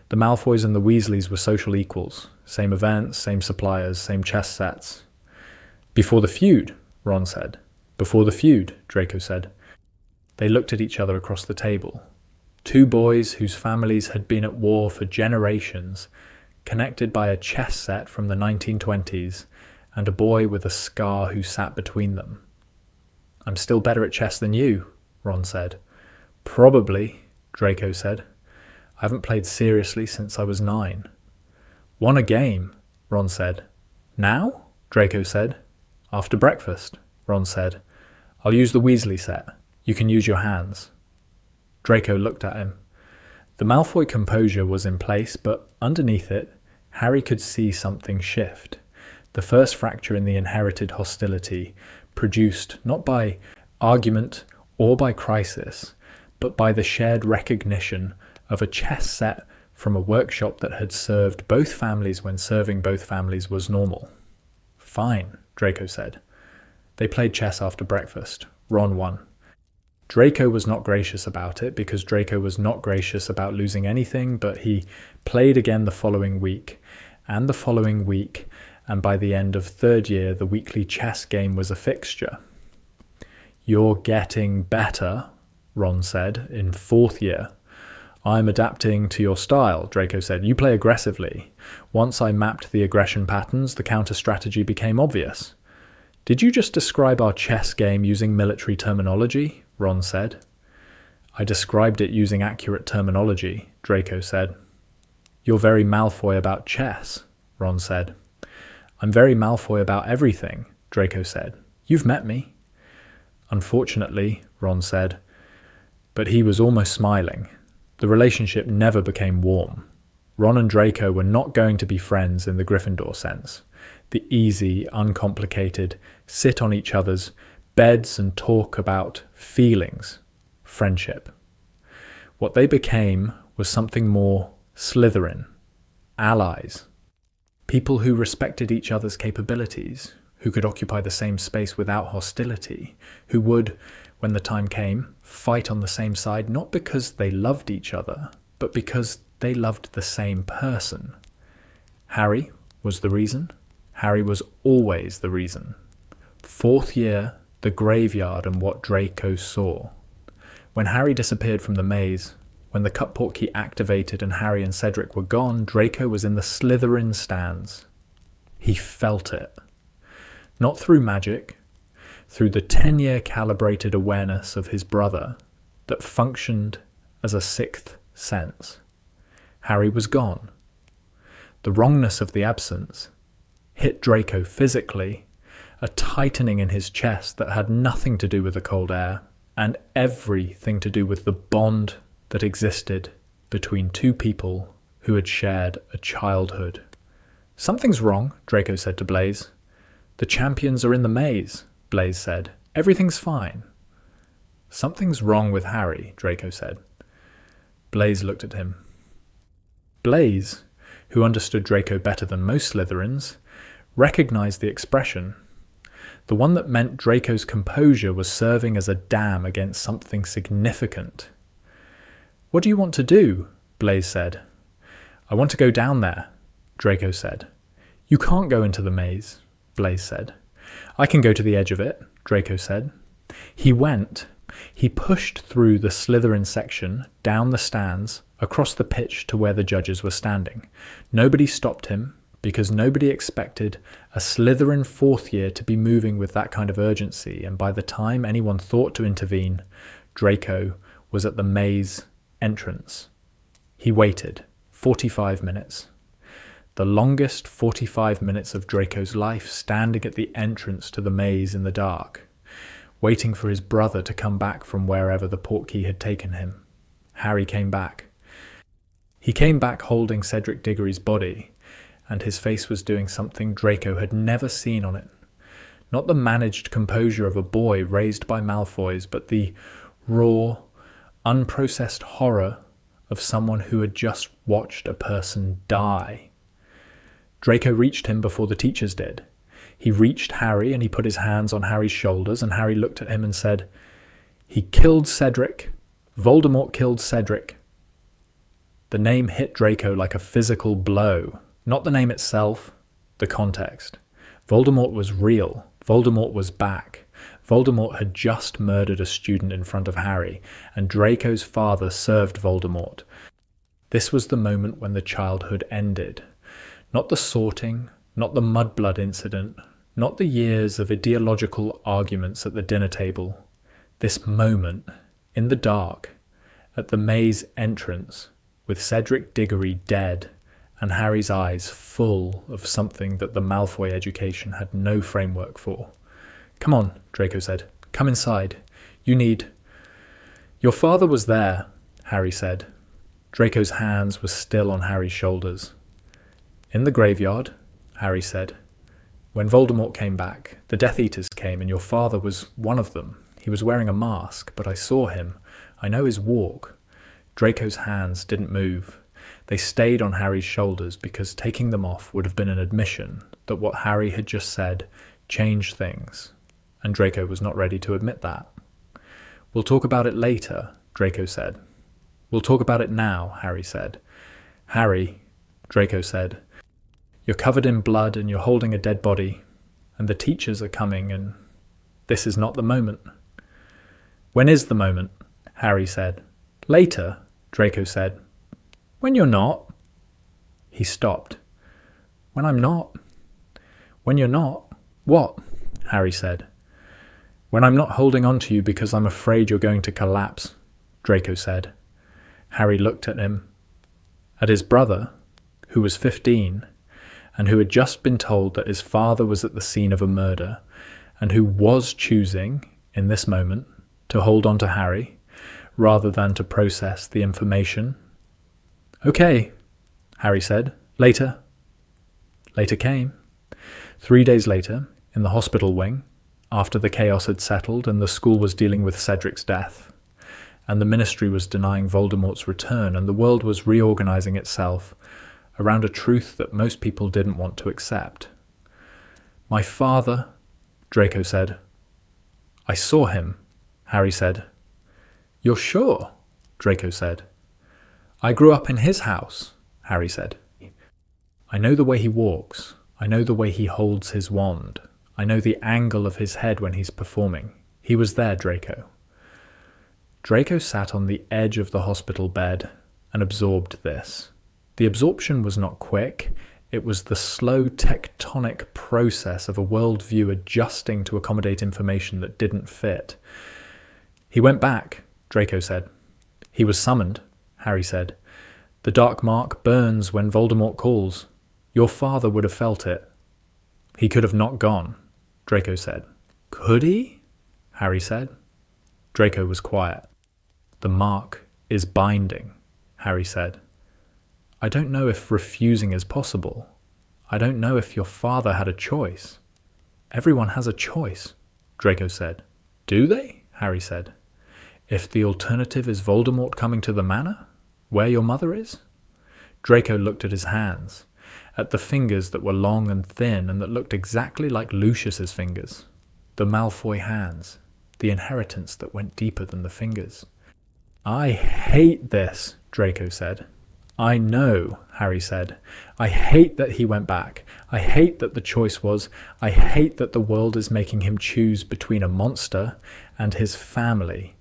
the Malfoys and the Weasleys were social equals. Same events, same suppliers, same chess sets." "Before the feud," Ron said. "Before the feud," Draco said. They looked at each other across the table. Two boys whose families had been at war for generations, connected by a chess set from the 1920s, and a boy with a scar who sat between them. "I'm still better at chess than you," Ron said. "Probably," Draco said. "I haven't played seriously since I was 9. "Won a game," Ron said. "Now?" Draco said. "After breakfast," Ron said. "I'll use the Weasley set. You can use your hands." Draco looked at him. The Malfoy composure was in place, but underneath it, Harry could see something shift. The first fracture in the inherited hostility, produced not by argument or by crisis, but by the shared recognition of a chess set from a workshop that had served both families when serving both families was normal. "Fine," Draco said. They played chess after breakfast. Ron won. Draco was not gracious about it, because Draco was not gracious about losing anything, but he played again the following week, and the following week, and by the end of third year, the weekly chess game was a fixture. "You're getting better," Ron said, "in fourth year." "I'm adapting to your style," Draco said. "You play aggressively. Once I mapped the aggression patterns, the counter-strategy became obvious." "Did you just describe our chess game using military terminology?" Ron said. "I described it using accurate terminology," Draco said. "You're very Malfoy about chess," Ron said. "I'm very Malfoy about everything," Draco said. "You've met me." "Unfortunately," Ron said. But he was almost smiling. The relationship never became warm. Ron and Draco were not going to be friends in the Gryffindor sense. The easy, uncomplicated, sit on each other's beds and talk about feelings, friendship. What they became was something more Slytherin, allies, people who respected each other's capabilities, who could occupy the same space without hostility, who would, when the time came, fight on the same side, not because they loved each other, but because they loved the same person. Harry was the reason. Harry was always the reason. Fourth year, the graveyard and what Draco saw. When Harry disappeared from the maze, when the cup portkey activated and Harry and Cedric were gone, Draco was in the Slytherin stands. He felt it. Not through magic, through the 10-year calibrated awareness of his brother that functioned as a sixth sense. Harry was gone. The wrongness of the absence hit Draco physically, a tightening in his chest that had nothing to do with the cold air, and everything to do with the bond that existed between two people who had shared a childhood. "Something's wrong," Draco said to Blaise. "The champions are in the maze," Blaise said. "Everything's fine." "Something's wrong with Harry," Draco said. Blaise looked at him. Blaise, who understood Draco better than most Slytherins, recognized the expression. The one that meant Draco's composure was serving as a dam against something significant. "What do you want to do?" Blaise said. "I want to go down there," Draco said. "You can't go into the maze," Blaise said. "I can go to the edge of it," Draco said. He went. He pushed through the Slytherin section, down the stands, across the pitch to where the judges were standing. Nobody stopped him, because nobody expected a Slytherin fourth year to be moving with that kind of urgency, and by the time anyone thought to intervene, Draco was at the maze entrance. He waited 45 minutes. The longest 45 minutes of Draco's life, standing at the entrance to the maze in the dark, waiting for his brother to come back from wherever the portkey had taken him. Harry came back. He came back holding Cedric Diggory's body, and his face was doing something Draco had never seen on it. Not the managed composure of a boy raised by Malfoys, but the raw, unprocessed horror of someone who had just watched a person die. Draco reached him before the teachers did. He reached Harry and he put his hands on Harry's shoulders, and Harry looked at him and said, "He killed Cedric. Voldemort killed Cedric." The name hit Draco like a physical blow. Not the name itself, the context. Voldemort was real. Voldemort was back. Voldemort had just murdered a student in front of Harry, and Draco's father served Voldemort. This was the moment when the childhood ended. Not the sorting, not the mudblood incident, not the years of ideological arguments at the dinner table. This moment, in the dark, at the maze entrance, with Cedric Diggory dead, and Harry's eyes full of something that the Malfoy education had no framework for. "Come on," Draco said. "Come inside. You need—" "Your father was there," Harry said. Draco's hands were still on Harry's shoulders. "In the graveyard," Harry said. "When Voldemort came back, the Death Eaters came, and your father was one of them. He was wearing a mask, but I saw him. I know his walk." Draco's hands didn't move. They stayed on Harry's shoulders because taking them off would have been an admission that what Harry had just said changed things, and Draco was not ready to admit that. "We'll talk about it later," Draco said. "We'll talk about it now," Harry said. "Harry," Draco said, You're covered in blood and you're holding a dead body, and the teachers are coming, and this is not the moment." "When is the moment?" Harry said. "Later," Draco said. "When you're not." He stopped. "When I'm not?" "When you're not? What?" Harry said. "When I'm not holding on to you because I'm afraid you're going to collapse," Draco said. Harry looked at him, at his brother, who was 15, and who had just been told that his father was at the scene of a murder, and who was choosing, in this moment, to hold on to Harry, rather than to process the information. "Okay," Harry said. "Later." Later came. 3 days later, in the hospital wing, after the chaos had settled and the school was dealing with Cedric's death, and the Ministry was denying Voldemort's return, and the world was reorganizing itself around a truth that most people didn't want to accept. "My father," Draco said. "I saw him," Harry said. "You're sure?" Draco said. "I grew up in his house," Harry said. "I know the way he walks. I know the way he holds his wand. I know the angle of his head when he's performing. He was there, Draco." Draco sat on the edge of the hospital bed and absorbed this. The absorption was not quick. It was the slow tectonic process of a worldview adjusting to accommodate information that didn't fit. "He went back," Draco said. "He was summoned," Harry said. "The dark mark burns when Voldemort calls. Your father would have felt it." "He could have not gone," Draco said. "Could he?" Harry said. Draco was quiet. "The mark is binding," Harry said. "I don't know if refusing is possible. I don't know if your father had a choice." "Everyone has a choice," Draco said. "Do they?" Harry said. "If the alternative is Voldemort coming to the manor, where your mother is?" Draco looked at his hands, at the fingers that were long and thin and that looked exactly like Lucius's fingers. The Malfoy hands, the inheritance that went deeper than the fingers. "I hate this," Draco said. "I know," Harry said. "I hate that he went back. I hate that the choice was. I hate that the world is making him choose between a monster and his family."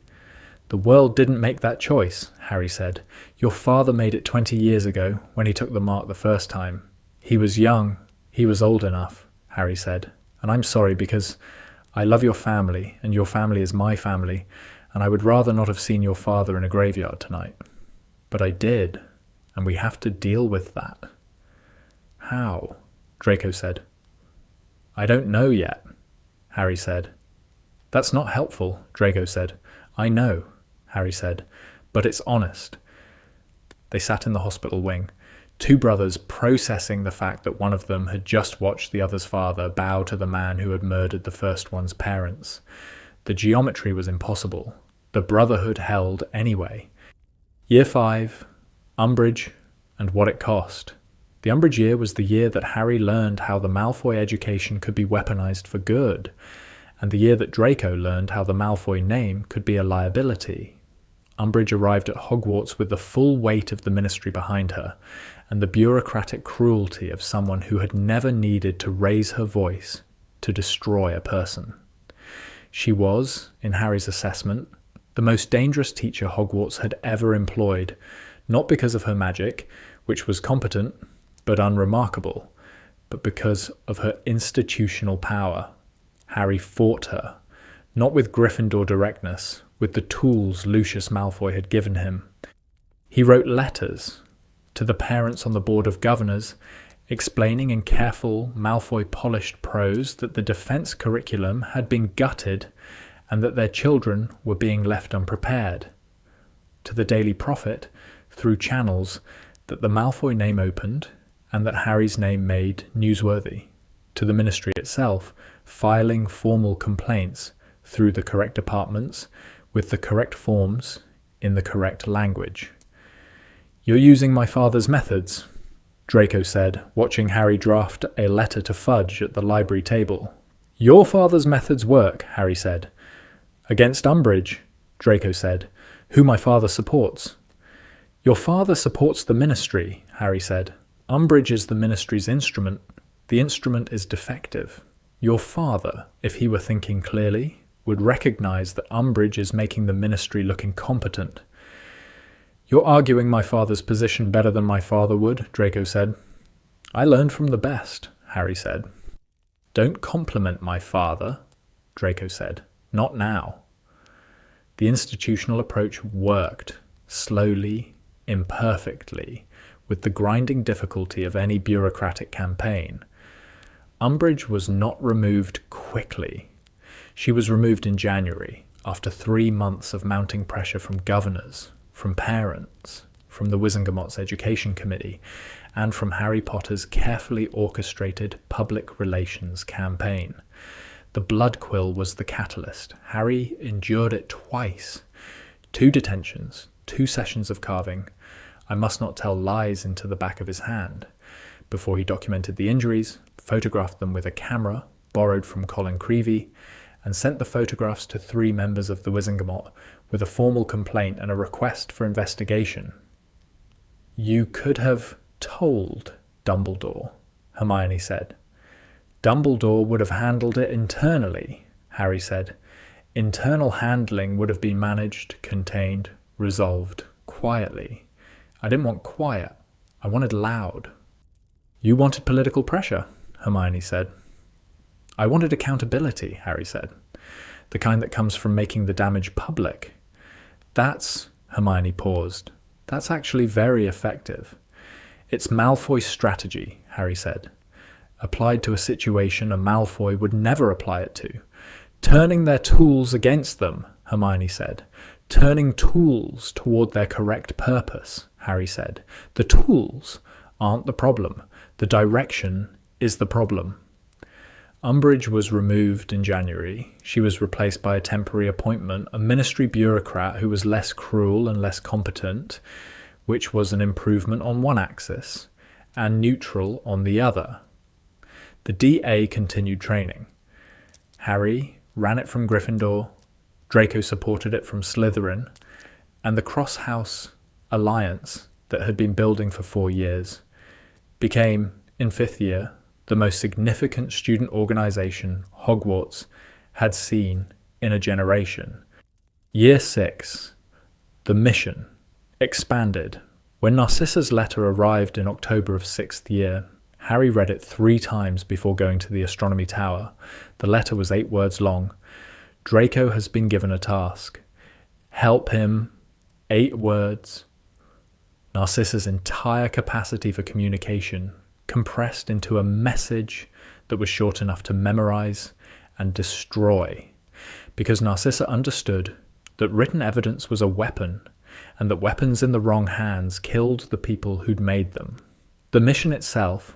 "The world didn't make that choice," Harry said. "Your father made it 20 years ago when he took the mark the first time. He was young. He was old enough," Harry said. "And I'm sorry because I love your family and your family is my family, and I would rather not have seen your father in a graveyard tonight. But I did. And we have to deal with that." "How?" Draco said. "I don't know yet," Harry said. "That's not helpful," Draco said. "I know," Harry said, "but it's honest." They sat in the hospital wing, two brothers processing the fact that one of them had just watched the other's father bow to the man who had murdered the first one's parents. The geometry was impossible. The brotherhood held anyway. Year 5, Umbridge, and what it cost. The Umbridge year was the year that Harry learned how the Malfoy education could be weaponized for good, and the year that Draco learned how the Malfoy name could be a liability. Umbridge arrived at Hogwarts with the full weight of the Ministry behind her, and the bureaucratic cruelty of someone who had never needed to raise her voice to destroy a person. She was, in Harry's assessment, the most dangerous teacher Hogwarts had ever employed, not because of her magic, which was competent but unremarkable, but because of her institutional power. Harry fought her, not with Gryffindor directness, with the tools Lucius Malfoy had given him. He wrote letters to the parents on the Board of Governors, explaining in careful, Malfoy-polished prose that the defense curriculum had been gutted and that their children were being left unprepared. To the Daily Prophet, through channels that the Malfoy name opened and that Harry's name made newsworthy. To the Ministry itself, filing formal complaints through the correct departments with the correct forms in the correct language. "You're using my father's methods," Draco said, watching Harry draft a letter to Fudge at the library table. "Your father's methods work," Harry said. "Against Umbridge," Draco said, "who my father supports." "Your father supports the Ministry," Harry said. Umbridge is the Ministry's instrument. The instrument is defective. Your father, if he were thinking clearly, would recognize that Umbridge is making the Ministry look incompetent. You're arguing my father's position better than my father would, Draco said. I learned from the best, Harry said. Don't compliment my father, Draco said. Not now. The institutional approach worked, slowly, imperfectly, with the grinding difficulty of any bureaucratic campaign. Umbridge was not removed quickly. She was removed in January, after 3 months of mounting pressure from governors, from parents, from the Wizengamot's Education Committee, and from Harry Potter's carefully orchestrated public relations campaign. The blood quill was the catalyst. Harry endured it twice. 2 detentions, 2 sessions of carving. I must not tell lies into the back of his hand. Before he documented the injuries, photographed them with a camera borrowed from Colin Creevey, and sent the photographs to 3 members of the Wizengamot with a formal complaint and a request for investigation. You could have told Dumbledore, Hermione said. Dumbledore would have handled it internally, Harry said. Internal handling would have been managed, contained, resolved, quietly. I didn't want quiet. I wanted loud. You wanted political pressure, Hermione said. I wanted accountability, Harry said. The kind that comes from making the damage public. Hermione paused. That's actually very effective. It's Malfoy's strategy, Harry said. Applied to a situation a Malfoy would never apply it to. Turning their tools against them, Hermione said. Turning tools toward their correct purpose, Harry said. The tools aren't the problem. The direction is the problem. Umbridge was removed in January. She was replaced by a temporary appointment, a ministry bureaucrat who was less cruel and less competent, which was an improvement on one axis, and neutral on the other. The DA continued training. Harry ran it from Gryffindor, Draco supported it from Slytherin, and the cross-house alliance that had been building for 4 years became, in 5th year, the most significant student organisation Hogwarts had seen in a generation. Year 6, the mission, expanded. When Narcissa's letter arrived in October of 6th year, Harry read it 3 times before going to the astronomy tower. The letter was 8 words long. Draco has been given a task. Help him. 8 words. Narcissa's entire capacity for communication compressed into a message that was short enough to memorize and destroy, because Narcissa understood that written evidence was a weapon, and that weapons in the wrong hands killed the people who'd made them. The mission itself,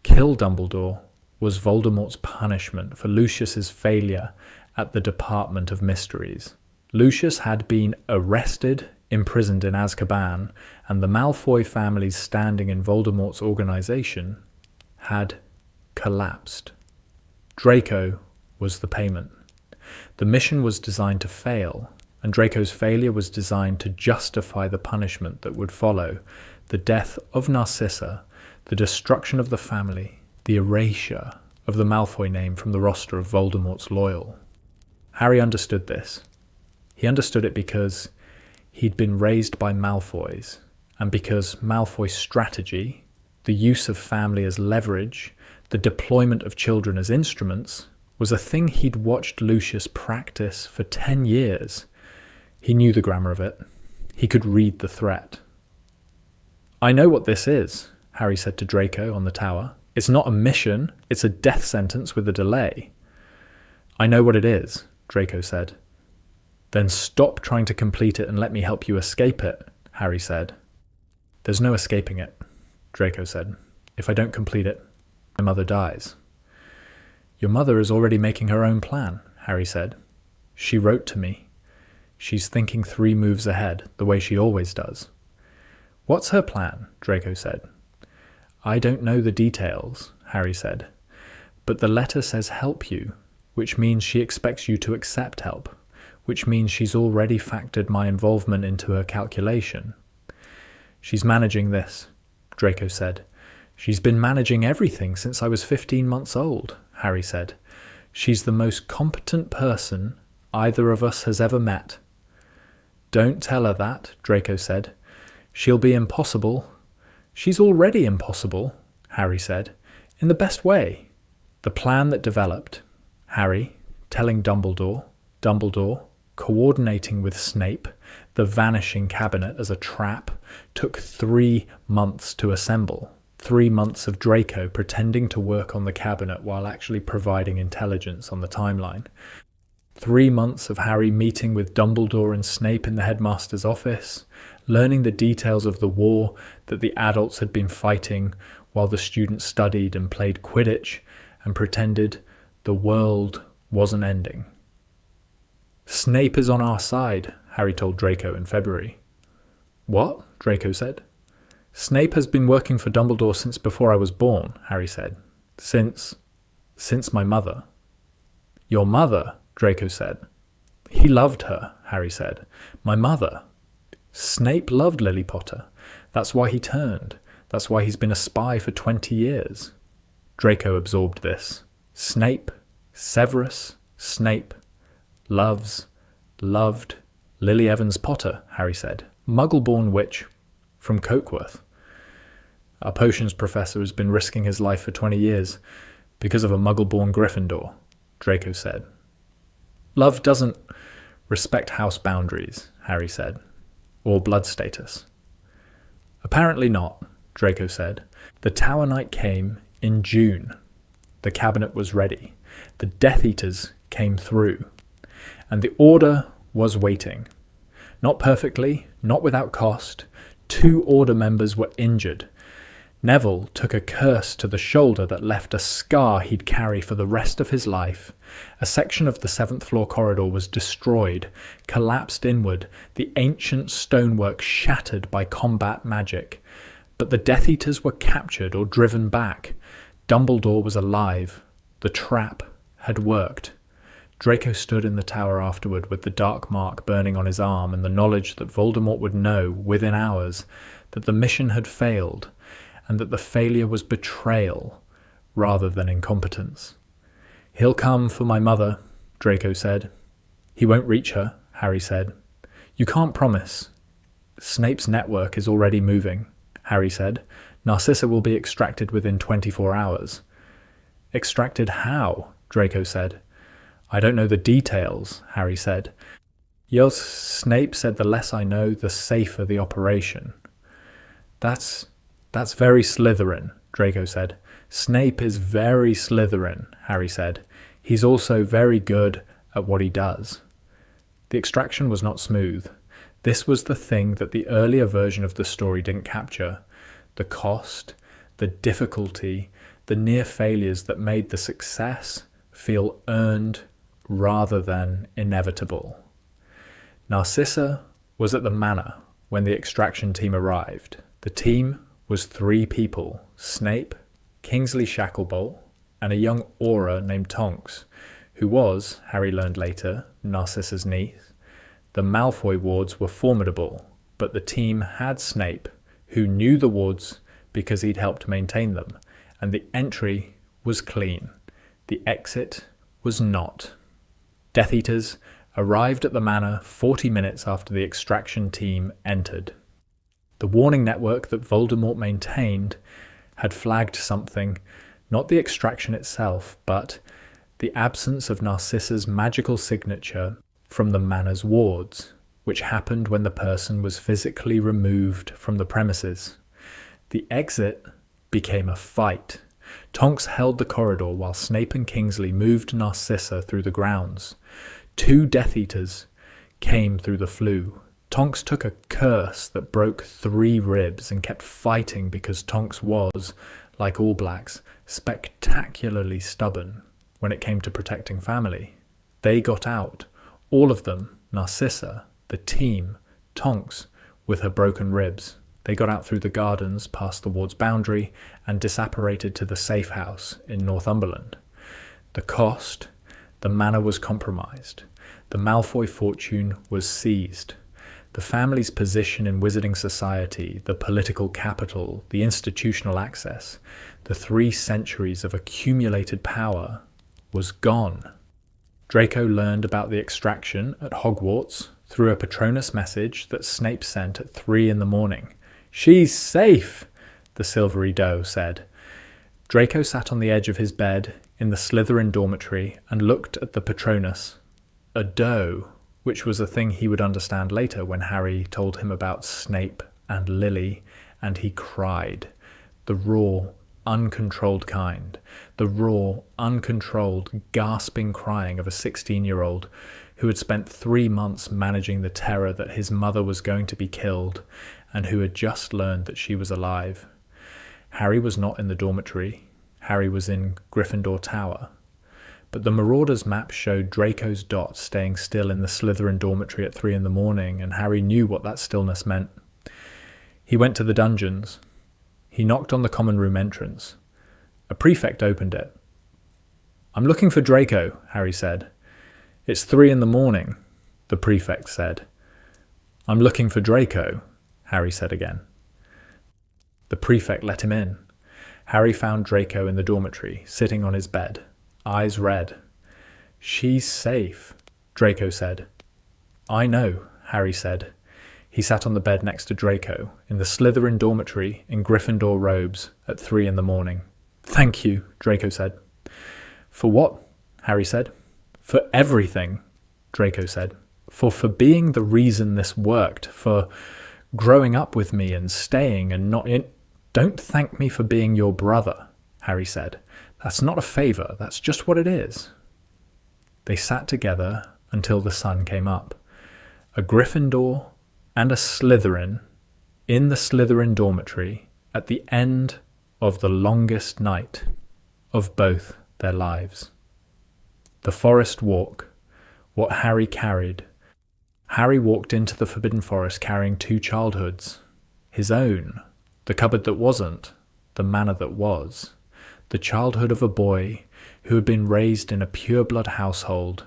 kill Dumbledore, was Voldemort's punishment for Lucius's failure at the Department of Mysteries. Lucius had been arrested, imprisoned in Azkaban, and the Malfoy family's standing in Voldemort's organization had collapsed. Draco was the payment. The mission was designed to fail, and Draco's failure was designed to justify the punishment that would follow: the death of Narcissa, the destruction of the family, the erasure of the Malfoy name from the roster of Voldemort's loyal. Harry understood this. He understood it because he'd been raised by Malfoys, and because Malfoy's strategy, the use of family as leverage, the deployment of children as instruments, was a thing he'd watched Lucius practice for 10 years. He knew the grammar of it. He could read the threat. I know what this is, Harry said to Draco on the tower. It's not a mission, it's a death sentence with a delay. I know what it is, Draco said. Then stop trying to complete it and let me help you escape it, Harry said. There's no escaping it, Draco said. If I don't complete it, my mother dies. Your mother is already making her own plan, Harry said. She wrote to me. She's thinking 3 moves ahead, the way she always does. What's her plan? Draco said. I don't know the details, Harry said. But the letter says help you, which means she expects you to accept help, which means she's already factored my involvement into her calculation. She's managing this, Draco said, She's been managing everything since I was 15 months old, Harry said. She's the most competent person either of us has ever met. Don't tell her that, Draco said. She'll be impossible. She's already impossible, Harry said, in the best way. The plan that developed, Harry telling Dumbledore, Dumbledore coordinating with Snape, the vanishing cabinet as a trap, took 3 months to assemble. 3 months of Draco pretending to work on the cabinet while actually providing intelligence on the timeline. 3 months of Harry meeting with Dumbledore and Snape in the headmaster's office, learning the details of the war that the adults had been fighting while the students studied and played Quidditch and pretended the world wasn't ending. Snape is on our side, Harry told Draco in February. What? Draco said. Snape has been working for Dumbledore since before I was born, Harry said. Since my mother. Your mother? Draco said. He loved her, Harry said. My mother. Snape loved Lily Potter. That's why he turned. That's why he's been a spy for 20 years. Draco absorbed this. Snape, Severus, Snape, loved Lily Evans Potter, Harry said. Muggle-born witch from Cokeworth. Our potions professor has been risking his life for 20 years because of a Muggle-born Gryffindor, Draco said. Love doesn't respect house boundaries, Harry said, or blood status. Apparently not, Draco said. The Tower Night came in June. The cabinet was ready. The Death Eaters came through. And the Order was waiting. Not perfectly, not without cost. 2 Order members were injured. Neville took a curse to the shoulder that left a scar he'd carry for the rest of his life. A section of the 7th floor corridor was destroyed, collapsed inward, the ancient stonework shattered by combat magic. But the Death Eaters were captured or driven back. Dumbledore was alive. The trap had worked. Draco stood in the tower afterward with the dark mark burning on his arm and the knowledge that Voldemort would know within hours that the mission had failed and that the failure was betrayal rather than incompetence. He'll come for my mother, Draco said. He won't reach her, Harry said. You can't promise. Snape's network is already moving, Harry said. Narcissa will be extracted within 24 hours. Extracted how? Draco said. I don't know the details, Harry said. Yes, Snape said the less I know, the safer the operation. That's very Slytherin, Draco said. Snape is very Slytherin, Harry said. He's also very good at what he does. The extraction was not smooth. This was the thing that the earlier version of the story didn't capture. The cost, the difficulty, the near failures that made the success feel earned rather than inevitable. Narcissa was at the manor when the extraction team arrived. The team was 3 people, Snape, Kingsley Shacklebolt, and a young Auror named Tonks, who was, Harry learned later, Narcissa's niece. The Malfoy wards were formidable, but the team had Snape, who knew the wards because he'd helped maintain them, and the entry was clean. The exit was not. Death Eaters arrived at the manor 40 minutes after the extraction team entered. The warning network that Voldemort maintained had flagged something, not the extraction itself, but the absence of Narcissa's magical signature from the manor's wards, which happened when the person was physically removed from the premises. The exit became a fight. Tonks held the corridor while Snape and Kingsley moved Narcissa through the grounds. 2 Death Eaters came through the flue. Tonks took a curse that broke 3 ribs and kept fighting because Tonks was, like all blacks, spectacularly stubborn when it came to protecting family. They got out, all of them, Narcissa, the team, Tonks, with her broken ribs. They got out through the gardens, past the ward's boundary, and disapparated to the safe house in Northumberland. The cost, the manor was compromised. The Malfoy fortune was seized. The family's position in wizarding society, the political capital, the institutional access, the 3 centuries of accumulated power was gone. Draco learned about the extraction at Hogwarts through a Patronus message that Snape sent at 3 in the morning. "She's safe," the silvery doe said. Draco sat on the edge of his bed in the Slytherin dormitory and looked at the Patronus, a doe, which was a thing he would understand later when Harry told him about Snape and Lily, and he cried. The raw, uncontrolled kind. The raw, uncontrolled, gasping crying of a 16-year-old who had spent 3 months managing the terror that his mother was going to be killed and who had just learned that she was alive. Harry was not in the dormitory. Harry was in Gryffindor Tower. But the Marauder's map showed Draco's dot staying still in the Slytherin dormitory at 3 in the morning, and Harry knew what that stillness meant. He went to the dungeons. He knocked on the common room entrance. A prefect opened it. "I'm looking for Draco," Harry said. "It's 3 in the morning," the prefect said. "I'm looking for Draco," Harry said again. The prefect let him in. Harry found Draco in the dormitory, sitting on his bed, eyes red. "She's safe," Draco said. "I know," Harry said. He sat on the bed next to Draco, in the Slytherin dormitory, in Gryffindor robes, at 3 in the morning. "Thank you," Draco said. "For what?" Harry said. "For everything," Draco said. For being the reason this worked, for growing up with me and staying and not in... "Don't thank me for being your brother," Harry said. "That's not a favour, that's just what it is." They sat together until the sun came up. A Gryffindor and a Slytherin in the Slytherin dormitory at the end of the longest night of both their lives. The forest walk, what Harry carried. Harry walked into the Forbidden Forest carrying 2 childhoods. His own, the cupboard that wasn't, the manor that was. The childhood of a boy who had been raised in a pure-blood household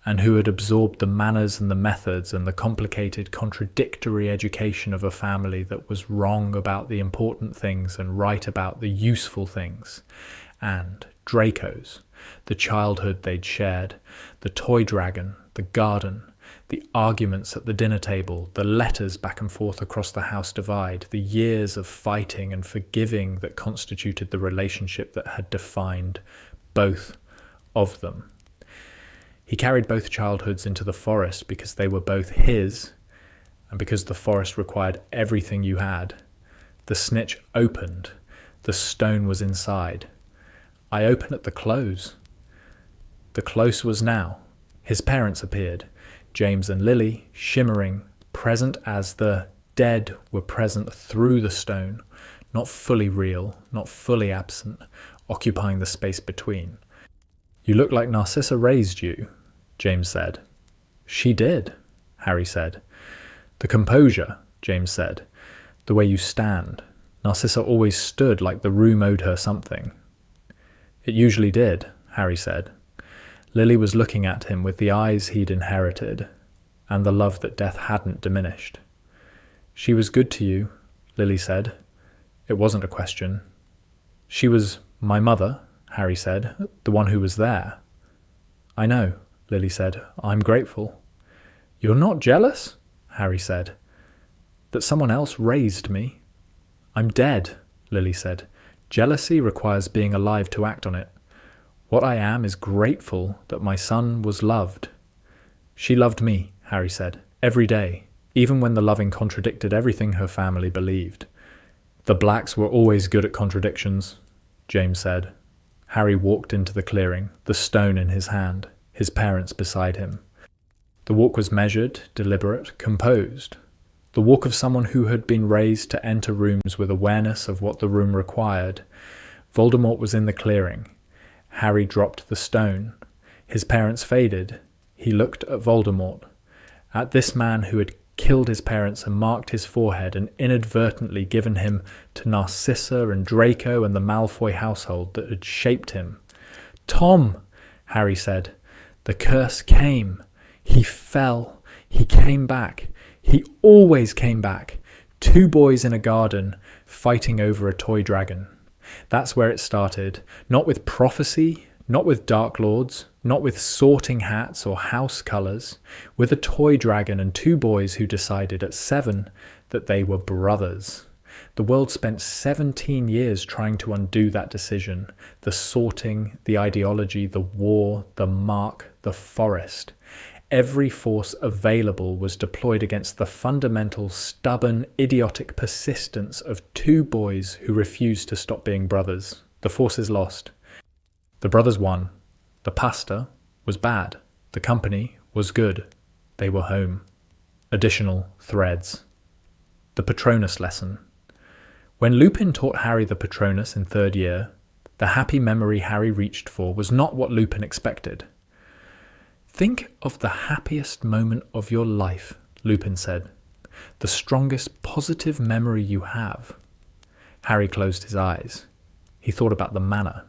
and who had absorbed the manners and the methods and the complicated, contradictory education of a family that was wrong about the important things and right about the useful things. And Draco's, the childhood they'd shared, the toy dragon, the garden, the arguments at the dinner table, the letters back and forth across the house divide, the years of fighting and forgiving that constituted the relationship that had defined both of them. He carried both childhoods into the forest because they were both his, and because the forest required everything you had. The snitch opened. The stone was inside. I open at the close. The close was now. His parents appeared, James and Lily, shimmering, present as the dead were present through the stone, not fully real, not fully absent, occupying the space between. "You look like Narcissa raised you," James said. "She did," Harry said. "The composure," James said. "The way you stand. Narcissa always stood like the room owed her something." "It usually did," Harry said. Lily was looking at him with the eyes he'd inherited, and the love that death hadn't diminished. "She was good to you," Lily said. It wasn't a question. "She was my mother," Harry said, "the one who was there." "I know," Lily said. "I'm grateful." "You're not jealous?" Harry said. "That someone else raised me?" "I'm dead," Lily said. "Jealousy requires being alive to act on it. What I am is grateful that my son was loved." "She loved me," Harry said, "every day, even when the loving contradicted everything her family believed." "The Blacks were always good at contradictions," James said. Harry walked into the clearing, the stone in his hand, his parents beside him. The walk was measured, deliberate, composed. The walk of someone who had been raised to enter rooms with awareness of what the room required. Voldemort was in the clearing. Harry dropped the stone. His parents faded. He looked at Voldemort, at this man who had killed his parents and marked his forehead and inadvertently given him to Narcissa and Draco and the Malfoy household that had shaped him. "Tom," Harry said, "the curse came. He fell. He came back. He always came back. 2 boys in a garden fighting over a toy dragon. That's where it started. Not with prophecy, not with dark lords, not with sorting hats or house colours. With a toy dragon and 2 boys who decided at 7 that they were brothers. The world spent 17 years trying to undo that decision. The sorting, the ideology, the war, the mark, the forest. Every force available was deployed against the fundamental, stubborn, idiotic persistence of 2 boys who refused to stop being brothers. The forces lost. The brothers won. The pasta was bad. The company was good. They were home. Additional threads. The Patronus lesson. When Lupin taught Harry the Patronus in 3rd year, the happy memory Harry reached for was not what Lupin expected. "Think of the happiest moment of your life," Lupin said. "The strongest positive memory you have." Harry closed his eyes. He thought about the manor,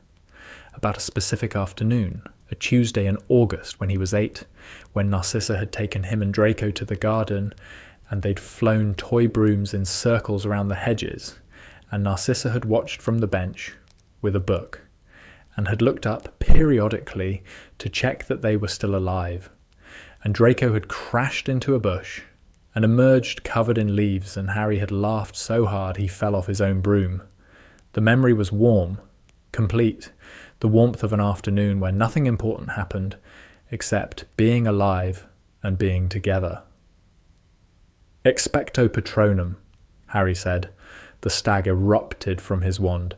about a specific afternoon, a Tuesday in August when he was 8, when Narcissa had taken him and Draco to the garden, and they'd flown toy brooms in circles around the hedges, and Narcissa had watched from the bench with a book, and had looked up periodically to check that they were still alive, and Draco had crashed into a bush and emerged covered in leaves, and Harry had laughed so hard he fell off his own broom. The memory was warm, complete, the warmth of an afternoon where nothing important happened except being alive and being together. "Expecto Patronum," Harry said. The stag erupted from his wand,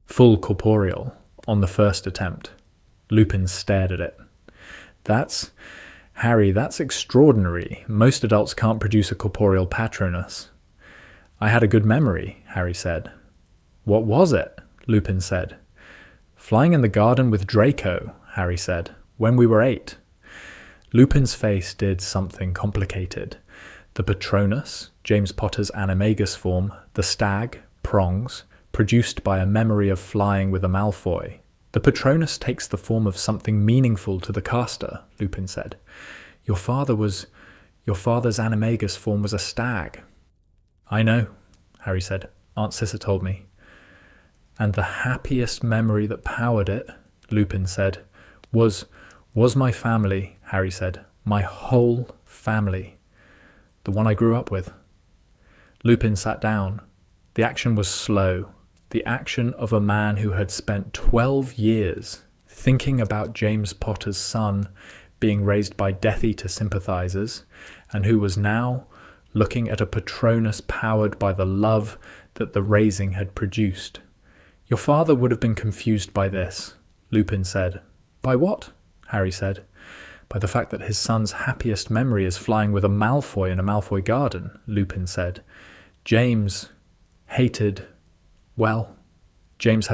full corporeal, on the first attempt. Lupin stared at it. Harry, that's extraordinary. Most adults can't produce a corporeal Patronus." "I had a good memory," Harry said. "What was it?" Lupin said. "Flying in the garden with Draco," Harry said, "when we were 8. Lupin's face did something complicated. The Patronus, James Potter's animagus form, the stag, prongs, produced by a memory of flying with a Malfoy. "The Patronus takes the form of something meaningful to the caster," Lupin said. Your father's animagus form was a stag." "I know," Harry said. "Aunt Cissa told me." "And the happiest memory that powered it," Lupin said, was my family," Harry said. "My whole family. The one I grew up with." Lupin sat down. The action was slow. The action of a man who had spent 12 years thinking about James Potter's son being raised by Death Eater sympathizers, and who was now looking at a Patronus powered by the love that the raising had produced. "Your father would have been confused by this," Lupin said. "By what?" Harry said. "By the fact that his son's happiest memory is flying with a Malfoy in a Malfoy garden," Lupin said. James had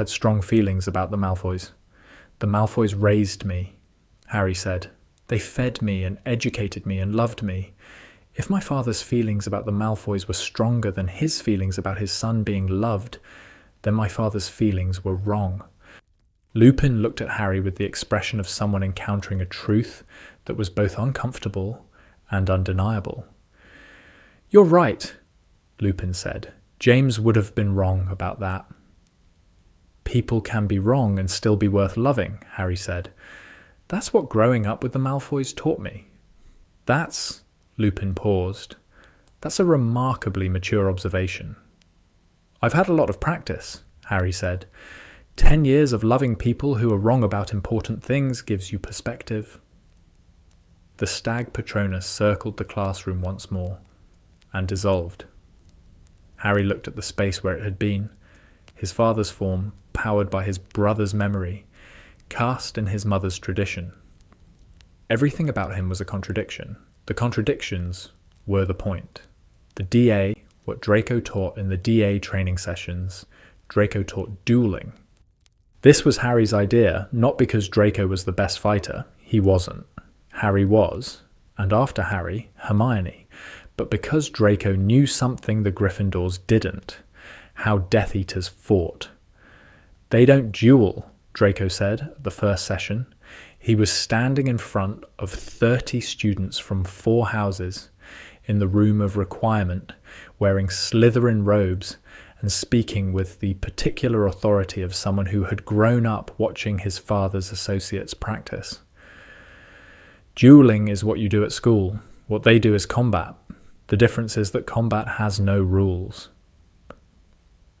strong feelings about the Malfoys. "The Malfoys raised me," Harry said. "They fed me and educated me and loved me. If my father's feelings about the Malfoys were stronger than his feelings about his son being loved, then my father's feelings were wrong." Lupin looked at Harry with the expression of someone encountering a truth that was both uncomfortable and undeniable. "You're right," Lupin said. "James would have been wrong about that." "People can be wrong and still be worth loving," Harry said. "That's what growing up with the Malfoys taught me." Lupin paused. "That's a remarkably mature observation." "I've had a lot of practice," Harry said. 10 years of loving people who are wrong about important things gives you perspective." The stag Patronus circled the classroom once more and dissolved. Harry looked at the space where it had been, his father's form, powered by his brother's memory, cast in his mother's tradition. Everything about him was a contradiction. The contradictions were the point. The DA, what Draco taught in the DA training sessions, Draco taught dueling. This was Harry's idea, not because Draco was the best fighter. He wasn't. Harry was, and after Harry, Hermione, but because Draco knew something the Gryffindors didn't, how Death Eaters fought. "They don't duel," Draco said at the first session. He was standing in front of 30 students from 4 houses. in the room of requirement, wearing Slytherin robes and speaking with the particular authority of someone who had grown up watching his father's associates practice. Dueling is what you do at school. What they do is combat. The difference is that combat has no rules.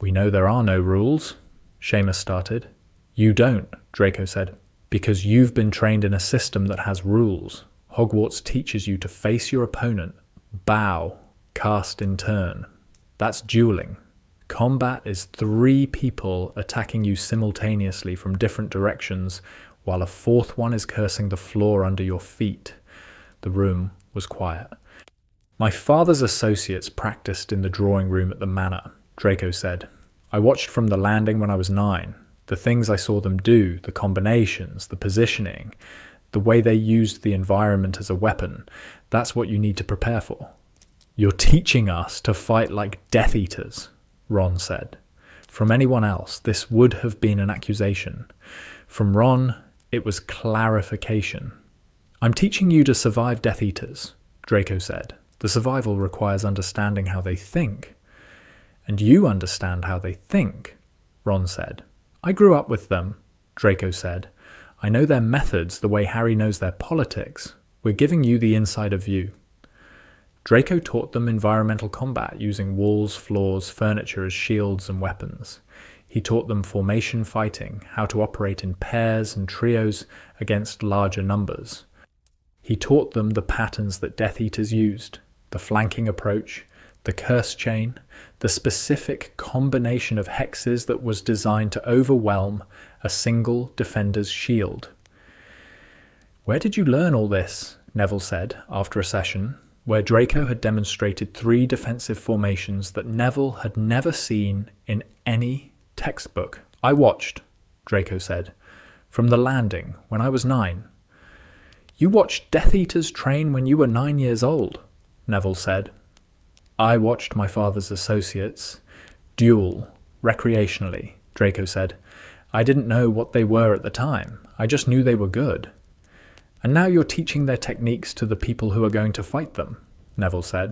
We know there are no rules, Seamus started. You don't, Draco said, because you've been trained in a system that has rules. Hogwarts teaches you to face your opponent, bow, cast in turn. That's dueling. Combat is 3 people attacking you simultaneously from different directions, while a 4th one is cursing the floor under your feet. The room was quiet. My father's associates practiced in the drawing room at the manor, Draco said. I watched from the landing when I was 9. The things I saw them do, the combinations, the positioning, the way they used the environment as a weapon, that's what you need to prepare for. You're teaching us to fight like Death Eaters, Ron said. From anyone else, this would have been an accusation. From Ron, it was clarification. I'm teaching you to survive Death Eaters, Draco said. The survival requires understanding how they think. And you understand how they think, Ron said. I grew up with them, Draco said. I know their methods the way Harry knows their politics. We're giving you the insider view. Draco taught them environmental combat using walls, floors, furniture as shields and weapons. He taught them formation fighting, how to operate in pairs and trios against larger numbers. He taught them the patterns that Death Eaters used, the flanking approach, the curse chain, the specific combination of hexes that was designed to overwhelm a single defender's shield. Where did you learn all this? Neville said after a session where Draco had demonstrated 3 defensive formations that Neville had never seen in any textbook. I watched, Draco said, from the landing when I was 9. You watched Death Eaters train when you were 9 years old, Neville said. I watched my father's associates duel recreationally, Draco said. I didn't know what they were at the time. I just knew they were good. And now you're teaching their techniques to the people who are going to fight them, Neville said.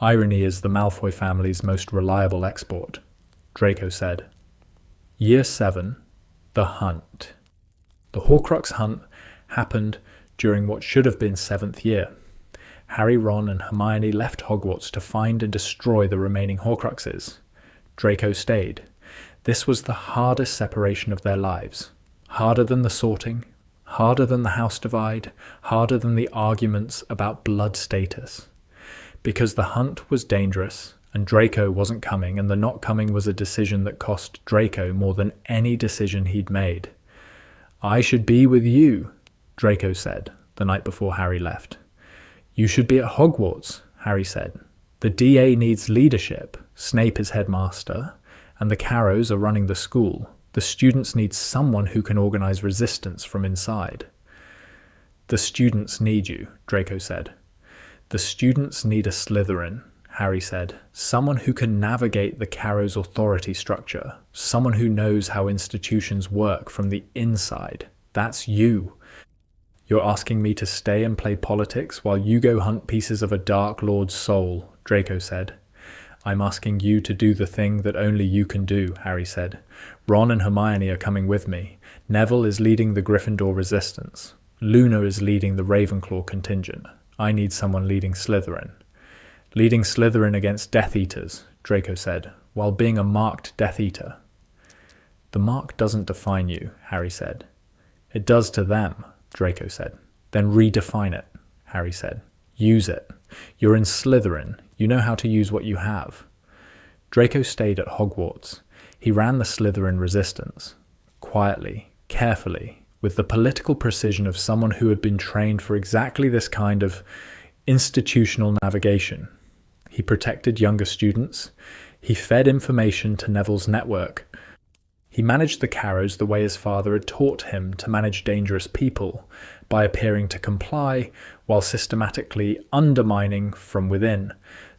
Irony is the Malfoy family's most reliable export, Draco said. Year 7, The Hunt. The Horcrux hunt happened during what should have been 7th year. Harry, Ron and Hermione left Hogwarts to find and destroy the remaining Horcruxes. Draco stayed. This was the hardest separation of their lives. Harder than the sorting, harder than the house divide, harder than the arguments about blood status. Because the hunt was dangerous, and Draco wasn't coming, and the not coming was a decision that cost Draco more than any decision he'd made. I should be with you, Draco said the night before Harry left. You should be at Hogwarts, Harry said. The DA needs leadership. Snape is headmaster, and the Carrows are running the school. The students need someone who can organize resistance from inside. The students need you, Draco said. The students need a Slytherin, Harry said. Someone who can navigate the Carrows' authority structure. Someone who knows how institutions work from the inside. That's you. You're asking me to stay and play politics while you go hunt pieces of a Dark Lord's soul, Draco said. I'm asking you to do the thing that only you can do, Harry said. Ron and Hermione are coming with me. Neville is leading the Gryffindor resistance. Luna is leading the Ravenclaw contingent. I need someone leading Slytherin. Leading Slytherin against Death Eaters, Draco said, while being a marked Death Eater. The mark doesn't define you, Harry said. It does to them, Draco said. Then redefine it, Harry said. Use it. You're in Slytherin. You know how to use what you have. Draco stayed at Hogwarts. He ran the Slytherin resistance. Quietly, carefully, with the political precision of someone who had been trained for exactly this kind of institutional navigation. He protected younger students. He fed information to Neville's network. He managed the Carrows the way his father had taught him to manage dangerous people, by appearing to comply while systematically undermining from within.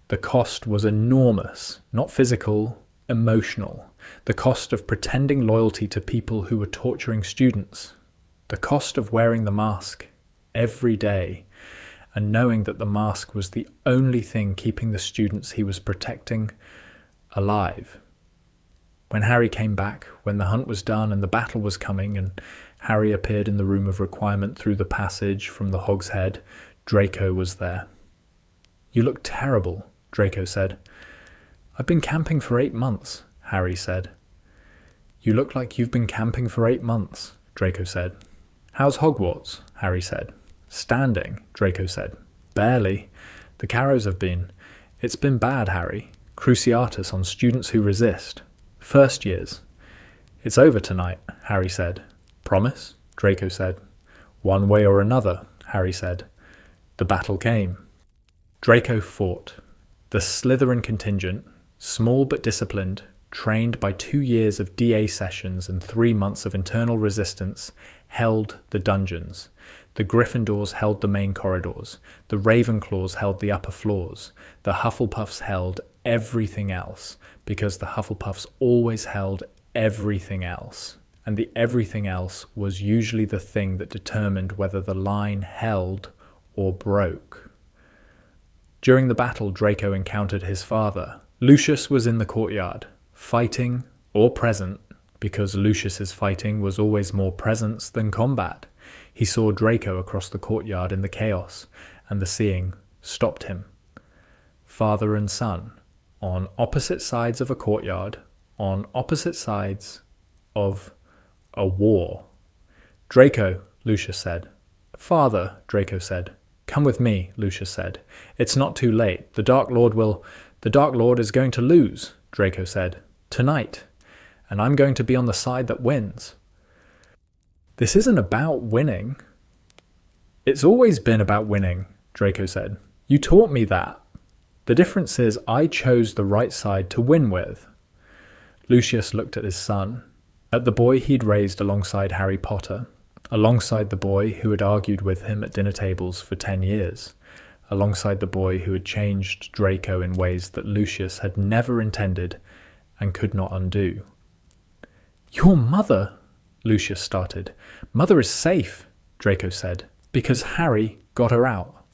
The cost was enormous, not physical, emotional. The cost of pretending loyalty to people who were torturing students. The cost of wearing the mask every day. and knowing that the mask was the only thing keeping the students he was protecting alive. When Harry came back, when the hunt was done and the battle was coming, and Harry appeared in the room of requirement through the passage from the Hog's Head, Draco was there. "You look terrible," Draco said. "I've been camping for 8 months," Harry said. "You look like you've been camping for 8 months," Draco said. "How's Hogwarts?" Harry said. "Standing," Draco said. "Barely. The Carrows have been. It's been bad, Harry. Cruciatus on students who resist. First years." "It's over tonight," Harry said. "Promise?" Draco said. "One way or another," Harry said. The battle came. Draco fought. The Slytherin contingent, small but disciplined, trained by 2 years of DA sessions and 3 months of internal resistance, held the dungeons. The Gryffindors held the main corridors. The Ravenclaws held the upper floors. The Hufflepuffs held everything else, because the Hufflepuffs always held everything else. And the everything else was usually the thing that determined whether the line held or broke. During the battle, Draco encountered his father. Lucius was in the courtyard, fighting or present, because Lucius's fighting was always more presence than combat. He saw Draco across the courtyard in the chaos, and the seeing stopped him. Father and son, on opposite sides of a courtyard, on opposite sides of a war. "Draco," Lucius said. "Father," Draco said. "Come with me," Lucius said. "It's not too late. The Dark Lord is going to lose," Draco said. "Tonight. And I'm going to be on the side that wins." "This isn't about winning." "It's always been about winning," Draco said. "You taught me that. The difference is I chose the right side to win with." Lucius looked at his son, at the boy he'd raised alongside Harry Potter, alongside the boy who had argued with him at dinner tables for 10 years, alongside the boy who had changed Draco in ways that Lucius had never intended and could not undo. "Your mother," Lucius started. "Mother is safe," Draco said, "because Harry got her out.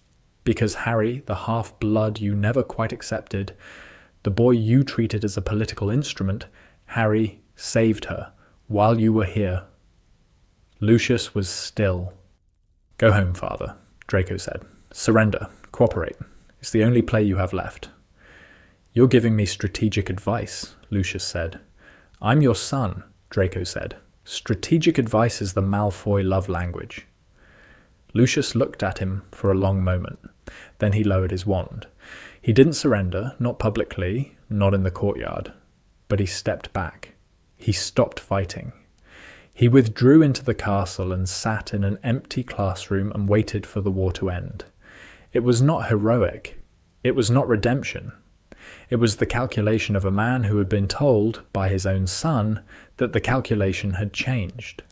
Because Harry, the half-blood you never quite accepted, the boy you treated as a political instrument, Harry saved her while you were here." Lucius was still. "Go home, father," Draco said. "Surrender. Cooperate. It's the only play you have left." "You're giving me strategic advice," Lucius said. "I'm your son," Draco said. "Strategic advice is the Malfoy love language." Lucius looked at him for a long moment. Then he lowered his wand. He didn't surrender, not publicly, not in the courtyard. But he stepped back. He stopped fighting. He withdrew into the castle and sat in an empty classroom and waited for the war to end. It was not heroic. It was not redemption. It was the calculation of a man who had been told by his own son that the calculation had changed.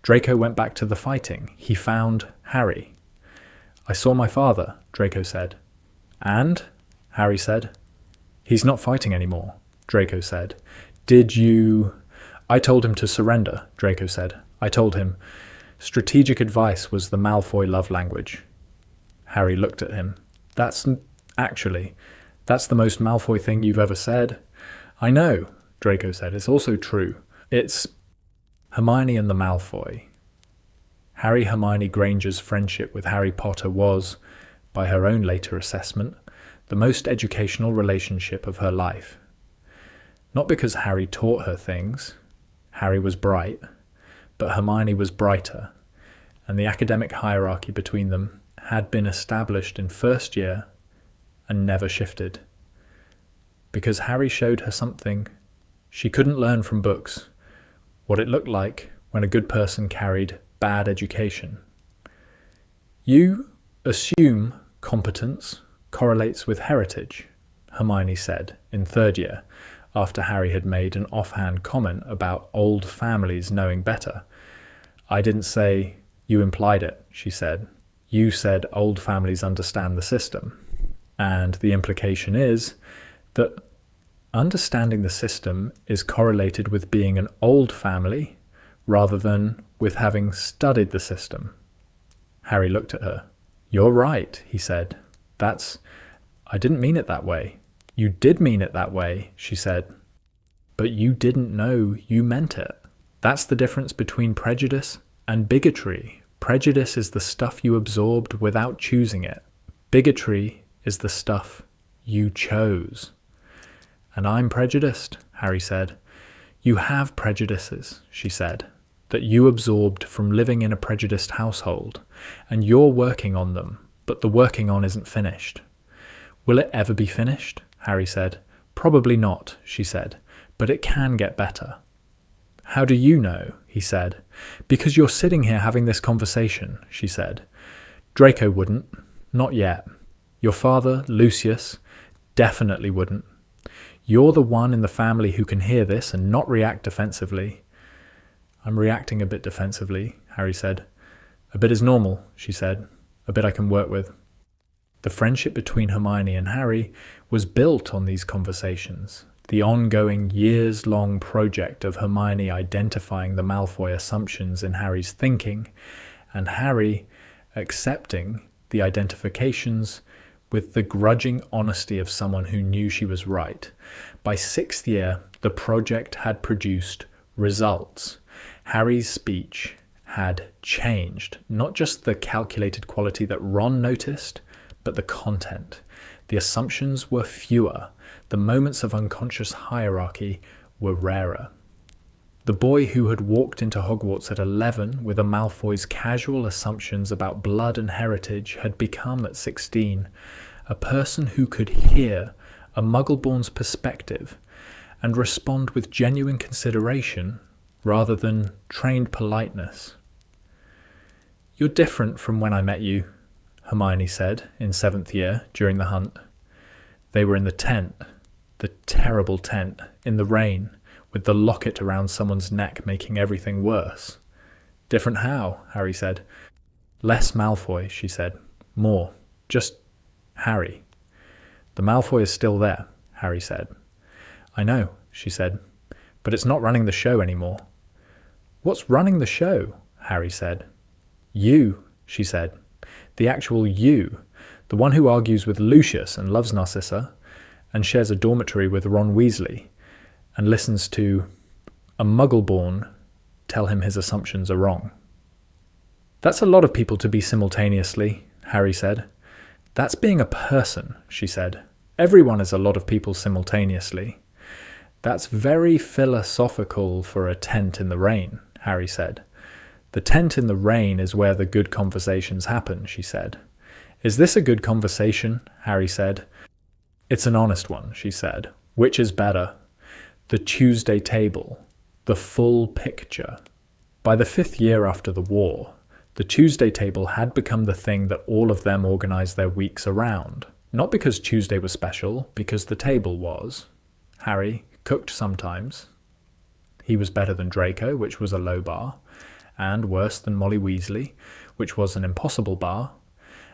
Draco went back to the fighting. He found Harry. "I saw my father," Draco said. "And?" Harry said. "He's not fighting anymore," Draco said. "Did you—" "I told him to surrender," Draco said. "I told him. Strategic advice was the Malfoy love language." Harry looked at him. That's the most Malfoy thing you've ever said." "I know," Draco said. "It's also true. It's Hermione and the Malfoy." Hermione Granger's friendship with Harry Potter was, by her own later assessment, the most educational relationship of her life. Not because Harry taught her things. Harry was bright, but Hermione was brighter, and the academic hierarchy between them had been established in first year and never shifted. Because Harry showed her something she couldn't learn from books, what it looked like when a good person carried bad education. "You assume competence correlates with heritage," Hermione said in third year, after Harry had made an offhand comment about old families knowing better. "I didn't say, you implied it," she said. "You said old families understand the system. And the implication is that understanding the system is correlated with being an old family rather than with having studied the system." Harry looked at her. You're right, he said. I didn't mean it that way. You did mean it that way, she said. But you didn't know you meant it. That's the difference between prejudice and bigotry. Prejudice is the stuff you absorbed without choosing it. Bigotry is the stuff you chose. And I'm prejudiced, Harry said. You have prejudices, she said, that you absorbed from living in a prejudiced household, and you're working on them, but the working on isn't finished. Will it ever be finished? Harry said. Probably not, she said, but it can get better. How do you know? He said. Because you're sitting here having this conversation, she said. Draco wouldn't. Not yet. Your father, Lucius, definitely wouldn't. You're the one in the family who can hear this and not react defensively. I'm reacting a bit defensively, Harry said. A bit is normal, she said. A bit I can work with. The friendship between Hermione and Harry was built on these conversations, the ongoing years-long project of Hermione identifying the Malfoy assumptions in Harry's thinking, and Harry accepting the identifications with the grudging honesty of someone who knew she was right. By 6th year, the project had produced results. Harry's speech had changed, not just the calculated quality that Ron noticed, but the content. The assumptions were fewer. The moments of unconscious hierarchy were rarer. The boy who had walked into Hogwarts at 11 with a Malfoy's casual assumptions about blood and heritage had become, at 16, a person who could hear a Muggleborn's perspective and respond with genuine consideration rather than trained politeness. You're different from when I met you, Hermione said in 7th year during the hunt. They were in the tent, the terrible tent, in the rain, with the locket around someone's neck making everything worse. Different how? Harry said. Less Malfoy, she said. More. Just Harry. The Malfoy is still there, Harry said. I know, she said, but it's not running the show anymore. What's running the show? Harry said. You, she said. The actual you. The one who argues with Lucius and loves Narcissa, and shares a dormitory with Ron Weasley, and listens to a Muggleborn tell him his assumptions are wrong. That's a lot of people to be simultaneously, Harry said. That's being a person, she said. Everyone is a lot of people simultaneously. That's very philosophical for a tent in the rain, Harry said. The tent in the rain is where the good conversations happen, she said. Is this a good conversation? Harry said. It's an honest one, she said. Which is better? The Tuesday table. The full picture. By the 5th year after the war, the Tuesday table had become the thing that all of them organized their weeks around. Not because Tuesday was special, because the table was. Harry cooked sometimes. He was better than Draco, which was a low bar, and worse than Molly Weasley, which was an impossible bar,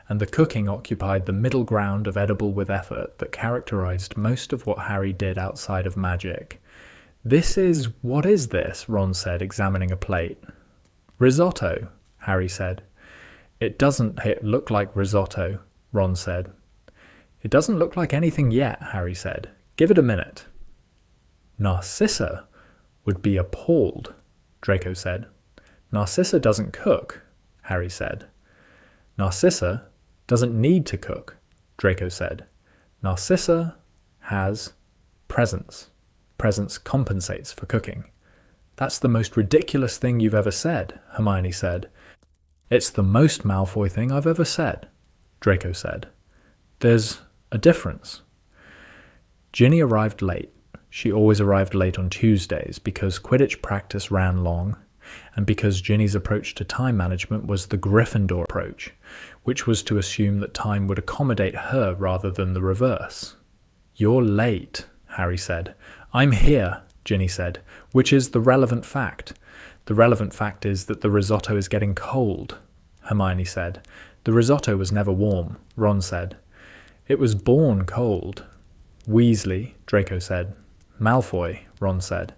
and the cooking occupied the middle ground of edible with effort that characterized most of what Harry did outside of magic. What is this? Ron said, examining a plate. Risotto, Harry said. It doesn't look like risotto, Ron said. It doesn't look like anything yet, Harry said. Give it a minute. Narcissa would be appalled, Draco said. Narcissa doesn't cook, Harry said. Narcissa doesn't need to cook, Draco said. Narcissa has presence. Presence compensates for cooking. That's the most ridiculous thing you've ever said, Hermione said. It's the most Malfoy thing I've ever said, Draco said. There's a difference. Ginny arrived late. She always arrived late on Tuesdays because Quidditch practice ran long, and because Ginny's approach to time management was the Gryffindor approach, which was to assume that time would accommodate her rather than the reverse. You're late, Harry said. I'm here, Ginny said, which is the relevant fact. The relevant fact is that the risotto is getting cold, Hermione said. The risotto was never warm, Ron said. It was born cold. Weasley, Draco said. Malfoy, Ron said.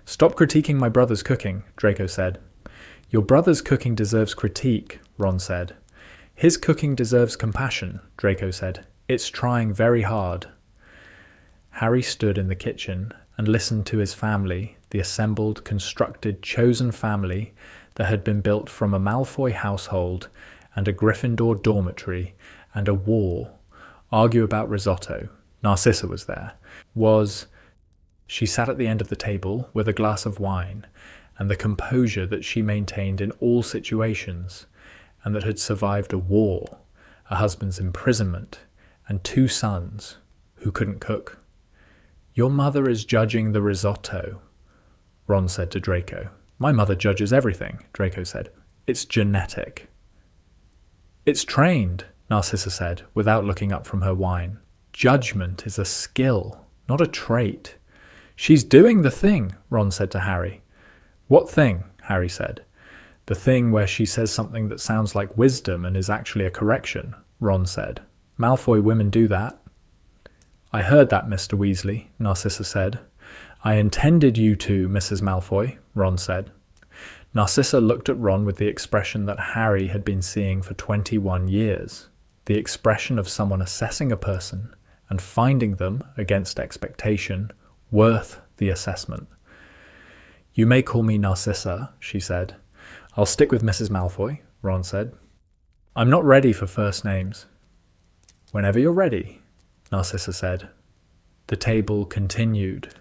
Stop critiquing my brother's cooking, Draco said. Your brother's cooking deserves critique, Ron said. His cooking deserves compassion, Draco said. It's trying very hard. Harry stood in the kitchen and listened to his family, the assembled, constructed, chosen family that had been built from a Malfoy household and a Gryffindor dormitory and a war, argue about risotto. Narcissa was there. She sat at the end of the table with a glass of wine and the composure that she maintained in all situations, and that had survived a war, a husband's imprisonment, and 2 sons who couldn't cook. Your mother is judging the risotto, Ron said to Draco. My mother judges everything, Draco said. It's genetic. It's trained, Narcissa said, without looking up from her wine. Judgment is a skill, not a trait. She's doing the thing, Ron said to Harry. What thing? Harry said. The thing where she says something that sounds like wisdom and is actually a correction, Ron said. Malfoy women do that. I heard that, Mr. Weasley, Narcissa said. I intended you to, Mrs. Malfoy, Ron said. Narcissa looked at Ron with the expression that Harry had been seeing for 21 years, the expression of someone assessing a person and finding them, against expectation, worth the assessment. You may call me Narcissa, she said. I'll stick with Mrs. Malfoy, Ron said. I'm not ready for first names. Whenever you're ready, Narcissa said. The table continued.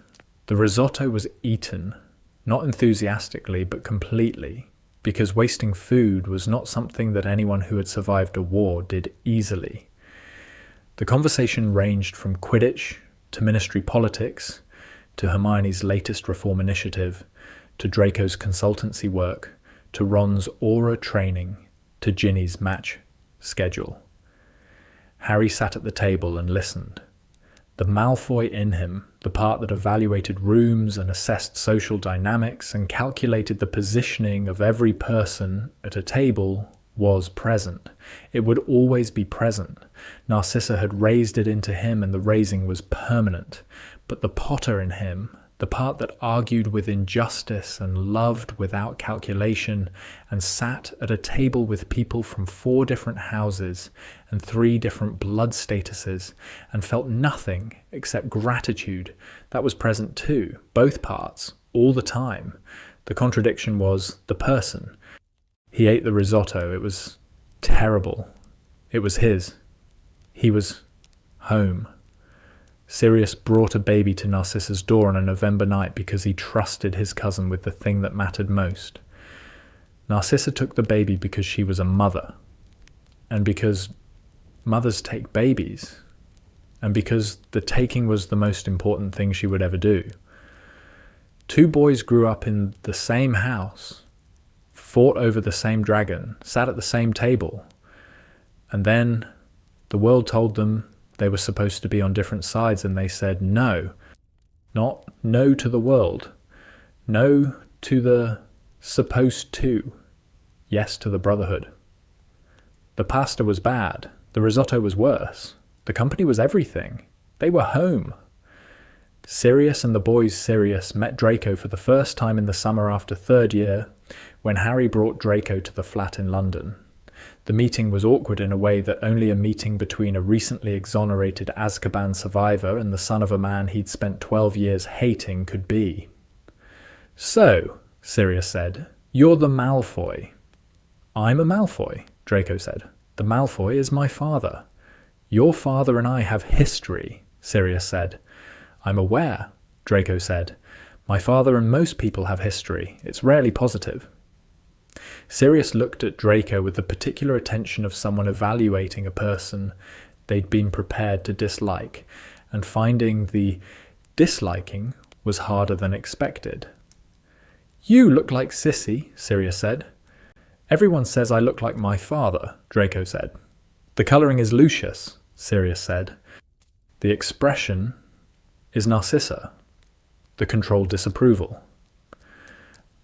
The risotto was eaten, not enthusiastically but completely, because wasting food was not something that anyone who had survived a war did easily. The conversation ranged from Quidditch to ministry politics, to Hermione's latest reform initiative, to Draco's consultancy work, to Ron's aura training, to Ginny's match schedule. Harry sat at the table and listened. The Malfoy in him, the part that evaluated rooms and assessed social dynamics and calculated the positioning of every person at a table, was present. It would always be present. Narcissa had raised it into him, and the raising was permanent. But the Potter in him, the part that argued with injustice and loved without calculation, and sat at a table with people from 4 different houses and 3 different blood statuses, and felt nothing except gratitude, that was present too, both parts, all the time. The contradiction was the person. He ate the risotto. It was terrible. It was his. He was home. Sirius brought a baby to Narcissa's door on a November night because he trusted his cousin with the thing that mattered most. Narcissa took the baby because she was a mother, and because mothers take babies, and because the taking was the most important thing she would ever do. 2 boys grew up in the same house, fought over the same dragon, sat at the same table, and then the world told them they were supposed to be on different sides, and they said no. Not no to the world. No to the supposed to. Yes to the brotherhood. The pasta was bad. The risotto was worse. The company was everything. They were home. Sirius and the boys Sirius met Draco for the first time in the summer after 3rd year, when Harry brought Draco to the flat in London. The meeting was awkward in a way that only a meeting between a recently exonerated Azkaban survivor and the son of a man he'd spent 12 years hating could be. So, Sirius said, you're the Malfoy. I'm a Malfoy, Draco said. The Malfoy is my father. Your father and I have history, Sirius said. I'm aware, Draco said. My father and most people have history. It's rarely positive. Sirius looked at Draco with the particular attention of someone evaluating a person they'd been prepared to dislike, and finding the disliking was harder than expected. You look like Sissy, Sirius said. Everyone says I look like my father, Draco said. The colouring is Lucius, Sirius said. The expression is Narcissa, the controlled disapproval.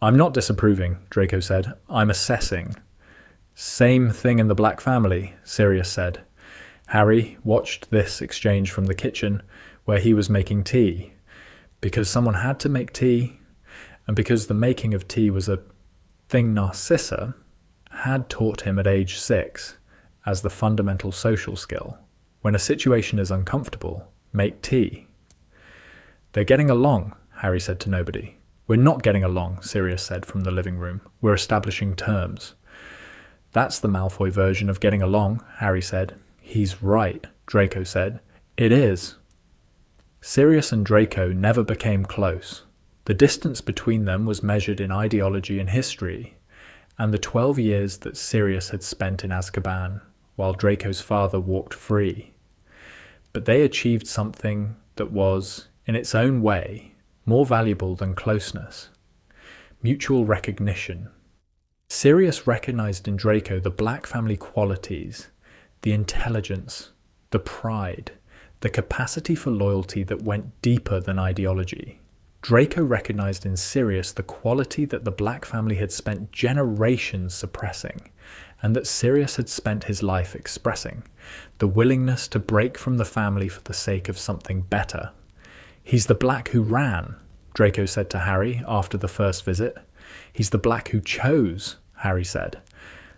I'm not disapproving, Draco said. I'm assessing. Same thing in the Black family, Sirius said. Harry watched this exchange from the kitchen, where he was making tea, because someone had to make tea, and because the making of tea was a thing Narcissa had taught him at age 6, as the fundamental social skill. When a situation is uncomfortable, make tea. They're getting along, Harry said to nobody. We're not getting along, Sirius said from the living room. We're establishing terms. That's the Malfoy version of getting along, Harry said. He's right, Draco said. It is. Sirius and Draco never became close. The distance between them was measured in ideology and history, and the 12 years that Sirius had spent in Azkaban, while Draco's father walked free. But they achieved something that was, in its own way, more valuable than closeness. Mutual recognition. Sirius recognized in Draco the Black family qualities, the intelligence, the pride, the capacity for loyalty that went deeper than ideology. Draco recognized in Sirius the quality that the Black family had spent generations suppressing, and that Sirius had spent his life expressing, the willingness to break from the family for the sake of something better. He's the Black who ran, Draco said to Harry after the first visit. He's the Black who chose, Harry said.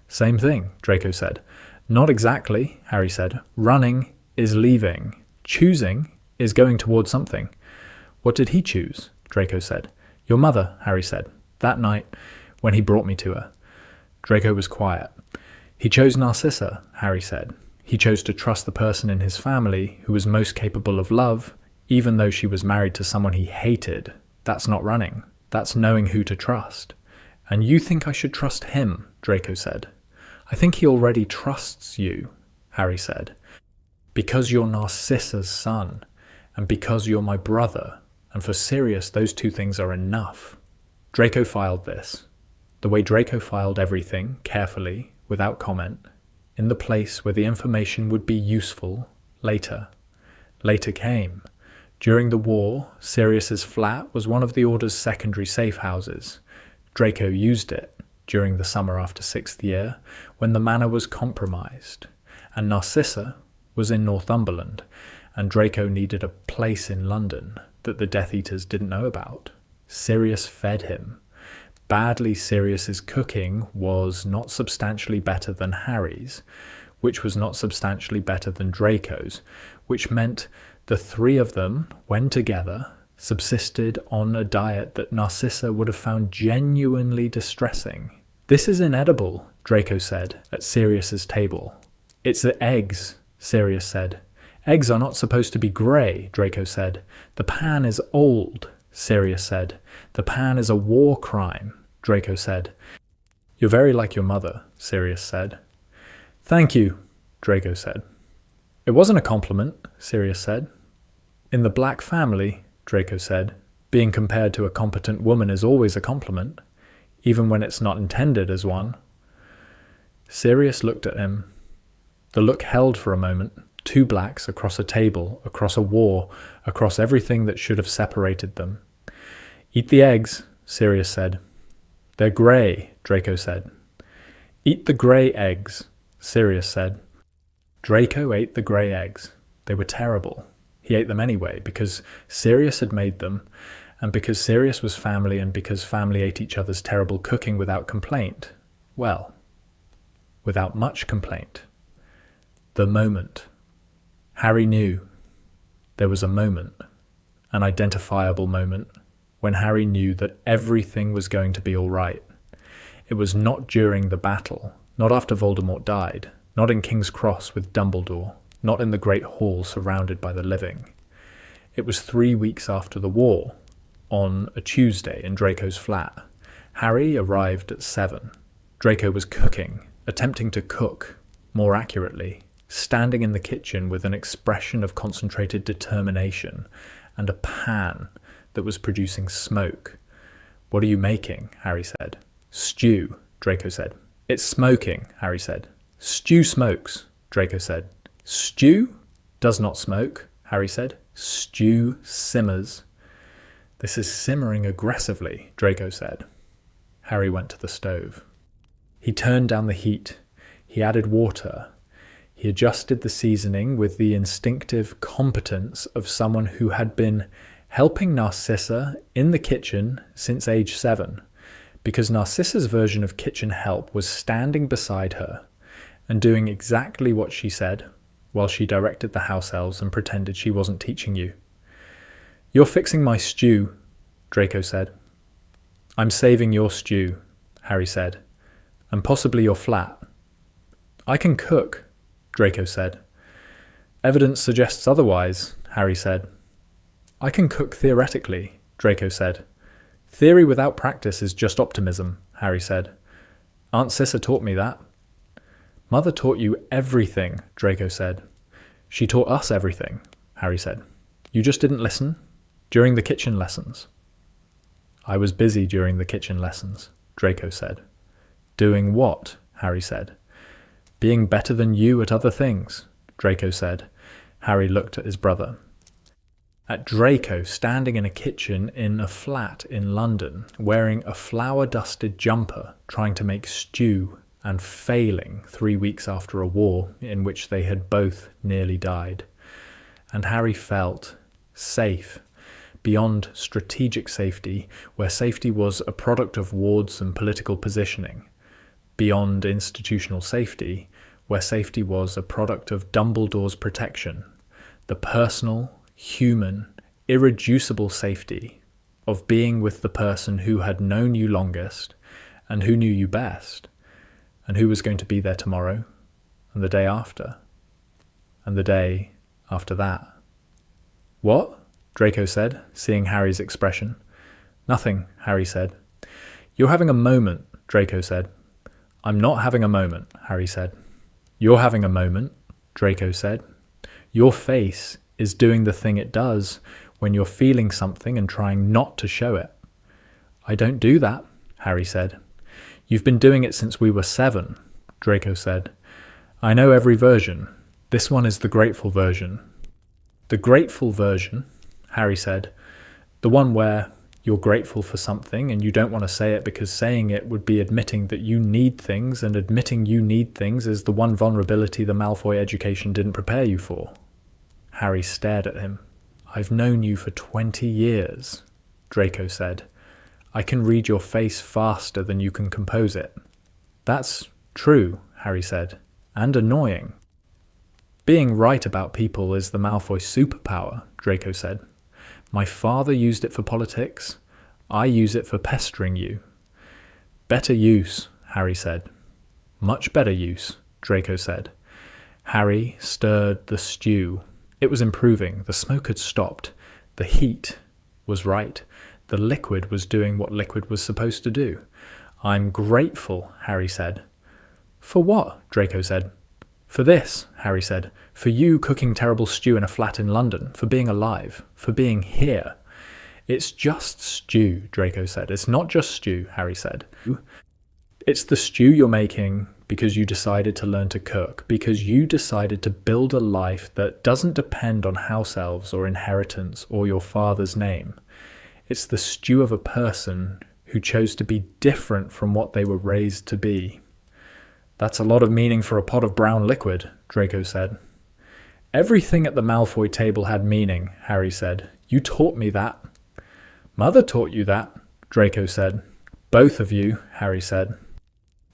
Same thing, Draco said. Not exactly, Harry said. Running is leaving. Choosing is going towards something. What did he choose? Draco said. Your mother, Harry said. That night, when he brought me to her. Draco was quiet. He chose Narcissa, Harry said. He chose to trust the person in his family who was most capable of love, even though she was married to someone he hated. That's not running. That's knowing who to trust. And you think I should trust him, Draco said. I think he already trusts you, Harry said. Because you're Narcissa's son, and because you're my brother, and for Sirius those two things are enough. Draco filed this, the way Draco filed everything, carefully, without comment, in the place where the information would be useful later. Later came. During the war, Sirius's flat was one of the Order's secondary safe houses. Draco used it during the summer after 6th year, when the manor was compromised, and Narcissa was in Northumberland, and Draco needed a place in London that the Death Eaters didn't know about. Sirius fed him. Badly Sirius's cooking was not substantially better than Harry's, which was not substantially better than Draco's, which meant the three of them, when together, subsisted on a diet that Narcissa would have found genuinely distressing. This is inedible, Draco said, at Sirius's table. It's the eggs, Sirius said. Eggs are not supposed to be grey, Draco said. The pan is old, Sirius said. The pan is a war crime, Draco said. You're very like your mother, Sirius said. Thank you, Draco said. It wasn't a compliment, Sirius said. In the Black family, Draco said, being compared to a competent woman is always a compliment, even when it's not intended as one. Sirius looked at him. The look held for a moment, two Blacks across a table, across a war, across everything that should have separated them. Eat the eggs, Sirius said. They're grey, Draco said. Eat the grey eggs, Sirius said. Draco ate the grey eggs. They were terrible. He ate them anyway, because Sirius had made them, and because Sirius was family, and because family ate each other's terrible cooking without complaint. Well, without much complaint. The moment. Harry knew. There was a moment, an identifiable moment, when Harry knew that everything was going to be all right. It was not during the battle, not after Voldemort died, not in King's Cross with Dumbledore, not in the Great Hall surrounded by the living. It was 3 weeks after the war, on a Tuesday in Draco's flat. Harry arrived at 7. Draco was cooking, attempting to cook, more accurately, standing in the kitchen with an expression of concentrated determination and a pan that was producing smoke. What are you making? Harry said. Stew, Draco said. It's smoking, Harry said. Stew smokes, Draco said. Stew does not smoke, Harry said. Stew simmers. This is simmering aggressively, Draco said. Harry went to the stove. He turned down the heat. He added water. He adjusted the seasoning with the instinctive competence of someone who had been helping Narcissa in the kitchen since age 7, because Narcissa's version of kitchen help was standing beside her, and doing exactly what she said while she directed the house elves and pretended she wasn't teaching you. "You're fixing my stew," Draco said. "I'm saving your stew," Harry said, "and possibly your flat." "I can cook," Draco said. "Evidence suggests otherwise," Harry said. "I can cook theoretically," Draco said. "Theory without practice is just optimism," Harry said. "Aunt Cissa taught me that." "Mother taught you everything," Draco said. "She taught us everything," Harry said. "You just didn't listen during the kitchen lessons." "I was busy during the kitchen lessons," Draco said. "Doing what?" Harry said. "Being better than you at other things," Draco said. Harry looked at his brother. At Draco standing in a kitchen in a flat in London, wearing a flour-dusted jumper, trying to make stew, and failing 3 weeks after a war in which they had both nearly died. And Harry felt safe, beyond strategic safety, where safety was a product of wards and political positioning, beyond institutional safety, where safety was a product of Dumbledore's protection, the personal, human, irreducible safety of being with the person who had known you longest and who knew you best, and who was going to be there tomorrow, and the day after, and the day after that. "What?" Draco said, seeing Harry's expression. "Nothing," Harry said. "You're having a moment," Draco said. "I'm not having a moment," Harry said. "You're having a moment," Draco said. "Your face is doing the thing it does when you're feeling something and trying not to show it." "I don't do that," Harry said. "You've been doing it since we were 7, Draco said. "I know every version. This one is the grateful version." "The grateful version," Harry said. "The one where you're grateful for something and you don't want to say it because saying it would be admitting that you need things, and admitting you need things is the one vulnerability the Malfoy education didn't prepare you for." Harry stared at him. "I've known you for 20 years, Draco said. "I can read your face faster than you can compose it." "That's true," Harry said, "and annoying." "Being right about people is the Malfoy superpower," Draco said. "My father used it for politics. I use it for pestering you." "Better use," Harry said. "Much better use," Draco said. Harry stirred the stew. It was improving. The smoke had stopped. The heat was right. The liquid was doing what liquid was supposed to do. "I'm grateful," Harry said. "For what?" Draco said. "For this," Harry said. "For you cooking terrible stew in a flat in London. For being alive. For being here." "It's just stew," Draco said. "It's not just stew," Harry said. "It's the stew you're making because you decided to learn to cook, because you decided to build a life that doesn't depend on house elves or inheritance or your father's name. It's the stew of a person who chose to be different from what they were raised to be." "That's a lot of meaning for a pot of brown liquid," Draco said. "Everything at the Malfoy table had meaning," Harry said. "You taught me that." "Mother taught you that," Draco said. "Both of you," Harry said.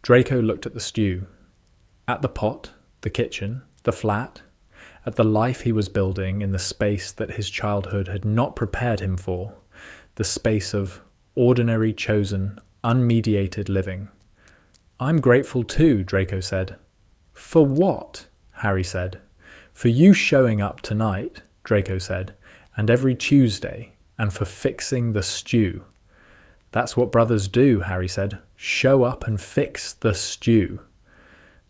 Draco looked at the stew, at the pot, the kitchen, the flat, at the life he was building in the space that his childhood had not prepared him for, the space of ordinary, chosen, unmediated living. "I'm grateful too," Draco said. "For what?" Harry said. "For you showing up tonight," Draco said, "and every Tuesday, and for fixing the stew." "That's what brothers do," Harry said. "Show up and fix the stew."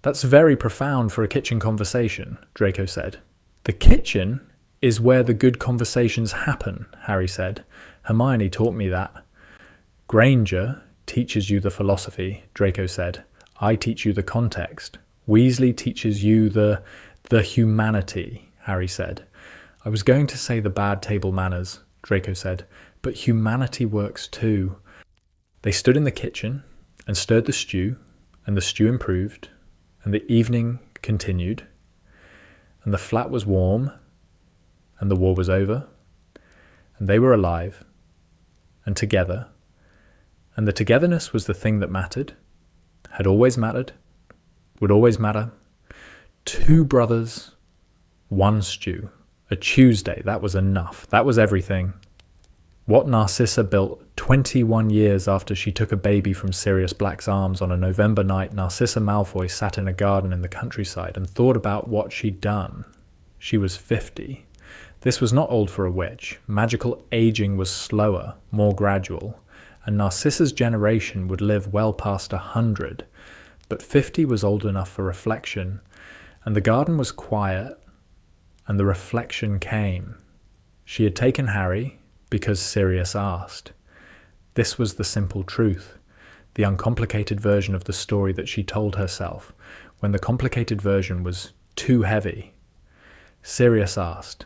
"That's very profound for a kitchen conversation," Draco said. "The kitchen is where the good conversations happen," Harry said. "Hermione taught me that." "Granger teaches you the philosophy," Draco said. "I teach you the context. Weasley teaches you the humanity," Harry said. "I was going to say the bad table manners," Draco said, "but humanity works too." They stood in the kitchen and stirred the stew, and the stew improved, and the evening continued, and the flat was warm, and the war was over, and they were alive, and together, and the togetherness was the thing that mattered, had always mattered, would always matter, 2 brothers, 1 stew. A Tuesday, that was enough. That was everything. What Narcissa built 21 years after she took a baby from Sirius Black's arms on a November night, Narcissa Malfoy sat in a garden in the countryside and thought about what she'd done. She was 50. This was not old for a witch. Magical aging was slower, more gradual, and Narcissa's generation would live well past 100. But 50 was old enough for reflection, and the garden was quiet, and the reflection came. She had taken Harry because Sirius asked. This was the simple truth, the uncomplicated version of the story that she told herself, when the complicated version was too heavy. Sirius asked.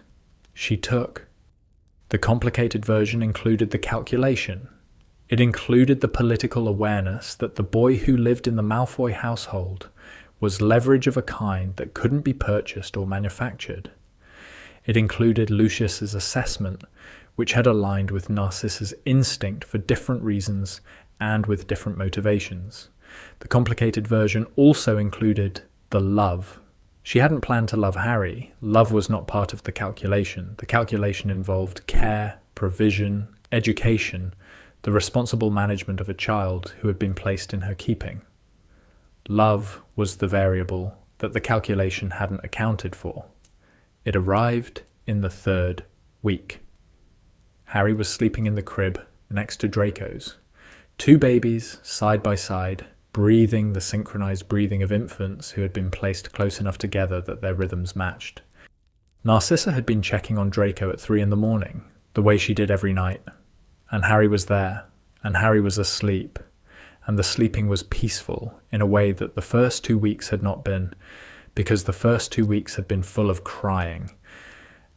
She took. The complicated version included the calculation. It included the political awareness that the boy who lived in the Malfoy household was leverage of a kind that couldn't be purchased or manufactured. It included Lucius's assessment, which had aligned with Narcissa's instinct for different reasons and with different motivations. The complicated version also included the love. She hadn't planned to love Harry. Love was not part of the calculation. The calculation involved care, provision, education, the responsible management of a child who had been placed in her keeping. Love was the variable that the calculation hadn't accounted for. It arrived in the 3rd week. Harry was sleeping in the crib next to Draco's. 2 babies, side by side, breathing the synchronized breathing of infants who had been placed close enough together that their rhythms matched. Narcissa had been checking on Draco at 3 a.m, the way she did every night. And Harry was there, and Harry was asleep, and the sleeping was peaceful in a way that the first 2 weeks had not been, because the first 2 weeks had been full of crying,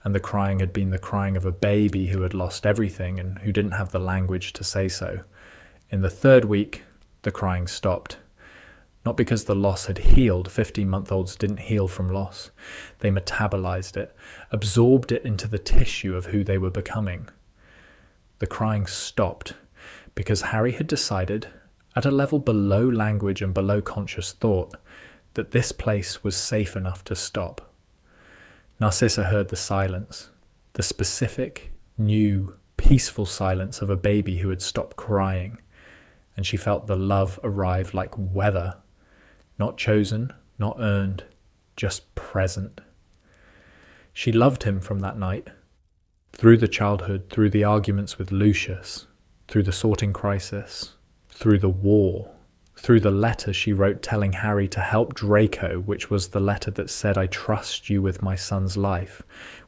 and the crying had been the crying of a baby who had lost everything and who didn't have the language to say so. In the 3rd week, the crying stopped. Not because the loss had healed. 15-month-olds didn't heal from loss. They metabolized it, absorbed it into the tissue of who they were becoming. The crying stopped because Harry had decided, at a level below language and below conscious thought, that this place was safe enough to stop. Narcissa heard the silence, the specific, new, peaceful silence of a baby who had stopped crying, and she felt the love arrive like weather, not chosen, not earned, just present. She loved him from that night, through the childhood, through the arguments with Lucius, through the sorting crisis, through the war, through the letter she wrote telling Harry to help Draco, which was the letter that said, "I trust you with my son's life,"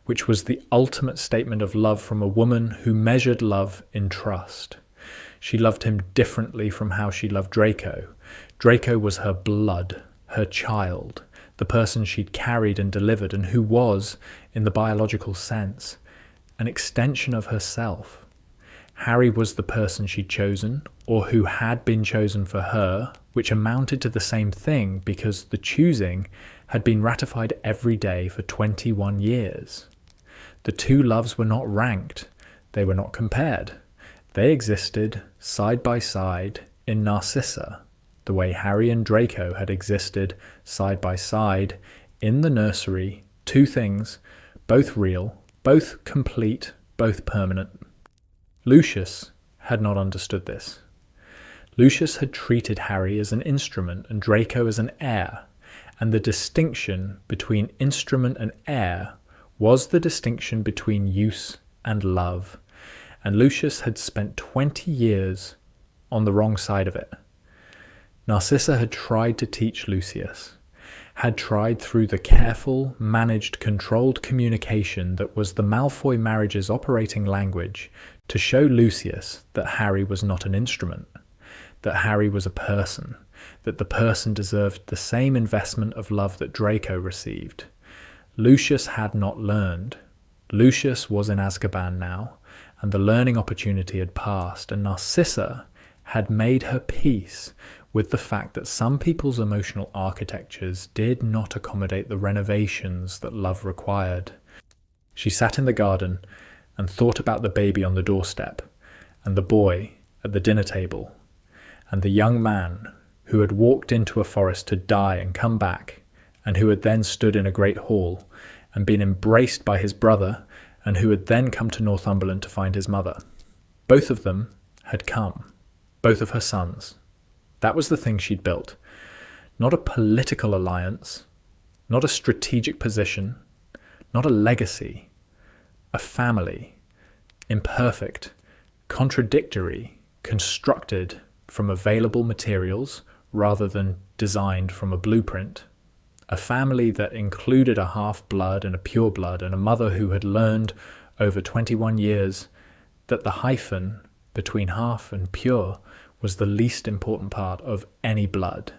which was the ultimate statement of love from a woman who measured love in trust. She loved him differently from how she loved Draco. Draco was her blood, her child, the person she'd carried and delivered, and who was, in the biological sense, an extension of herself. Harry was the person she'd chosen, or who had been chosen for her, which amounted to the same thing because the choosing had been ratified every day for 21 years. The 2 loves were not ranked, they were not compared. They existed side by side in Narcissa, the way Harry and Draco had existed side by side in the nursery, 2 things, both real, both complete, both permanent. Lucius had not understood this. Lucius had treated Harry as an instrument and Draco as an heir, and the distinction between instrument and heir was the distinction between use and love, and Lucius had spent 20 years on the wrong side of it. Narcissa had tried to teach Lucius, had tried through the careful, managed, controlled communication that was the Malfoy marriage's operating language to show Lucius that Harry was not an instrument, that Harry was a person, that the person deserved the same investment of love that Draco received. Lucius had not learned. Lucius was in Azkaban now, and the learning opportunity had passed, and Narcissa had made her peace with the fact that some people's emotional architectures did not accommodate the renovations that love required. She sat in the garden and thought about the baby on the doorstep, and the boy at the dinner table, and the young man who had walked into a forest to die and come back, and who had then stood in a great hall, and been embraced by his brother, and who had then come to Northumberland to find his mother. Both of them had come, both of her sons. That was the thing she'd built. Not a political alliance, not a strategic position, not a legacy, a family, imperfect, contradictory, constructed from available materials rather than designed from a blueprint. A family that included a half-blood and a pure-blood, and a mother who had learned over 21 years that the hyphen between half and pure was the least important part of any blood.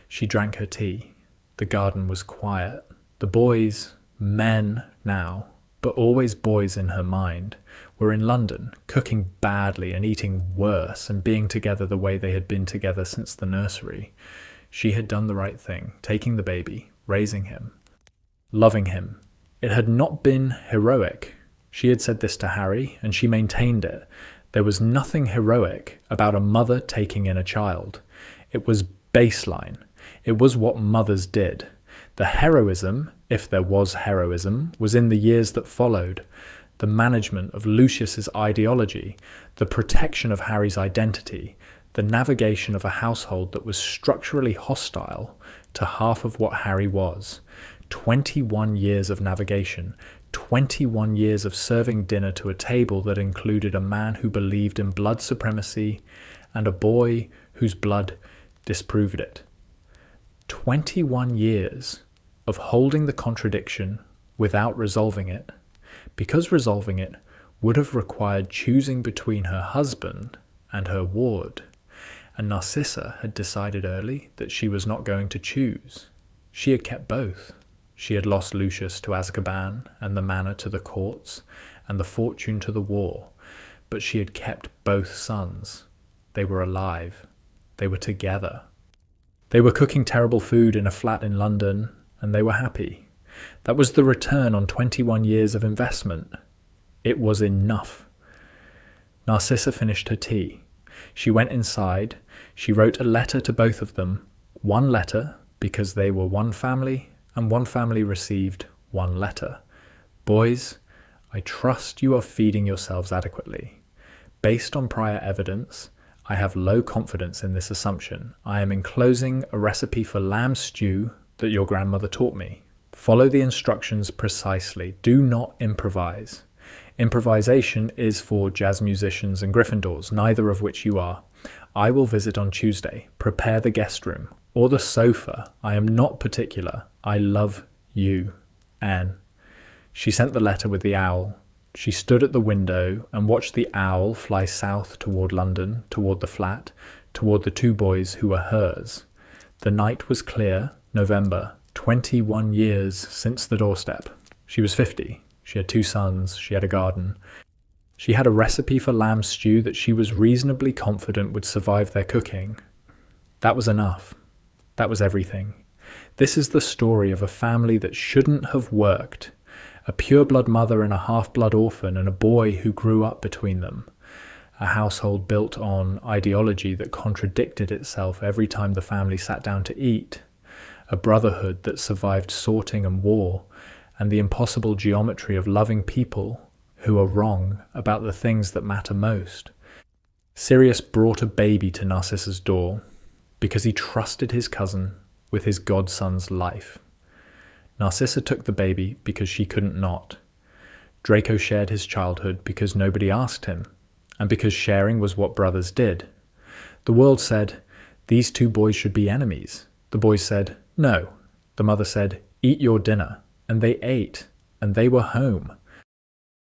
She drank her tea. The garden was quiet. The boys, men now, but always boys in her mind, were in London, cooking badly and eating worse and being together the way they had been together since the nursery. She had done the right thing, taking the baby, raising him, loving him. It had not been heroic. She had said this to Harry, and she maintained it. There was nothing heroic about a mother taking in a child. It was baseline. It was what mothers did. The heroism, if there was heroism, was in the years that followed. The management of Lucius's ideology, the protection of Harry's identity, the navigation of a household that was structurally hostile to half of what Harry was. 21 years of navigation, 21 years of serving dinner to a table that included a man who believed in blood supremacy and a boy whose blood disproved it. 21 years of holding the contradiction without resolving it, because resolving it would have required choosing between her husband and her ward. And Narcissa had decided early that she was not going to choose. She had kept both. She had lost Lucius to Azkaban, and the manor to the courts, and the fortune to the war, but she had kept both sons. They were alive. They were together. They were cooking terrible food in a flat in London, and they were happy. That was the return on 21 years of investment. It was enough. Narcissa finished her tea. She went inside. She wrote a letter to both of them. One letter, because they were one family, and one family received one letter. Boys, I trust you are feeding yourselves adequately. Based on prior evidence, I have low confidence in this assumption. I am enclosing a recipe for lamb stew that your grandmother taught me. Follow the instructions precisely. Do not improvise. Improvisation is for jazz musicians and Gryffindors, neither of which you are. I will visit on Tuesday. Prepare the guest room. Or the sofa. I am not particular. I love you, Anne. She sent the letter with the owl. She stood at the window and watched the owl fly south toward London, toward the flat, toward the two boys who were hers. The night was clear, November, 21 years since the doorstep. She was 50. She had two sons. She had a garden. She had a recipe for lamb stew that she was reasonably confident would survive their cooking. That was enough. That was everything. This is the story of a family that shouldn't have worked. A pure-blood mother and a half-blood orphan, and a boy who grew up between them. A household built on ideology that contradicted itself every time the family sat down to eat. A brotherhood that survived sorting and war, and the impossible geometry of loving people who are wrong about the things that matter most. Sirius brought a baby to Narcissa's door because he trusted his cousin with his godson's life. Narcissa took the baby because she couldn't not. Draco shared his childhood because nobody asked him, and because sharing was what brothers did. The world said, these two boys should be enemies. The boys said, no. The mother said, eat your dinner. And they ate, and they were home.